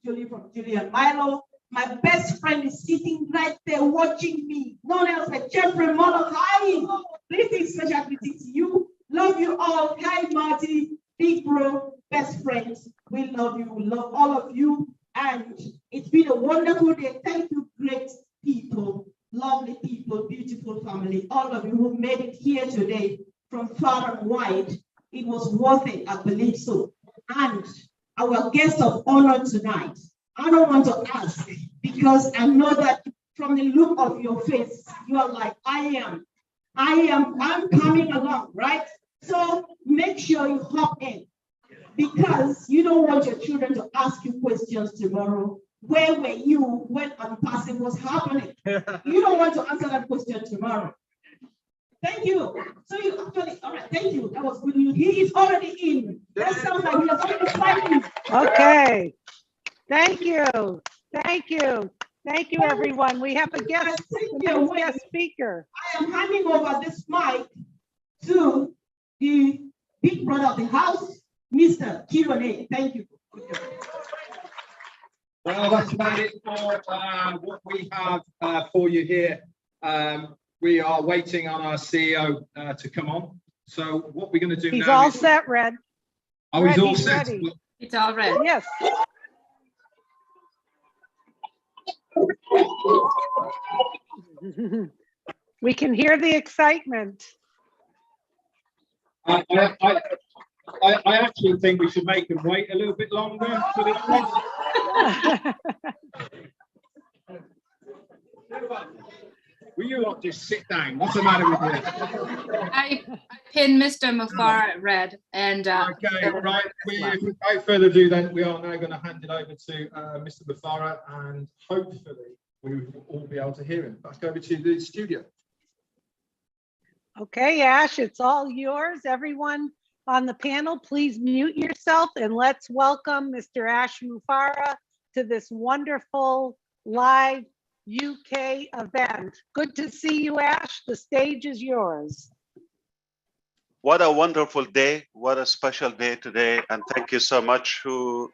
Julie from Julie and Milo. My best friend is sitting right there watching me. None else but Jeffrey Molo. Hi, greetings, special greetings to you. Love you all. Hi, Marty, big bro, best friends. We love you. We love all of you. And it's been a wonderful day. Thank you, great people, lovely people, beautiful family, all of you who made it here today from far and wide. It was worth it, I believe so. And our guest of honor tonight, I don't want to ask, because I know that from the look of your face, you are like, I'm coming along, right? So make sure you hop in, because you don't want your children to ask you questions tomorrow. Where were you when Unpassive was happening? You don't want to answer that question tomorrow. Thank you. So you actually, all right, thank you. That was good news. He is already in. That sounds like he has already signed. Okay. Thank you. Thank you. Thank you, everyone. We have a guest speaker. I am handing over this mic to the big brother of the house, Mr. Kirone. Thank you. Well, that's about it for what we have for you here. We are waiting on our CEO to come on. So what we're going to do now. He's all set, Red. Oh, he's all set. Ready. It's all red. Yes. We can hear the excitement. I actually think we should make him wait a little bit longer for this one. Will you lot just sit down? What's the matter with you? I pinned Mr. Mufara at red, and okay, right. Without further ado, then we are now going to hand it over to Mr. Mufara, and hopefully we will all be able to hear him. Back over to the studio. Okay, Ash, it's all yours. Everyone on the panel, please mute yourself, and let's welcome Mr. Ash Mufara to this wonderful live UK event. Good to see you, Ash. The stage is yours. What a wonderful day. What a special day today. And thank you so much for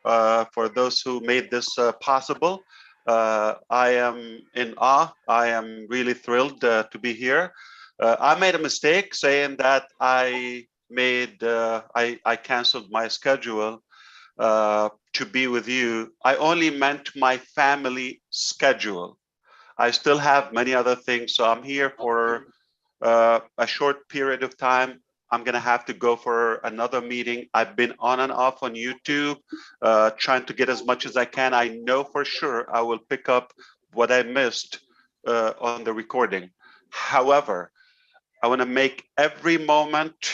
those who made this possible. I am in awe. I am really thrilled to be here. I made a mistake saying that I canceled my schedule to be with you. I only meant my family schedule. I still have many other things, so I'm here for a short period of time. I'm gonna have to go for another meeting. I've been on and off on YouTube, trying to get as much as I can. I know for sure I will pick up what I missed on the recording. However, I wanna make every moment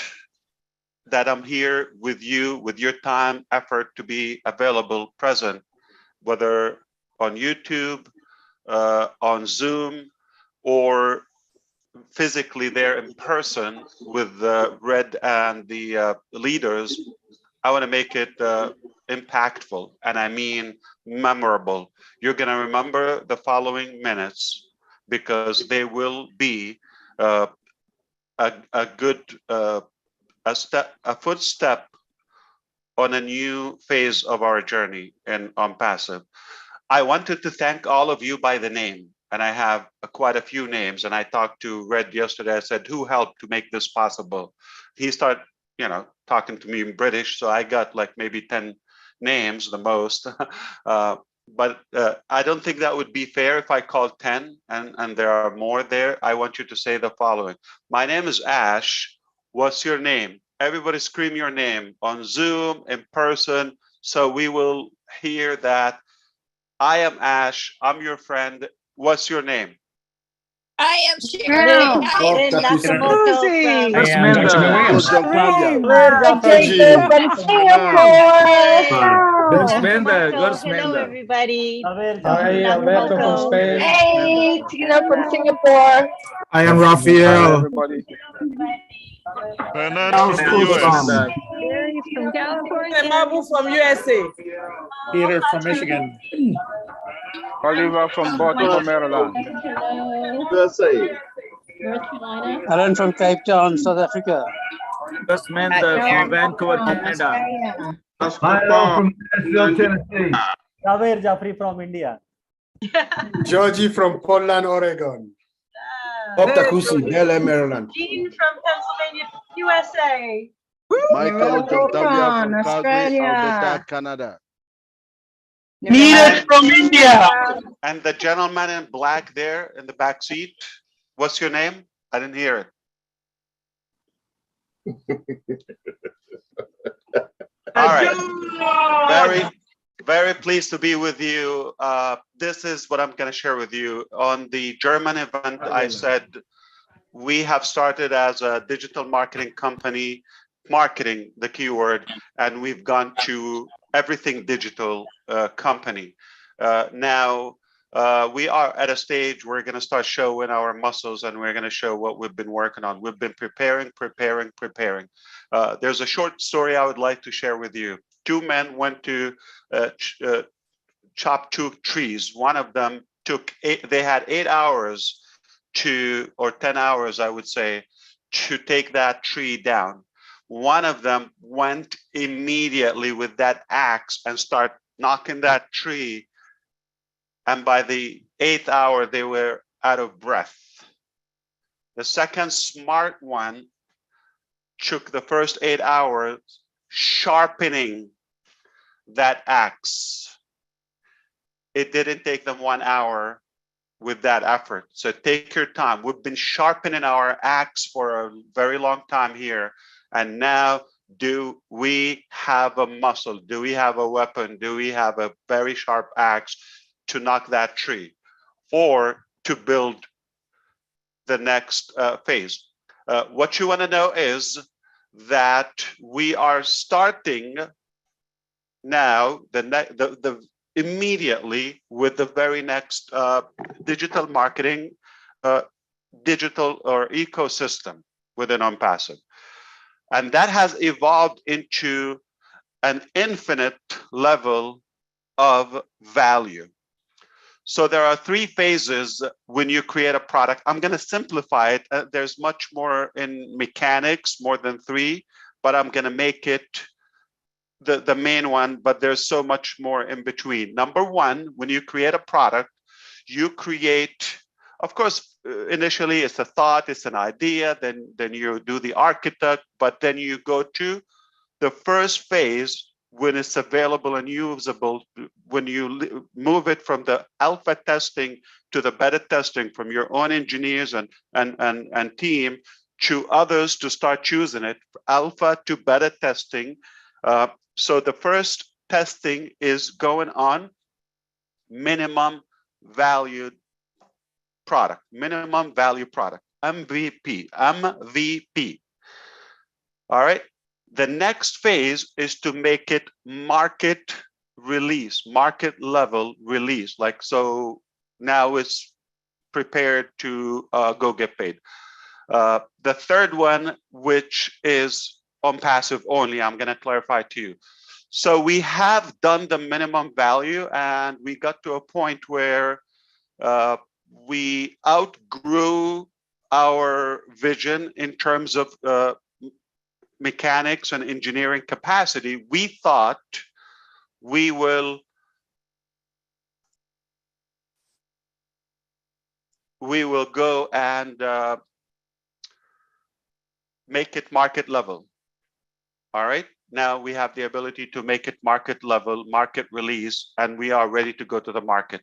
that I'm here with you, with your time, effort to be available, present, whether on YouTube, on Zoom, or physically there in person with Red and the leaders. I want to make it impactful, and I mean memorable. You're going to remember the following minutes, because they will be a good a footstep on a new phase of our journey in Unpassive. I wanted to thank all of you by the name, and I have quite a few names. And I talked to Red yesterday. I said, "Who helped to make this possible?" He started, talking to me in British, so I got like maybe 10 names, the most. But I don't think that would be fair if I called 10 and there are more there. I want you to say the following. My name is Ash. What's your name? Everybody scream your name on Zoom, in person, so we will hear that. I am Ash. I'm your friend. What's your name? I am Sharon. Susie. Jacob from Singapore. Hello, everybody. Hi, Alberto from Spain. Hey, Tina from Singapore. I am Raphael. Fernando from the US. Mary from California. Mabu from USA. Peter from Michigan. Oliver from Baltimore, Maryland. Hello. USA. North Carolina. Alan from Cape Town, South Africa. Samantha from Vancouver, Canada. Hello from Nashville, Tennessee. Javier Jaffrey from India. Georgie from Portland, Oregon. Bob Takusi, LA, Maryland. Jean from Pennsylvania, USA. Michael Jontavia from Calgary, Australia. Alberta, Canada. Needed from India. And the gentleman in black there in the back seat, what's your name? I didn't hear it. All right. Very pleased to be with you. This is what I'm going to share with you. On the German event, I said we have started as a digital marketing company, marketing the keyword, and we've gone to everything digital company. Now we are at a stage where we're going to start showing our muscles, and we're going to show what we've been working on. We've been preparing. There's a short story I would like to share with you. Two men went to chop 2 trees. One of them they had 8 hours or 10 hours, I would say, to take that tree down. One of them went immediately with that axe and start knocking that tree. And by the 8th hour, they were out of breath. The second smart one took the first 8 hours sharpening that axe. It didn't take them 1 hour with that effort. So take your time. We've been sharpening our axe for a very long time here. And now, do we have a muscle? Do we have a weapon? Do we have a very sharp axe to knock that tree or to build the next phase? What you want to know is that we are starting now immediately with the very next digital marketing, digital or ecosystem within Unpassive. And that has evolved into an infinite level of value. So there are 3 phases when you create a product. I'm going to simplify it. There's much more in mechanics, more than 3, but I'm going to make it the main one, but there's so much more in between. Number 1, when you create a product, you create, of course, initially it's a thought, it's an idea, then you do the architect, but then you go to the first phase when it's available and usable, when you move it from the alpha testing to the beta testing from your own engineers and team to others to start choosing it, alpha to beta testing. So the first testing is going on minimum value product, minimum value product, MVP. All right. The next phase is to make it market release, market level release. Like, so now it's prepared to go get paid. The third one, which is Unpassive only, I'm going to clarify to you. So we have done the minimum value, and we got to a point where we outgrew our vision in terms of mechanics and engineering capacity, we thought we will go and make it market level. All right. Now we have the ability to make it market level, market release, and we are ready to go to the market.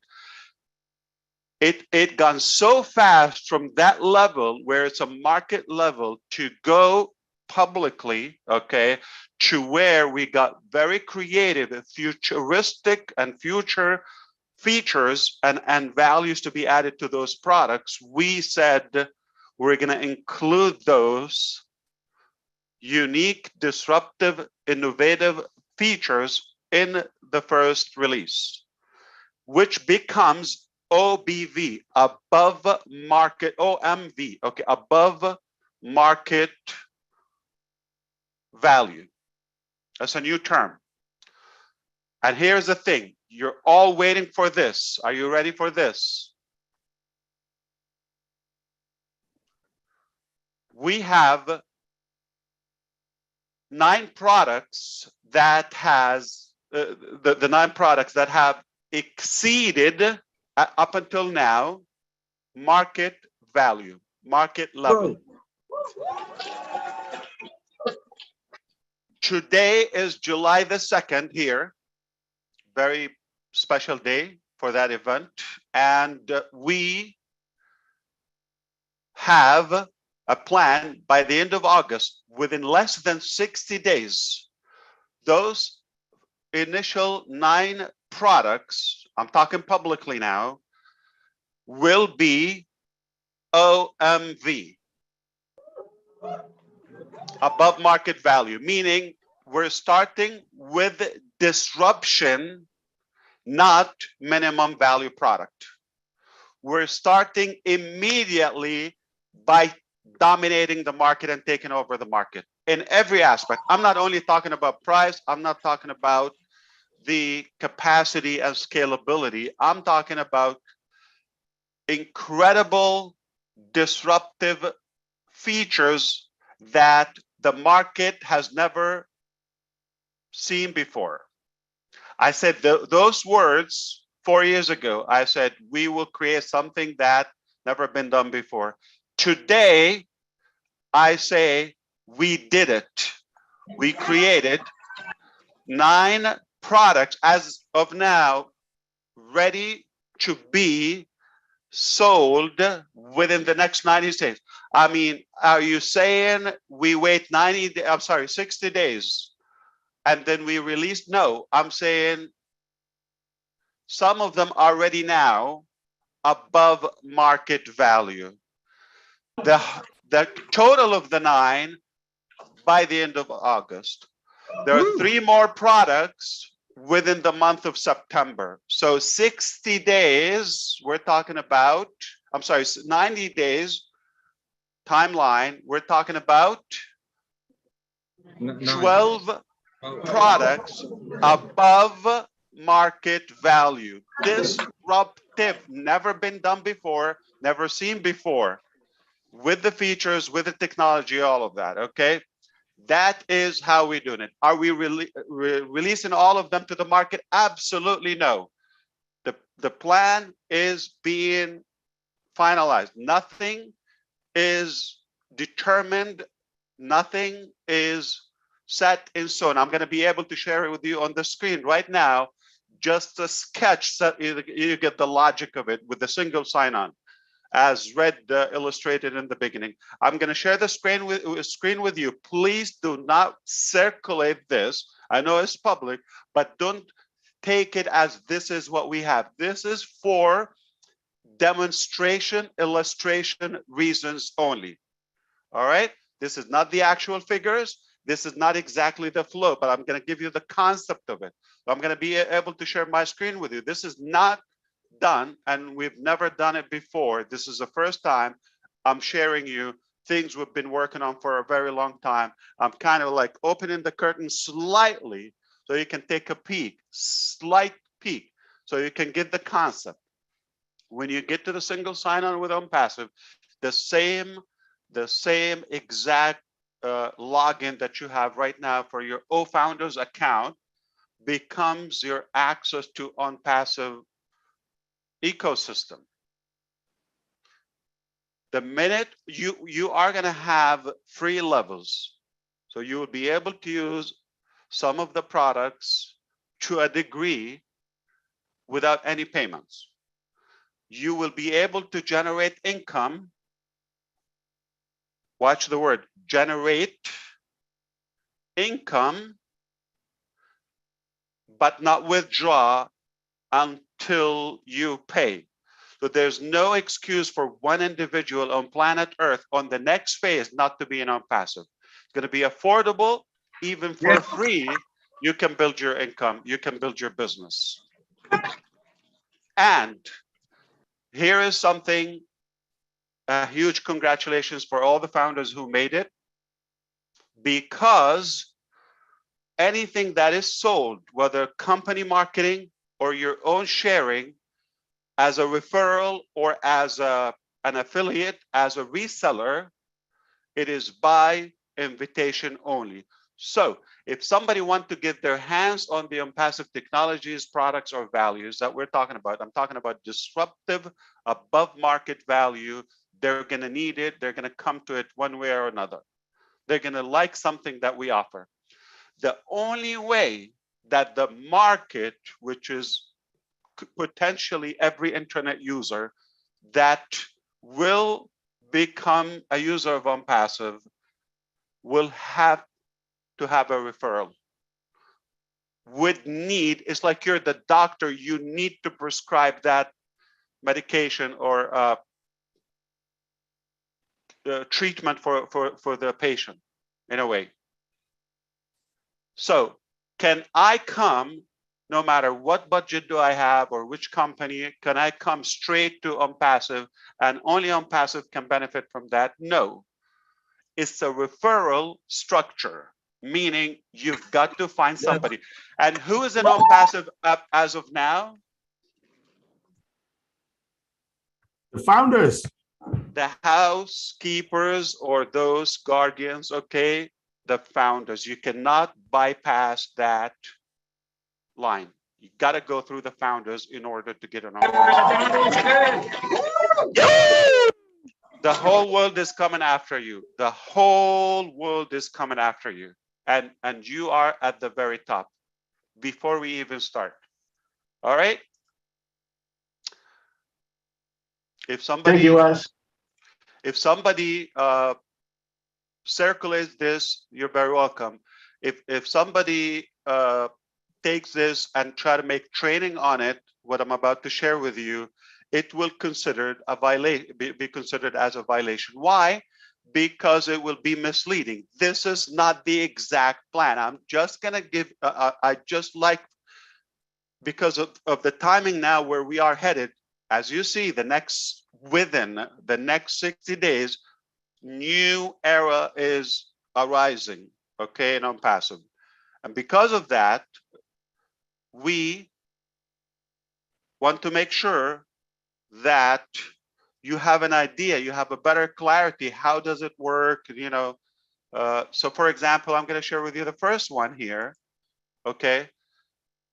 It gone so fast from that level where it's a market level to go publicly, okay, to where we got very creative and futuristic and future features and values to be added to those products. We said we're going to include those unique, disruptive, innovative features in the first release, which becomes OBV, above market, OMV, okay, above market value. That's a new term. And here's the thing, you're all waiting for this. Are you ready for this? We have 9 products that has the 9 products that have exceeded up until now market value, market level. Today is July the 2nd here, very special day for that event, and we have a plan by the end of August, within less than 60 days, those initial 9 products, I'm talking publicly now, will be OMV, above market value, meaning we're starting with disruption, not minimum value product. We're starting immediately by dominating the market and taking over the market in every aspect. I'm not only talking about price, I'm not talking about the capacity and scalability. I'm talking about incredible disruptive features that the market has never seen before. I said those words 4 years ago. I said we will create something that never been done before. Today, I say we did it. We created 9 products as of now, ready to be sold within the next 90 days. I mean, are you saying we wait 60 days and then we release? No, I'm saying some of them are ready now above market value. The total of the 9 by the end of August. There are 3 more products within the month of September. So 60 days, we're talking about, 90 days timeline, we're talking about 12 products above market value. Disruptive, never been done before, never seen before, with the features, with the technology, all of that, okay? That is how we're doing it. Are we releasing all of them to the market? Absolutely no. The plan is being finalized. Nothing is determined. Nothing is set in stone. I'm going to be able to share it with you on the screen right now, just a sketch so you get the logic of it with the single sign-on, as Red illustrated in the beginning. I'm going to share the screen with you. Please do not circulate this. I know it's public, but don't take it as this is what we have. This is for demonstration, illustration reasons only. All right? This is not the actual figures. This is not exactly the flow, but I'm going to give you the concept of it. I'm going to be able to share my screen with you. This is not done, and we've never done it before. This is the first time I'm sharing you things we've been working on for a very long time. I'm kind of like opening the curtain slightly so you can take a peek, slight peek, so you can get the concept. When you get to the single sign-on with ONPASSIVE, the same exact login that you have right now for your OFounders account becomes your access to ONPASSIVE ecosystem. The minute you are going to have free levels, so you will be able to use some of the products to a degree without any payments. You will be able to generate income. Watch the word, generate income, but not withdraw until you pay. So there's no excuse for one individual on planet Earth on the next phase not to be an ONPASSIVE. It's going to be affordable, even for free. You can build your income, you can build your business. And here is something, a huge congratulations for all the founders who made it, because anything that is sold, whether company marketing or your own sharing, as a referral or as an affiliate, as a reseller, it is by invitation only. So if somebody wants to get their hands on the ONPASSIVE technologies, products, or values that we're talking about, I'm talking about disruptive, above market value, they're going to need it. They're going to come to it one way or another. They're going to like something that we offer. The only way that the market, which is potentially every internet user that will become a user of ONPASSIVE, will have to have a referral. Would need, it's like you're the doctor, you need to prescribe that medication or treatment for the patient in a way. So can I come, no matter what budget do I have or which company, can I come straight to ONPASSIVE and only ONPASSIVE can benefit from that? No, it's a referral structure, meaning you've got to find somebody. And who is an ONPASSIVE as of now? The founders. The housekeepers or those guardians, okay? The founders. You cannot bypass that line. You got to go through the founders in order to get an ONPASSIVE. The whole world is coming after you. The whole world is coming after you. And you are at the very top before we even start. All right? If somebody, if somebody circulates this, you're very welcome. If somebody takes this and try to make training on it, what I'm about to share with you, it will considered a violation, be considered as a violation. Why? Because it will be misleading. This is not the exact plan. I'm just gonna give, I just like, because of the timing now where we are headed, as you see, within the next 60 days, new era is arising, okay, in ONPASSIVE. And because of that, we want to make sure that you have an idea, you have a better clarity. How does it work? You know, so for example, I'm going to share with you the first one here. Okay,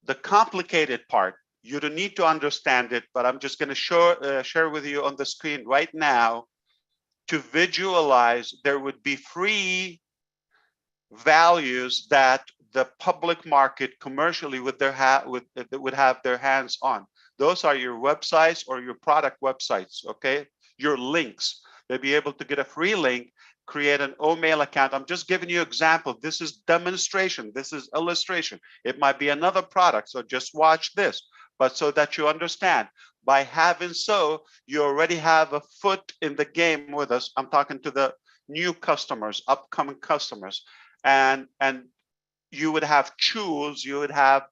the complicated part. You don't need to understand it, but I'm just going to share with you on the screen right now to visualize. There would be free values that the public market commercially would have their hands on. Those are your websites or your product websites, okay? Your links. They'll be able to get a free link, create an O-mail account. I'm just giving you an example. This is demonstration. This is illustration. It might be another product, so just watch this. But so that you understand, by having so, you already have a foot in the game with us. I'm talking to the new customers, upcoming customers. And you would have tools, you would have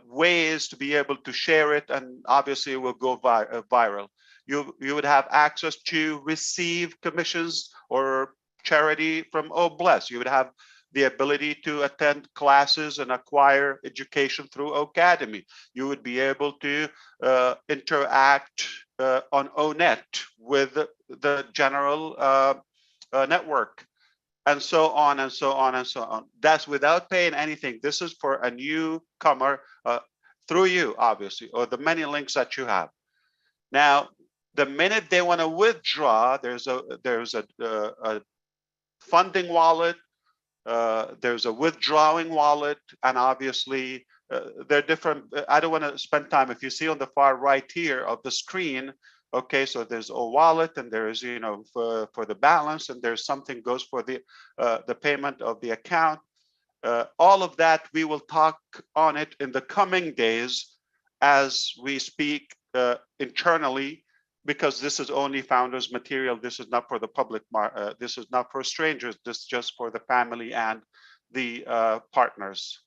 ways to be able to share it, and obviously it will go viral. You would have access to receive commissions or charity from OBless. You would have the ability to attend classes and acquire education through Academy. You would be able to interact on ONET with the general network, and so on and so on and so on. That's without paying anything. This is for a newcomer through you, obviously, or the many links that you have. Now, the minute they want to withdraw, there's a funding wallet, there's a withdrawing wallet, and obviously they're different. I don't want to spend time. If you see on the far right here of the screen, okay, so there's a wallet, and there's, you know, for the balance, and there's something goes for the payment of the account. All of that, we will talk on it in the coming days as we speak internally, because this is only founders material. This is not for the public. This is not for strangers. This is just for the family and the partners.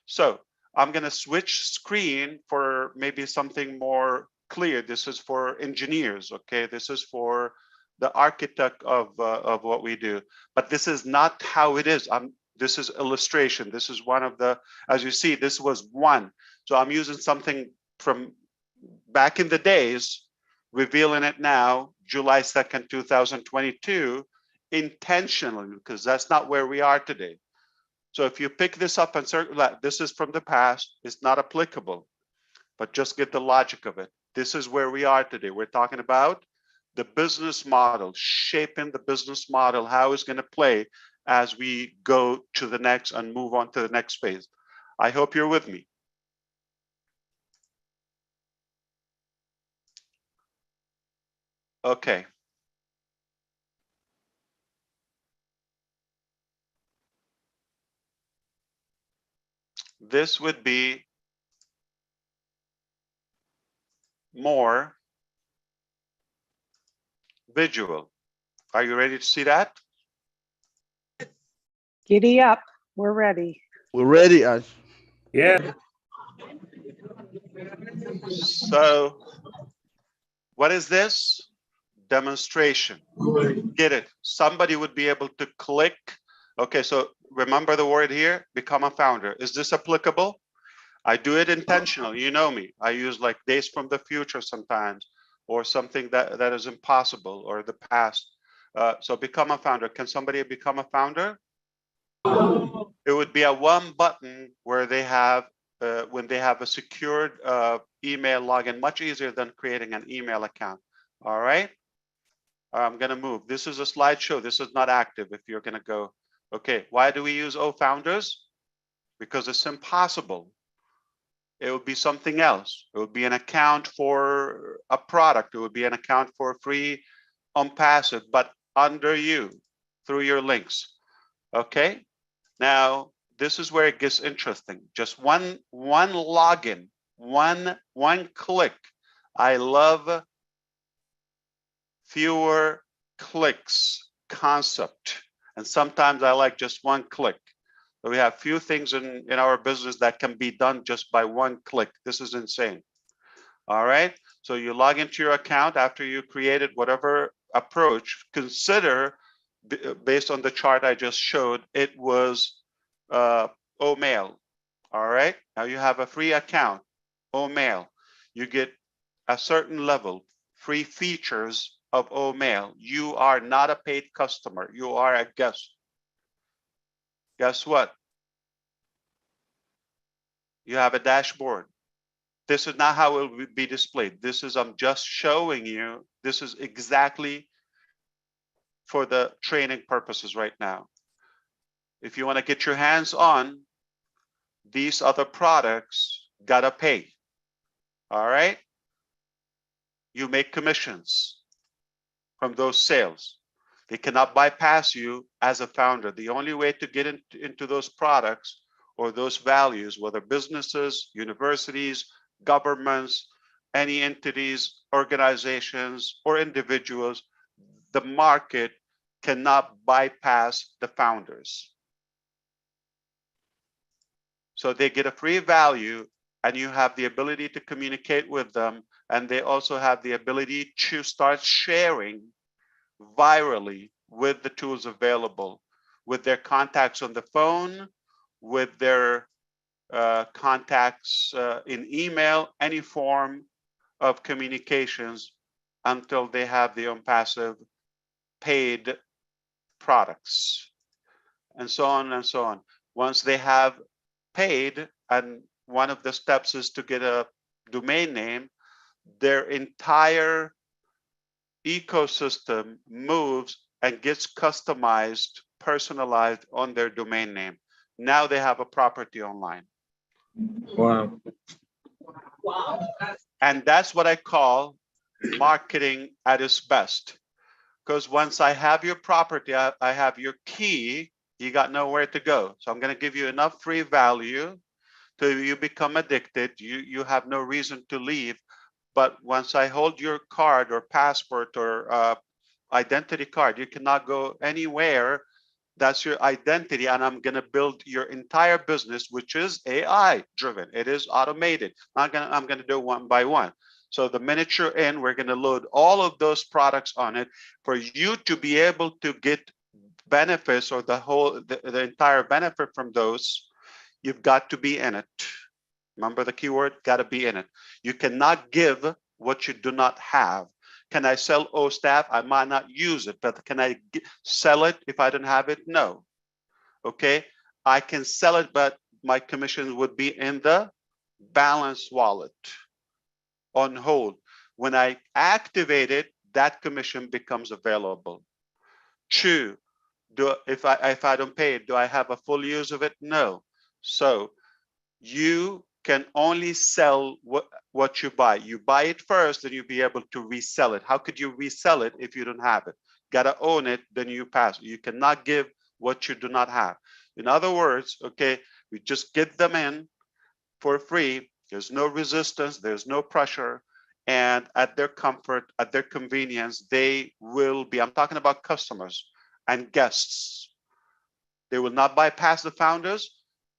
So I'm going to switch screen for maybe something more clear. This is for engineers. Okay, this is for the architect of what we do. But this is not how it is. This is illustration. This is one of the, as you see, this was one. So I'm using something from back in the days, revealing it now, July 2nd, 2022, intentionally, because that's not where we are today. So if you pick this up and circle that, this is from the past, it's not applicable, but just get the logic of it. This is where we are today. We're talking about the business model, shaping the business model, how it's going to play as we go to the next and move on to the next phase. I hope you're with me. Okay. This would be more visual. Are you ready to see that? Giddy up. We're ready. We're ready, Ash. Yeah. So what is this? Demonstration. Get it? Somebody would be able to click. Okay, so remember the word here, become a founder. Is this applicable? I do it intentional. You know me. I use like days from the future sometimes, or something that is impossible, or the past. So become a founder. Can somebody become a founder? It would be a one button where they have, when they have a secured email login, much easier than creating an email account. All right. I'm going to move. This is a slideshow. This is not active if you're going to go. Okay. Why do we use founders? Because it's impossible. It would be something else. It would be an account for a product. It would be an account for free ONPASSIVE, but under you, through your links. Okay. Now, this is where it gets interesting. Just one login, one click. I love fewer clicks concept. And sometimes I like just one click. So we have few things in our business that can be done just by one click. This is insane. All right. So you log into your account after you created whatever approach. Consider, based on the chart I just showed, it was OMail. All right. Now you have a free account, OMail. You get a certain level, free features of OMail. You are not a paid customer. You are a guest. Guess what? You have a dashboard. This is not how it will be displayed. This is, I'm just showing you, this is exactly for the training purposes right now. If you want to get your hands on these other products, gotta pay. All right. You make commissions from those sales. They cannot bypass you as a founder. The only way to get into those products or those values, whether businesses, universities, governments, any entities, organizations, or individuals, the market cannot bypass the founders. So they get a free value, and you have the ability to communicate with them, and they also have the ability to start sharing virally with the tools available, with their contacts on the phone, with their contacts in email, any form of communications until they have the ONPASSIVE paid products, and so on and so on. Once they have paid, and one of the steps is to get a domain name, their entire ecosystem moves and gets customized, personalized on their domain name. Now they have a property online. Wow. Wow. And that's what I call marketing at its best. Because once I have your property, I have your key, you got nowhere to go. So I'm going to give you enough free value till you become addicted. You have no reason to leave. But once I hold your card or passport or identity card, you cannot go anywhere. That's your identity. And I'm going to build your entire business, which is AI driven. It is automated. I'm going to do one by one. So the minute you're in, we're going to load all of those products on it for you to be able to get benefits, or the entire benefit from those. You've got to be in it. Remember the keyword, got to be in it. You cannot give what you do not have. Can I sell OSTAF? I might not use it, but can I sell it if I don't have it? No. Okay, I can sell it, but my commission would be in the balance wallet on hold. When I activate it, that commission becomes available. Two, if I don't pay it, do I have a full use of it? No. So you can only sell what you buy. You buy it first, then you'll be able to resell it. How could you resell it if you don't have it? Gotta own it, then you pass. You cannot give what you do not have. In other words, okay, we just get them in for free. There's no resistance, there's no pressure, and at their comfort, at their convenience, they will be, I'm talking about customers and guests. They will not bypass the founders.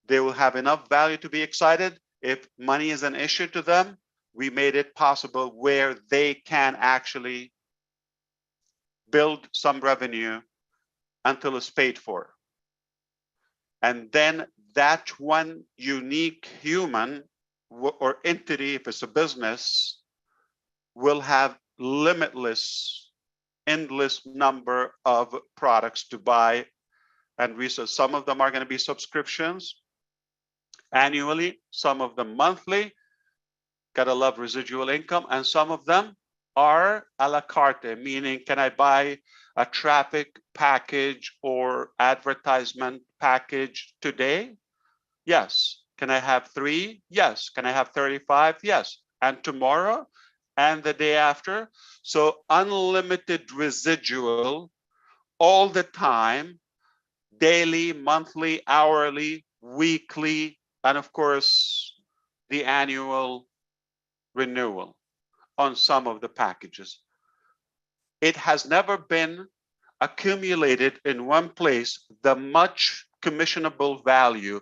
They will have enough value to be excited. If money is an issue to them, we made it possible where they can actually build some revenue until it's paid for. And then that one unique human or entity, if it's a business, will have limitless, endless number of products to buy and resell. Some of them are going to be subscriptions annually, some of them monthly. Gotta love residual income. And some of them are a la carte, meaning can I buy a traffic package or advertisement package today? Yes. Can I have 3? Yes. Can I have 35? Yes. And tomorrow and the day after? So unlimited residual all the time, daily, monthly, hourly, weekly, and of course, the annual renewal on some of the packages. It has never been accumulated in one place the much commissionable value.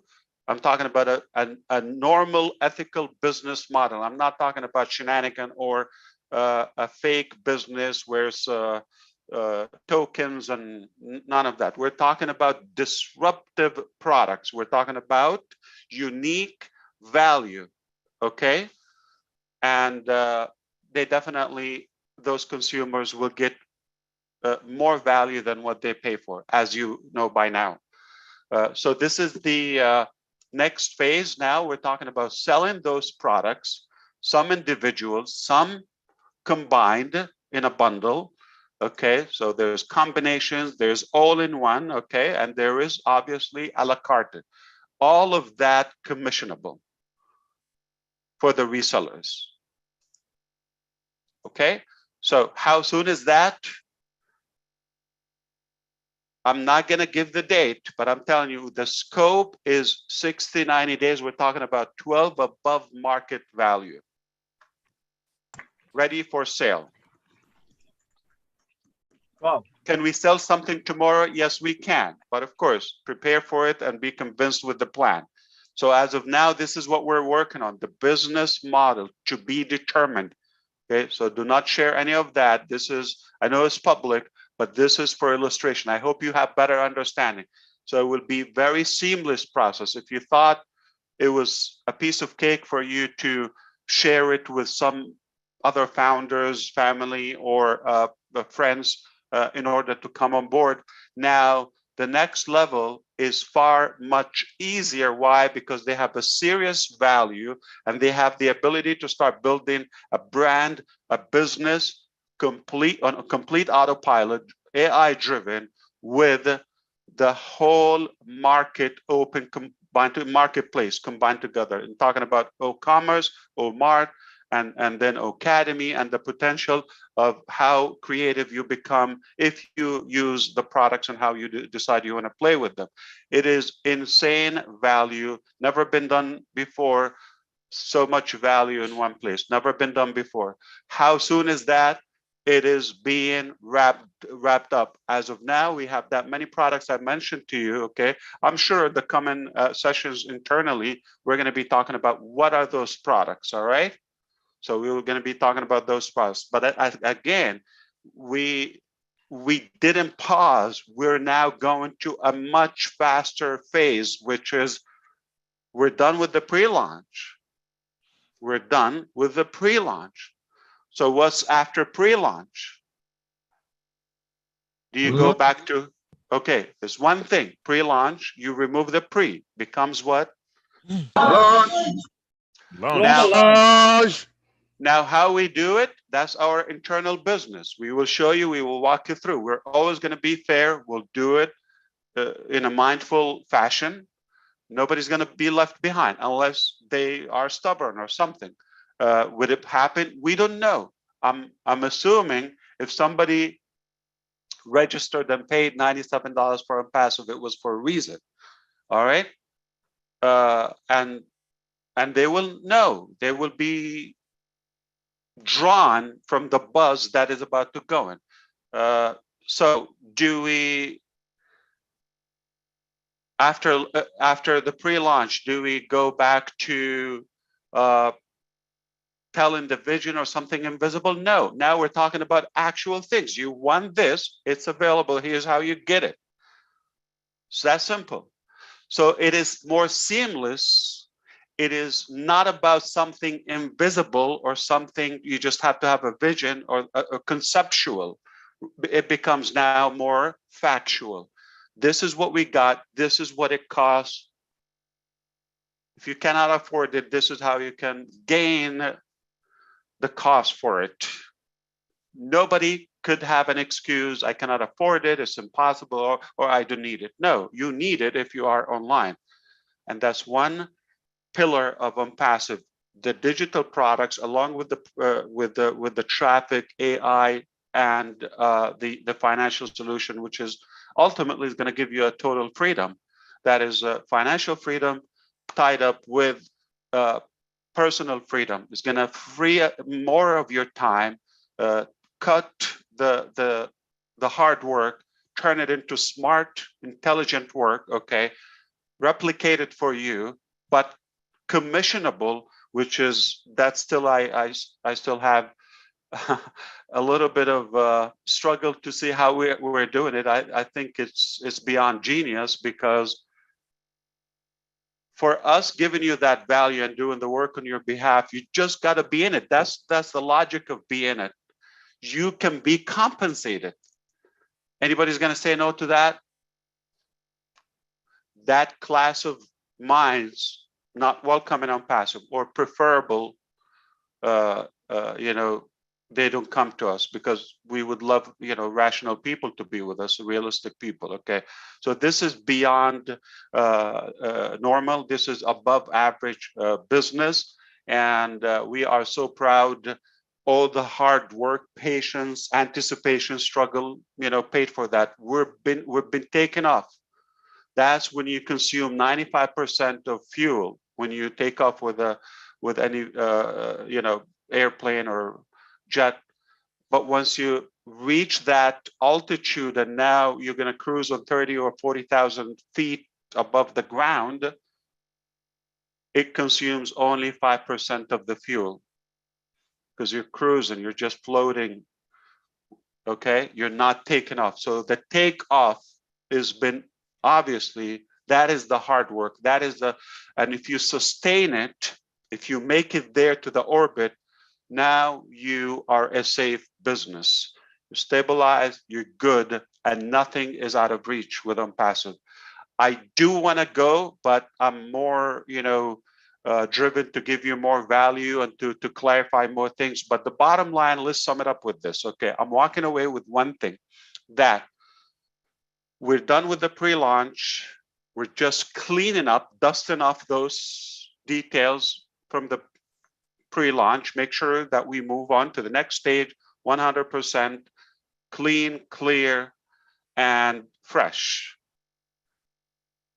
I'm talking about a normal ethical business model. I'm not talking about shenanigan or a fake business where it's tokens and none of that. We're talking about disruptive products. We're talking about unique value, okay? And they definitely, those consumers will get more value than what they pay for, as you know by now. So this is the next phase. Now we're talking about selling those products, some individuals, some combined in a bundle. Okay, so there's combinations, there's all in one, okay, and there is obviously a la carte. All of that commissionable for the resellers. Okay, so how soon is that? I'm not going to give the date, but I'm telling you the scope is 60, 90 days. We're talking about 12 above market value. Ready for sale. Wow. Can we sell something tomorrow? Yes, we can. But of course, prepare for it and be convinced with the plan. So as of now, this is what we're working on, the business model to be determined. Okay, so do not share any of that. This is, I know it's public, but this is for illustration. I hope you have better understanding. So it will be very seamless process. If you thought it was a piece of cake for you to share it with some other founders, family, or friends in order to come on board. Now, the next level is far much easier. Why? Because they have a serious value and they have the ability to start building a brand, a business, on a complete autopilot, AI driven, with the whole market open, combined to marketplace combined together. And talking about O-commerce, O-mart, and then Academy, and the potential of how creative you become if you use the products and how you decide you want to play with them. It is insane value, never been done before. So much value in one place, never been done before. How soon is that? It is being wrapped up. As of now, we have that many products I mentioned to you, okay? I'm sure the coming sessions internally, we're gonna be talking about what are those products, all right? So we were going to be talking about those products, but again, we didn't pause. We're now going to a much faster phase, which is we're done with the pre-launch. We're done with the pre-launch. So what's after pre-launch? Do you go back to, okay, there's one thing, pre-launch, you remove the pre, becomes what? Launch. Launch. Now, how we do it, that's our internal business. We will show you, we will walk you through. We're always going to be fair. We'll do it in a mindful fashion. Nobody's going to be left behind unless they are stubborn or something. Would it happen? We don't know. I'm assuming if somebody registered and paid $97 for Unpassive, it was for a reason. All right. And they will know. They will be drawn from the buzz that is about to go in. So do we, after the pre-launch, do we go back to telling the vision or something invisible? No, now we're talking about actual things. You want this, it's available, here's how you get it. It's that simple. So it is more seamless. It is not about something invisible or something you just have to have a vision or a conceptual. It becomes now more factual. This is what we got. This is what it costs. If you cannot afford it, this is how you can gain the cost for it. Nobody could have an excuse, I cannot afford it, it's impossible, or I don't need it. No, you need it if you are online. And that's one pillar of Unpassive, the digital products, along with the traffic, AI, and the financial solution, which is ultimately is going to give you a total freedom. That is financial freedom tied up with personal freedom. It's going to free up more of your time, cut the hard work, turn it into smart, intelligent work. Okay, replicate it for you, but commissionable, which is that still I still have a little bit of struggle to see how we're doing it. I think it's beyond genius, because for us giving you that value and doing the work on your behalf, you just got to be in it. That's the logic of being in it. You can be compensated. Anybody's going to say no to that? That class of minds not welcome in Unpassive, or preferable, they don't come to us, because we would love, rational people to be with us, realistic people. Okay, so this is beyond normal. This is above average business, and we are so proud. All the hard work, patience, anticipation, struggle, paid for that. We've been taken off. That's when you consume 95% of fuel when you take off with any airplane or jet. But once you reach that altitude, and now you're going to cruise on 30 or 40,000 feet above the ground, it consumes only 5% of the fuel, because you're cruising, you're just floating. Okay, you're not taking off. So the takeoff has been, obviously, that is the hard work. That is and if you sustain it, if you make it there to the orbit, Now you are a safe business. You're stabilized, you're good, and nothing is out of reach with Unpassive. I do want to go, but I'm more, driven to give you more value and to clarify more things. But the bottom line, let's sum it up with this. Okay, I'm walking away with one thing, that we're done with the pre-launch. We're just cleaning up, dusting off those details from the pre-launch. Make sure that we move on to the next stage, 100% clean, clear, and fresh.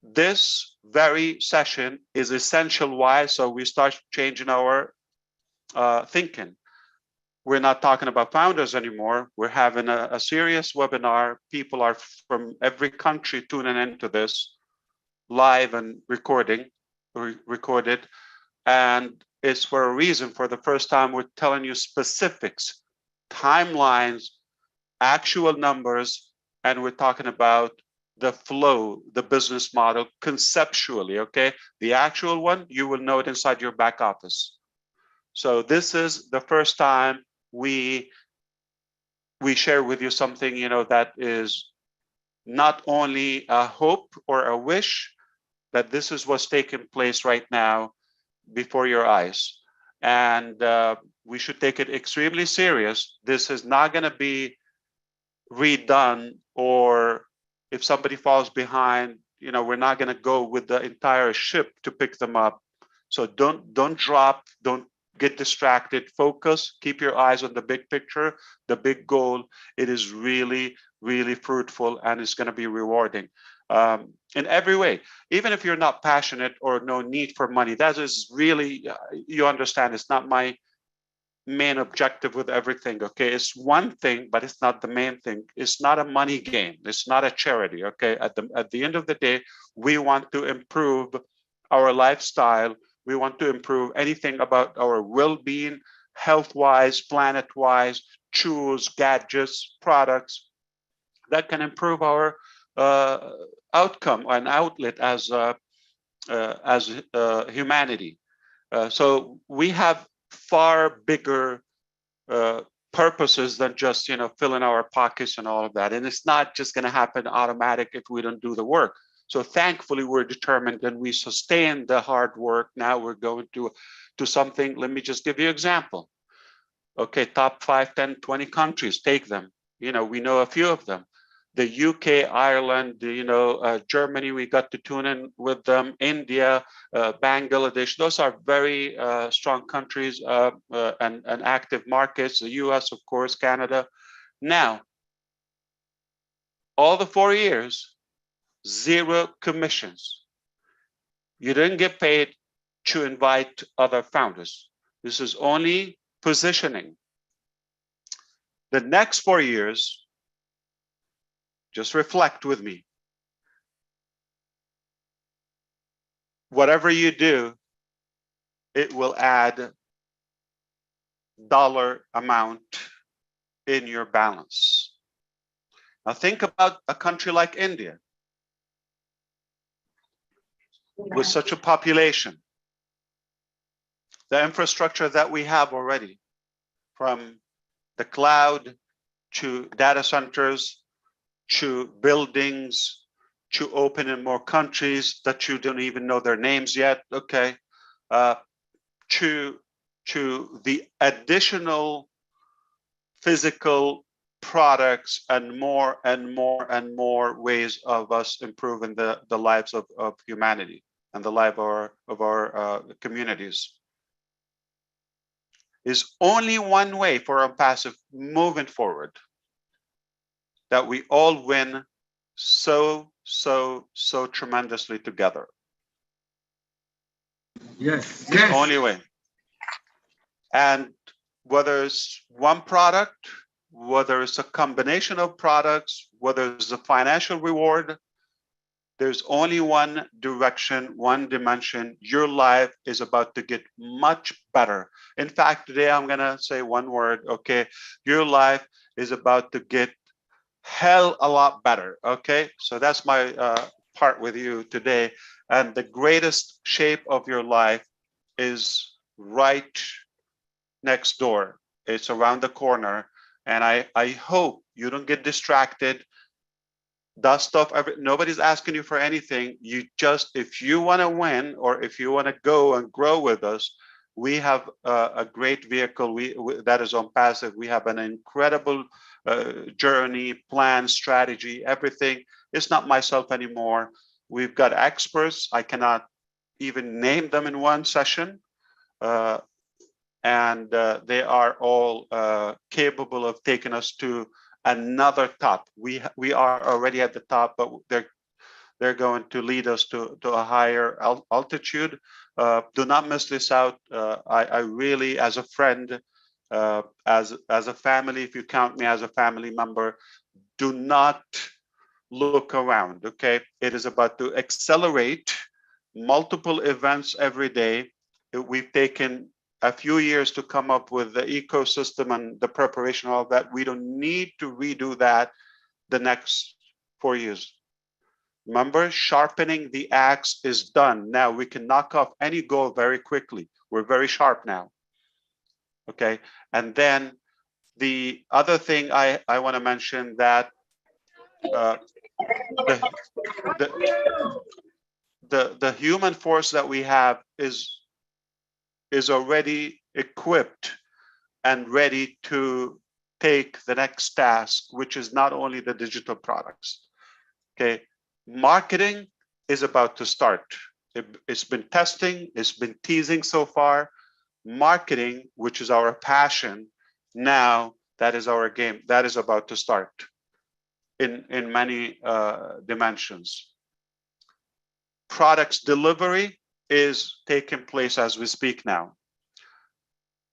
This very session is essential. Why? So we start changing our thinking. We're not talking about founders anymore. We're having a serious webinar. People are from every country tuning into this live and recorded. And it's for a reason. For the first time, we're telling you specifics, timelines, actual numbers, and we're talking about the flow, the business model conceptually, okay? The actual one, you will know it inside your back office. So this is the first time we share with you something, that is not only a hope or a wish, that this is what's taking place right now before your eyes. And we should take it extremely serious. This is not going to be redone, or if somebody falls behind, we're not going to go with the entire ship to pick them up. So don't drop, don't get distracted, focus, keep your eyes on the big picture, the big goal. It is really, really fruitful, and it's going to be rewarding in every way. Even if you're not passionate or no need for money, that is really, you understand, it's not my main objective with everything. Okay, it's one thing, but it's not the main thing. It's not a money game. It's not a charity. Okay, at the end of the day, we want to improve our lifestyle. We want to improve anything about our well-being, health-wise, planet-wise, tools, gadgets, products that can improve our outcome and outlet as humanity. So we have far bigger purposes than just filling our pockets and all of that. And it's not just going to happen automatic if we don't do the work. So thankfully, we're determined and we sustain the hard work. Now we're going to something. Let me just give you an example. Okay, top 5, 10, 20 countries, take them. We know a few of them. The UK, Ireland, Germany, we got to tune in with them. India, Bangladesh, those are very strong countries and active markets. The US, of course, Canada. Now, all the 4 years, 0 commissions. You didn't get paid to invite other founders. This is only positioning. The next 4 years, just reflect with me. Whatever you do, it will add dollar amount in your balance. Now think about a country like India with such a population. The infrastructure that we have already, from the cloud to data centers, to buildings, to open in more countries that you don't even know their names yet, okay, to the additional physical products and more and more and more ways of us improving the lives of humanity and the life of our communities. Is only one way for Unpassive moving forward, that we all win so tremendously together. Yes. It's the only way. And whether it's one product, whether it's a combination of products, whether it's a financial reward, there's only one direction, one dimension. Your life is about to get much better. In fact, today I'm gonna say one word, okay? Your life is about to get hell a lot better, okay? So that's my part with you today. And the greatest shape of your life is right next door. It's around the corner. And I hope you don't get distracted. Dust off, nobody's asking you for anything. You just, if you want to win or if you want to go and grow with us, we have a great vehicle that is ONPASSIVE. We have an incredible journey, plan, strategy, everything. It's not myself anymore. We've got experts. I cannot even name them in one session. And they are all capable of taking us to another top. We are already at the top, but they're going to lead us to a higher altitude. Do not miss this out. I really, as a friend, as a family, if you count me as a family member, do not look around. Okay, it is about to accelerate multiple events every day. We've taken a few years to come up with the ecosystem and the preparation of all that. We don't need to redo that the next 4 years. Remember, sharpening the axe is done. Now we can knock off any goal very quickly. We're very sharp now. Okay, and then the other thing I want to mention that the human force that we have is already equipped and ready to take the next task, which is not only the digital products. Okay, marketing is about to start. It's been testing, it's been teasing so far. Marketing, which is our passion, now that is our game. That is about to start in many dimensions. Products delivery is taking place as we speak now.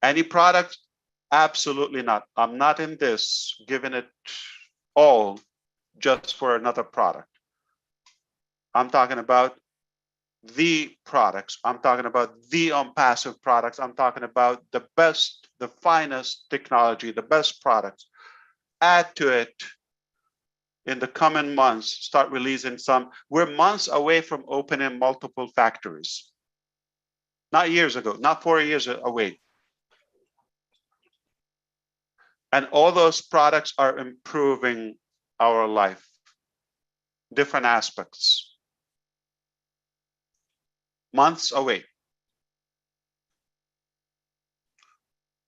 Any product? Absolutely not. I'm not in this giving it all just for another product. I'm talking about the products. I'm talking about the ONPASSIVE products. I'm talking about the best, the finest technology, the best products. Add to it in the coming months, start releasing some. We're months away from opening multiple factories. Not years ago, not 4 years away. And all those products are improving our life, different aspects. Months away.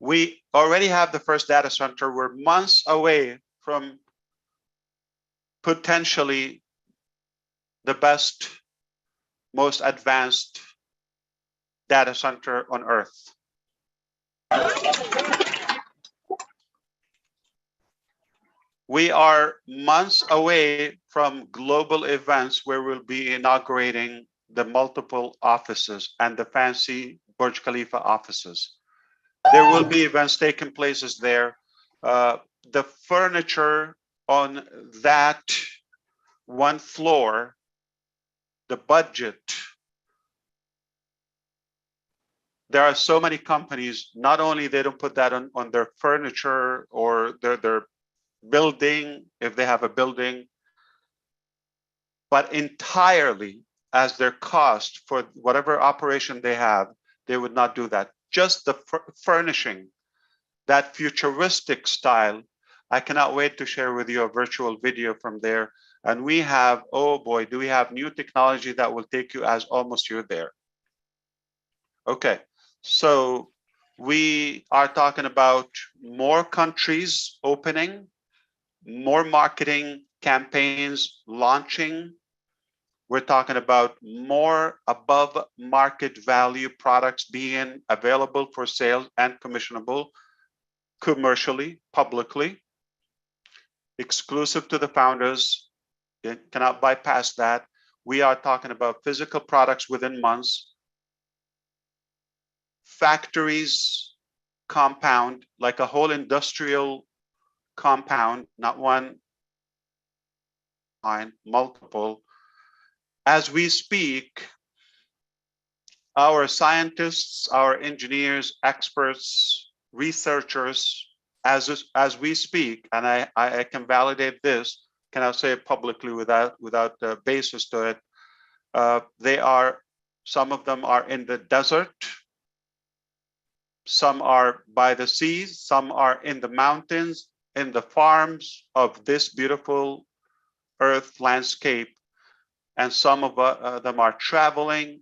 We already have the first data center. We're months away from potentially the best, most advanced data center on Earth. We are months away from global events where we'll be inaugurating the multiple offices and the fancy Burj Khalifa offices. There will be events taking places there. The furniture on that one floor, the budget. There are so many companies, not only they don't put that on their furniture or their building, if they have a building, but entirely as their cost for whatever operation they have, they would not do that. Just the furnishing, that futuristic style. I cannot wait to share with you a virtual video from there. And we have, oh boy, do we have new technology that will take you as almost you're there. Okay, so we are talking about more countries opening, more marketing campaigns launching. We're talking about more above market value products being available for sale and commissionable commercially, publicly, exclusive to the founders. You cannot bypass that. We are talking about physical products within months, factories, compound, like a whole industrial compound, not one, multiple. As we speak, our scientists, our engineers, experts, researchers, as we speak, and I can validate this, can I say it publicly without a basis to it, some of them are in the desert, Some are by the seas, some are in the mountains, in the farms of this beautiful earth landscape, and some of them are traveling,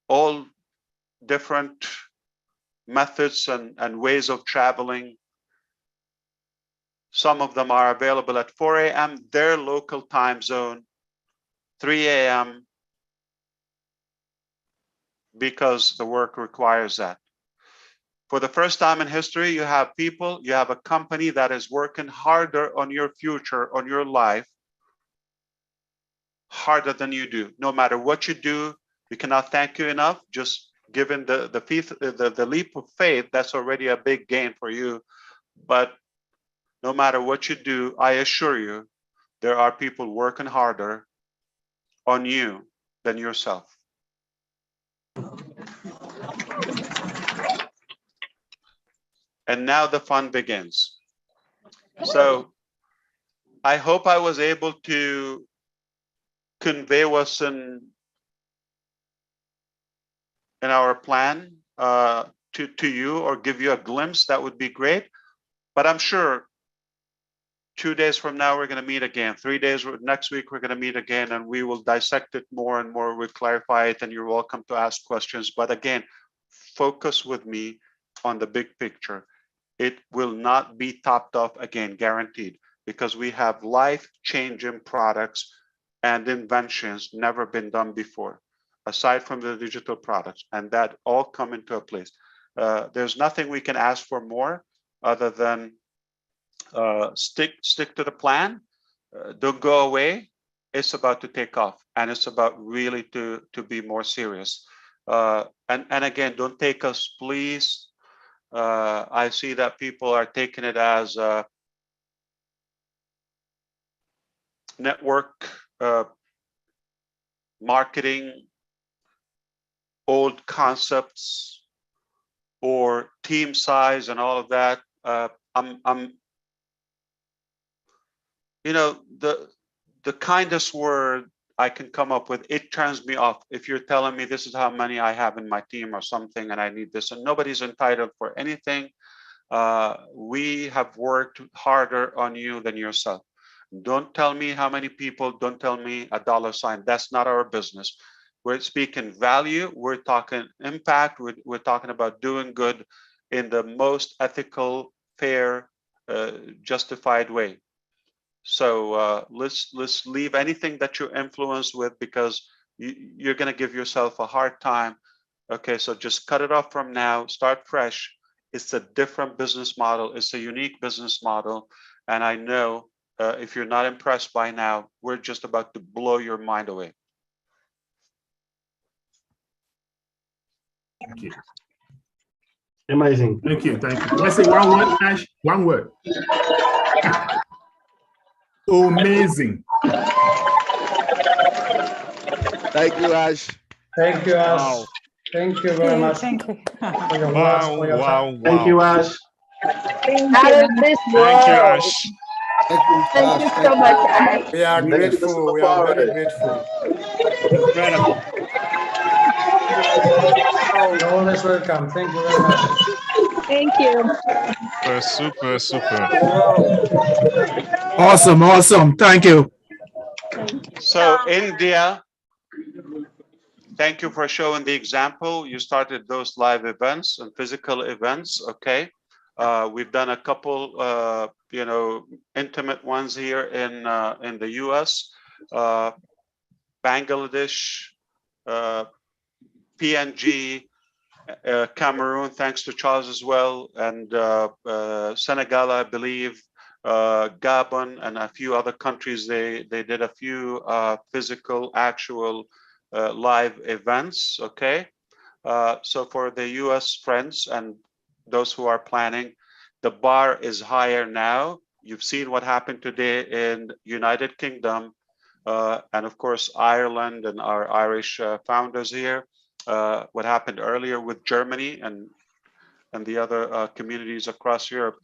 all different methods and ways of traveling. Some of them are available at 4 a.m., their local time zone, 3 a.m., because the work requires that. For the first time in history, you have people, you have a company that is working harder on your future, on your life, harder than you do. No matter what you do, we cannot thank you enough. Just given the leap of faith, that's already a big gain for you. But no matter what you do, I assure you, there are people working harder on you than yourself. And now the fun begins. So I hope I was able to convey what's in our plan to you, or give you a glimpse. That would be great. But I'm sure 2 days from now, we're going to meet again. 3 days, next week, we're going to meet again, and we will dissect it more and more. We'll clarify it, and you're welcome to ask questions. But again, focus with me on the big picture. It will not be topped off again, guaranteed, because we have life-changing products and inventions never been done before, aside from the digital products, and that all come into a place. There's nothing we can ask for more other than stick to the plan. Don't go away. It's about to take off, and it's about really to be more serious. And again, don't take us, please. I see that people are taking it as network marketing, old concepts, or team size and all of that. You know, the kindest word I can come up with, it turns me off. If you're telling me this is how many I have in my team or something, and I need this, and nobody's entitled for anything. We have worked harder on you than yourself. Don't tell me how many people, don't tell me a dollar sign. That's not our business. We're speaking value, we're talking impact, we're talking about doing good in the most ethical, fair, justified way. So let's leave anything that you're influenced with, because you're going to give yourself a hard time. Okay, so just cut it off from now, start fresh. It's a different business model. It's a unique business model. And I know if you're not impressed by now, we're just about to blow your mind away. Thank you. Amazing. Thank you. Thank you. Let's say one word, Ash. One word. Amazing. Thank you, Ash. Thank you, Ash. Wow. Thank you very much. Thank you. For your words, for your time. Thank you, Ash. Out of this world. Thank you so much, Ash. We are Thank you, grateful. Mr. We are very Mubarak. grateful. Incredible. You're always welcome. Thank you very much. Thank you. Super, super. Awesome, awesome. Thank you. So India, thank you for showing the example. You started those live events and physical events. Okay. We've done a couple, you know, intimate ones here in the US, Bangladesh, PNG, Cameroon, thanks to Charles as well, and Senegal, I believe, Gabon, and a few other countries. They did a few physical, actual live events. Okay, so for the US friends and those who are planning, the bar is higher now. You've seen what happened today in United Kingdom, and of course Ireland and our Irish founders here. What happened earlier with Germany and the other communities across Europe.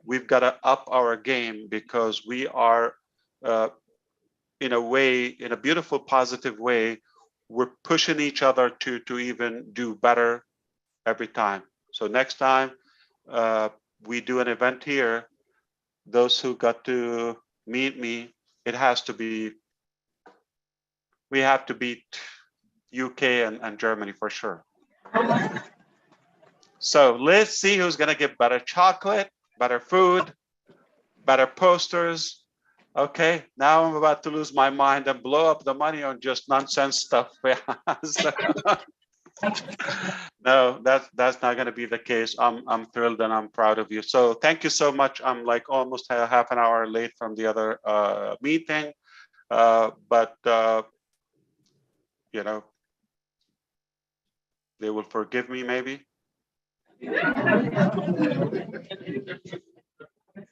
We've got to up our game, because we are, in a way, in a beautiful, positive way, we're pushing each other to even do better every time. So next time we do an event here, those who got to meet me, it has to be, we have to beat UK and Germany for sure. So let's see who's gonna get better chocolate, better food, better posters. Okay, now I'm about to lose my mind and blow up the money on just nonsense stuff. No, that's not going to be the case. I'm thrilled and I'm proud of you. So thank you so much. I'm like almost half an hour late from the other meeting, but you know, they will forgive me maybe.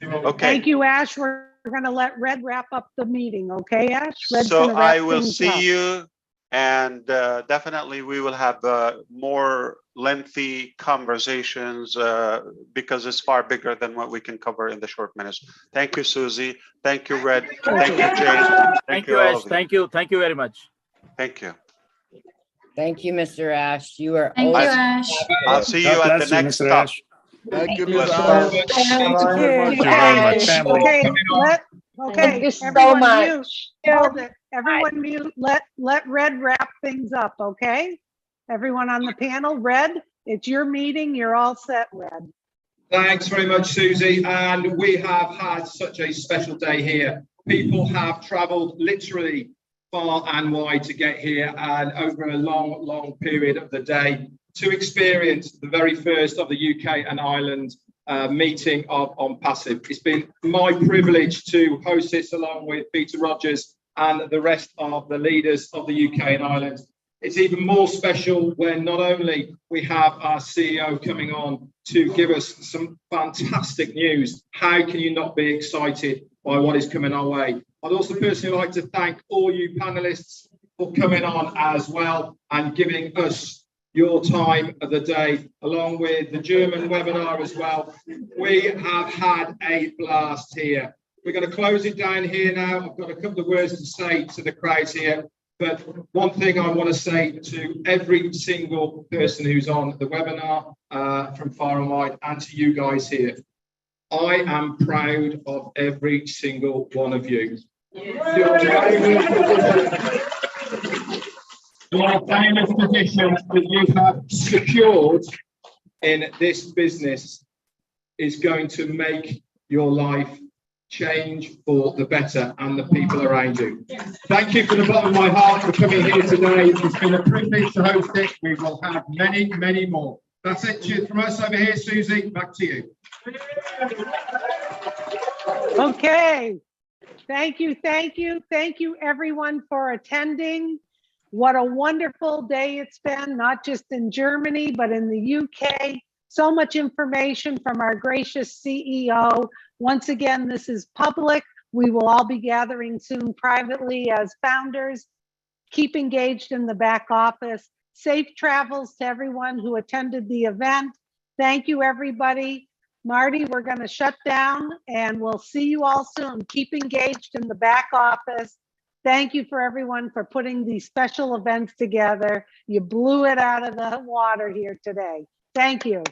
Okay. Thank you, Ash. We're going to let Red wrap up the meeting. Okay, Ash? Red's So gonna wrap I will things see up. you, and definitely we will have more lengthy conversations because it's far bigger than what we can cover in the short minutes. Thank you, Susie. Thank you, Red. Thank you, Jane. Thank you, Ash. Thank you. Thank you very much. Thank you. Thank you, Mr. Ash. You are Thank you, always Ash. I'll see you at the next stop. Thank you, Bless Mr. you. Ash. Thank you very much. Okay, Thank you so everyone much. mute. Hold it. Everyone mute. Let Red wrap things up, okay? Everyone on the panel, Red, it's your meeting. You're all set, Red. Thanks very much, Susie. And we have had such a special day here. People have travelled literally far and wide to get here and over a long period of the day to experience the very first of the UK and Ireland meeting of ONPASSIVE. It's been my privilege to host this along with Peter Rogers and the rest of the leaders of the UK and Ireland. It's even more special when not only we have our CEO coming on to give us some fantastic news. How can you not be excited by what is coming our way? I'd also personally like to thank all you panelists for coming on as well and giving us your time of the day, along with the German webinar as well. We have had a blast here. We're going to close it down here now. I've got a couple of words to say to the crowd here, but one thing I want to say to every single person who's on the webinar from far and wide, and to you guys here, I am proud of every single one of you. Your famous position that you have secured in this business is going to make your life change for the better and the people around you. Thank you from the bottom of my heart for coming here today. It's been a privilege to host it. We will have many more. That's it. Cheers from us over here, Susie. Back to you. Okay. Thank you everyone for attending. What a wonderful day it's been, not just in Germany, but in the UK. So much information from our gracious CEO. Once again, this is public. We will all be gathering soon privately as founders. Keep engaged in the back office. Safe travels to everyone who attended the event. Thank you, everybody. Marty, we're going to shut down and we'll see you all soon. Keep engaged in the back office. Thank you for everyone for putting these special events together. You blew it out of the water here today. Thank you.